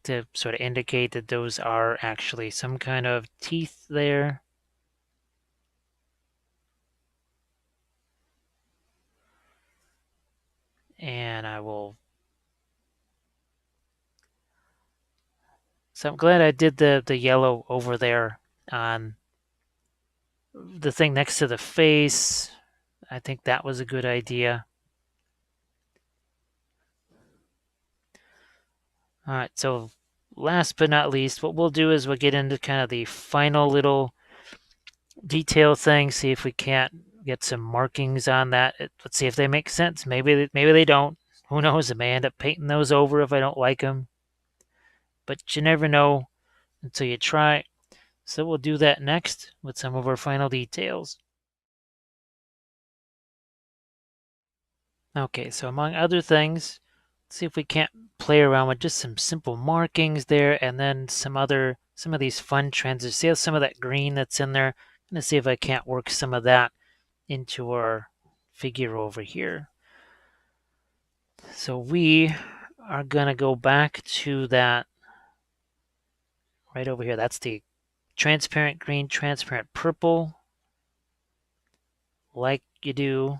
Speaker 1: To sort of indicate that those are actually some kind of teeth there. And I will. So I'm glad I did the yellow over there on the thing next to the face. I think that was a good idea. All right, so last but not least, what we'll do is we'll get into kind of the final little detail thing, see if we can't get some markings on that. Let's see if they make sense. Maybe they don't. Who knows? I may end up painting those over if I don't like them. But you never know until you try. So we'll do that next with some of our final details. Okay, so among other things, see if we can't play around with just some simple markings there, and then some of these fun transitions. See how some of that green that's in there? I'm gonna see if I can't work some of that into our figure over here. So we are gonna go back to that right over here. That's the transparent green, transparent purple, like you do.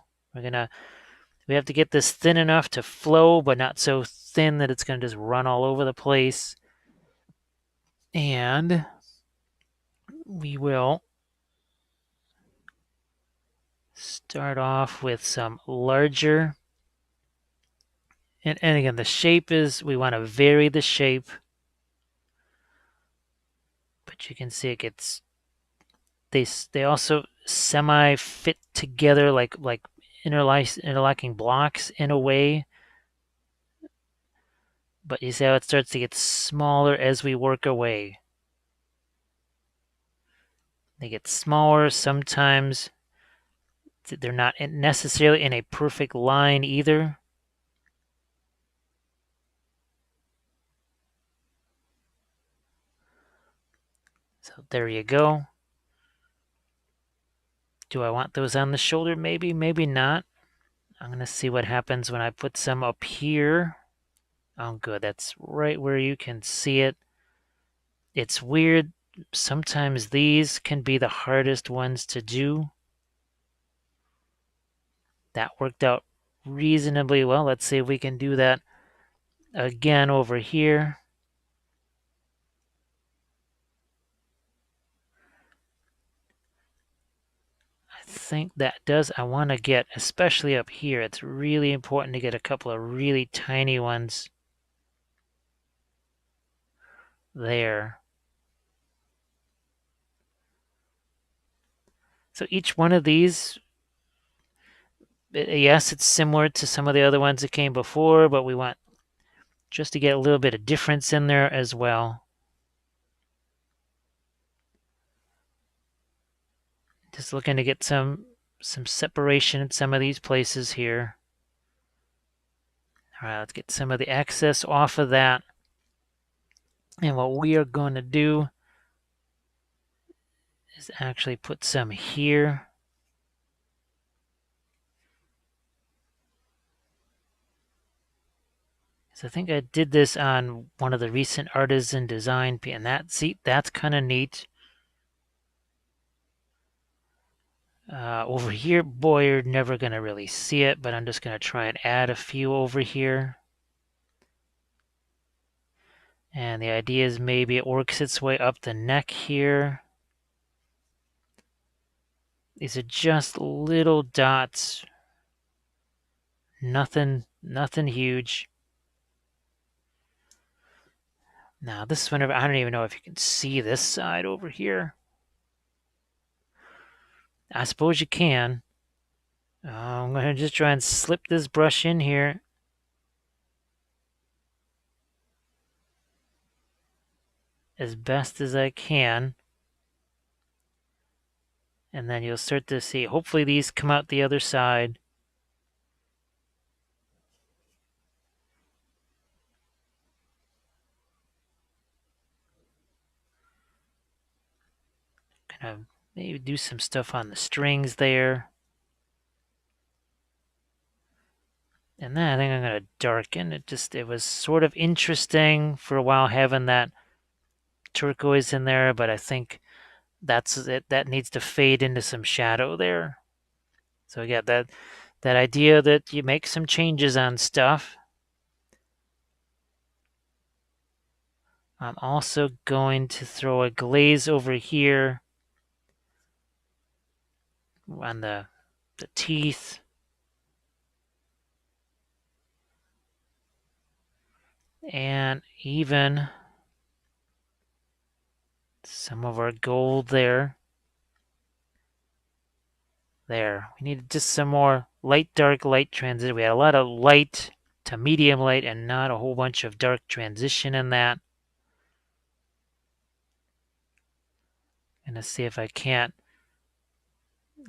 Speaker 1: We have to get this thin enough to flow, but not so thin that it's gonna just run all over the place. And we will start off with some larger. And again, the shape is, we want to vary the shape. But you can see it gets, they also semi-fit together like interlocking blocks in a way. But you see how it starts to get smaller as we work away. They get smaller sometimes. They're not necessarily in a perfect line either. So there you go. Do I want those on the shoulder? Maybe, maybe not. I'm going to see what happens when I put some up here. Oh, good. That's right where you can see it. It's weird. Sometimes these can be the hardest ones to do. That worked out reasonably well. Let's see if we can do that again over here. I think that does. I want to get, especially up here, it's really important to get a couple of really tiny ones there. So each one of these, yes, it's similar to some of the other ones that came before, but we want just to get a little bit of difference in there as well. Just looking to get some separation in some of these places here. All right, let's get some of the excess off of that. And what we are going to do is actually put some here. So I think I did this on one of the recent artisan design, and that's kind of neat. Over here, boy, you're never going to really see it, but I'm just going to try and add a few over here. And the idea is maybe it works its way up the neck here. These are just little dots. Nothing huge. Now this one, I don't even know if you can see this side over here. I suppose you can. I'm going to just try and slip this brush in here. As best as I can. And then you'll start to see, hopefully these come out the other side. Kind of maybe do some stuff on the strings there. And then I think I'm going to darken it. It was sort of interesting for a while having that turquoise in there, but I think that's it. That needs to fade into some shadow there. So yeah, that idea that you make some changes on stuff. I'm also going to throw a glaze over here on the teeth. And even some of our gold there. There. We need just some more light, dark, light transition. We had a lot of light to medium light and not a whole bunch of dark transition in that. I'm going to see if I can't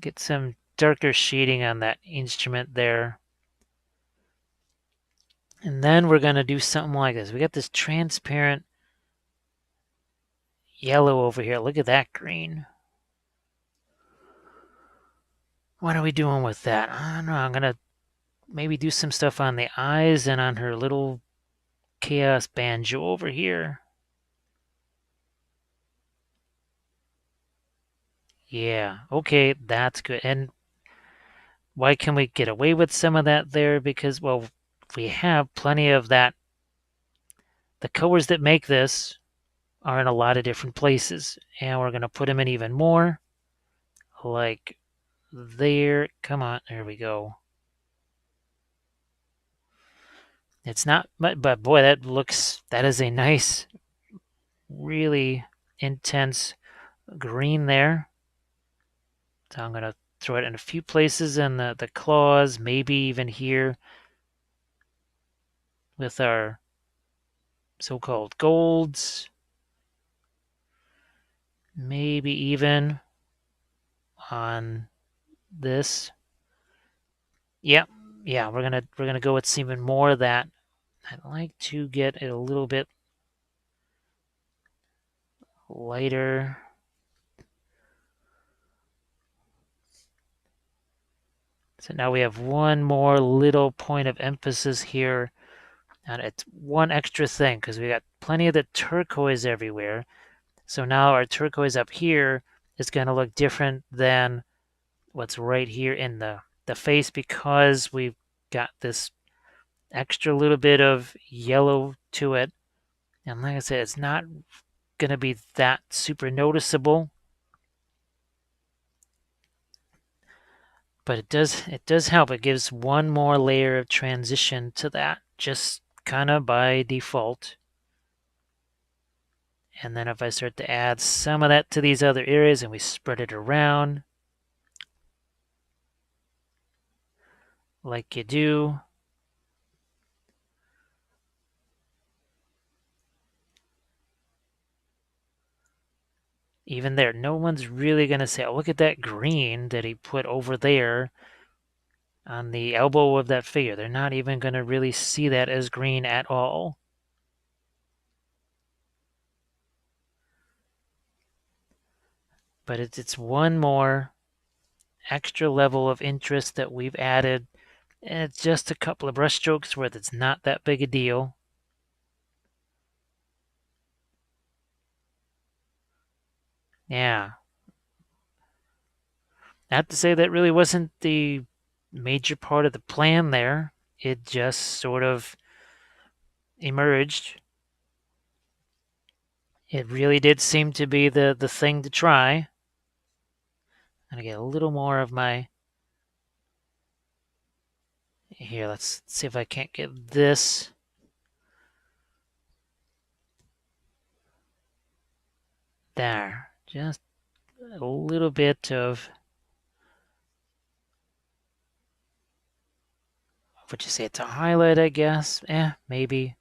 Speaker 1: get some darker shading on that instrument there. And then we're going to do something like this. We got this transparent yellow over here. Look at that green. What are we doing with that? I don't know. I'm going to maybe do some stuff on the eyes and on her little chaos banjo over here. Yeah, okay, that's good. And why can we get away with some of that there? Because, well, we have plenty of that. The colors that make this are in a lot of different places, and we're going to put them in even more. Like there. Come on, there we go. It's not, but boy, that is a nice, really intense green there. So I'm going to throw it in a few places in the claws, maybe even here with our so-called golds. Maybe even on this. Yep. Yeah, we're gonna go with even more of that. I'd like to get it a little bit lighter. So now we have one more little point of emphasis here. And it's one extra thing because we got plenty of the turquoise everywhere. So now our turquoise up here is going to look different than what's right here in the face because we've got this extra little bit of yellow to it. And like I said, it's not going to be that super noticeable, but it does help. It gives one more layer of transition to that, just kind of by default. And then if I start to add some of that to these other areas and we spread it around like you do, even there, no one's really going to say, oh, look at that green that he put over there on the elbow of that figure. They're not even going to really see that as green at all. But it's one more extra level of interest that we've added. And it's just a couple of brush strokes where it's not that big a deal. Yeah. I have to say that really wasn't the major part of the plan there. It just sort of emerged. It really did seem to be the thing to try. I'm gonna get a little more of my... Here, let's see if I can't get this. There. Just a little bit of... Would you say it's a highlight, I guess? Maybe.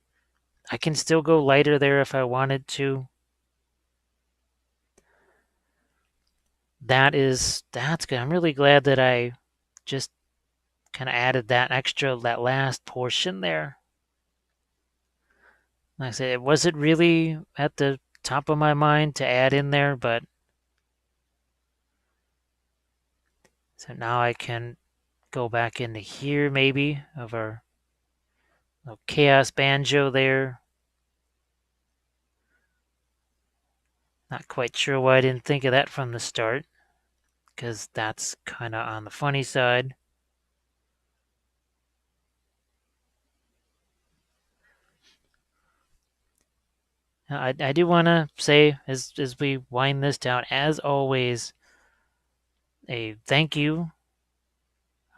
Speaker 1: I can still go lighter there if I wanted to. That's good. I'm really glad that I just kind of added that last portion there. Like I said, it wasn't really at the top of my mind to add in there, but so now I can go back into here maybe of our little chaos banjo there. Not quite sure why I didn't think of that from the start, because that's kind of on the funny side. I do want to say, as we wind this down, as always, a thank you.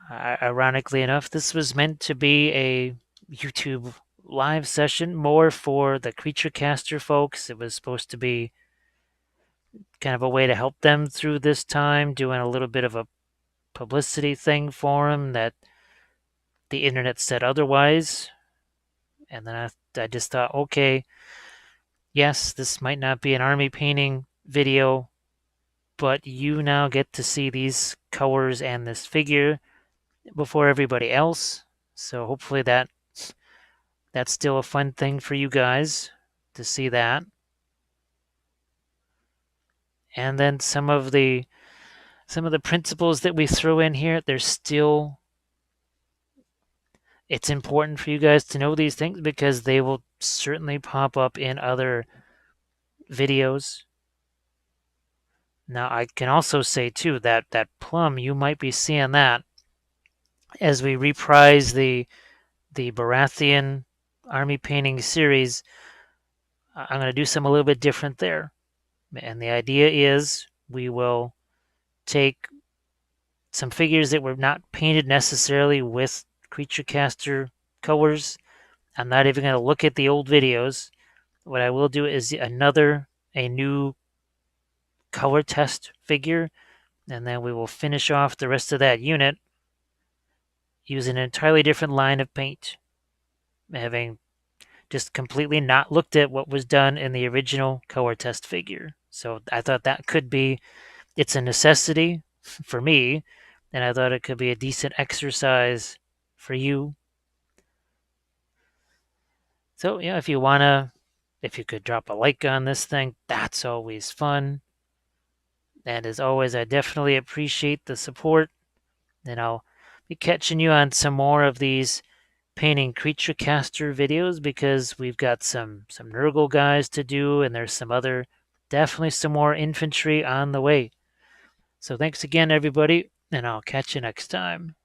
Speaker 1: Ironically enough, this was meant to be a YouTube live session more for the Creature Caster folks. It was supposed to be kind of a way to help them through this time, doing a little bit of a publicity thing for them that the internet said otherwise. And then I just thought, okay, yes, this might not be an army painting video, but you now get to see these colors and this figure before everybody else. So hopefully that that's still a fun thing for you guys to see that. And then some of the principles that we throw in here, it's important for you guys to know these things because they will certainly pop up in other videos. Now, I can also say too that that plum, you might be seeing that as we reprise the Baratheon army painting series. I'm going to do some a little bit different there. And the idea is we will take some figures that were not painted necessarily with Creature Caster colors. I'm not even going to look at the old videos. What I will do is a new color test figure, and then we will finish off the rest of that unit using an entirely different line of paint, having just completely not looked at what was done in the original color test figure. So I thought that could be, it's a necessity for me, and I thought it could be a decent exercise for you. So yeah, if you could drop a like on this thing, that's always fun. And as always, I definitely appreciate the support. And I'll be catching you on some more of these painting creature caster videos because we've got some Nurgle guys to do, and there's definitely some more infantry on the way. So thanks again, everybody, and I'll catch you next time.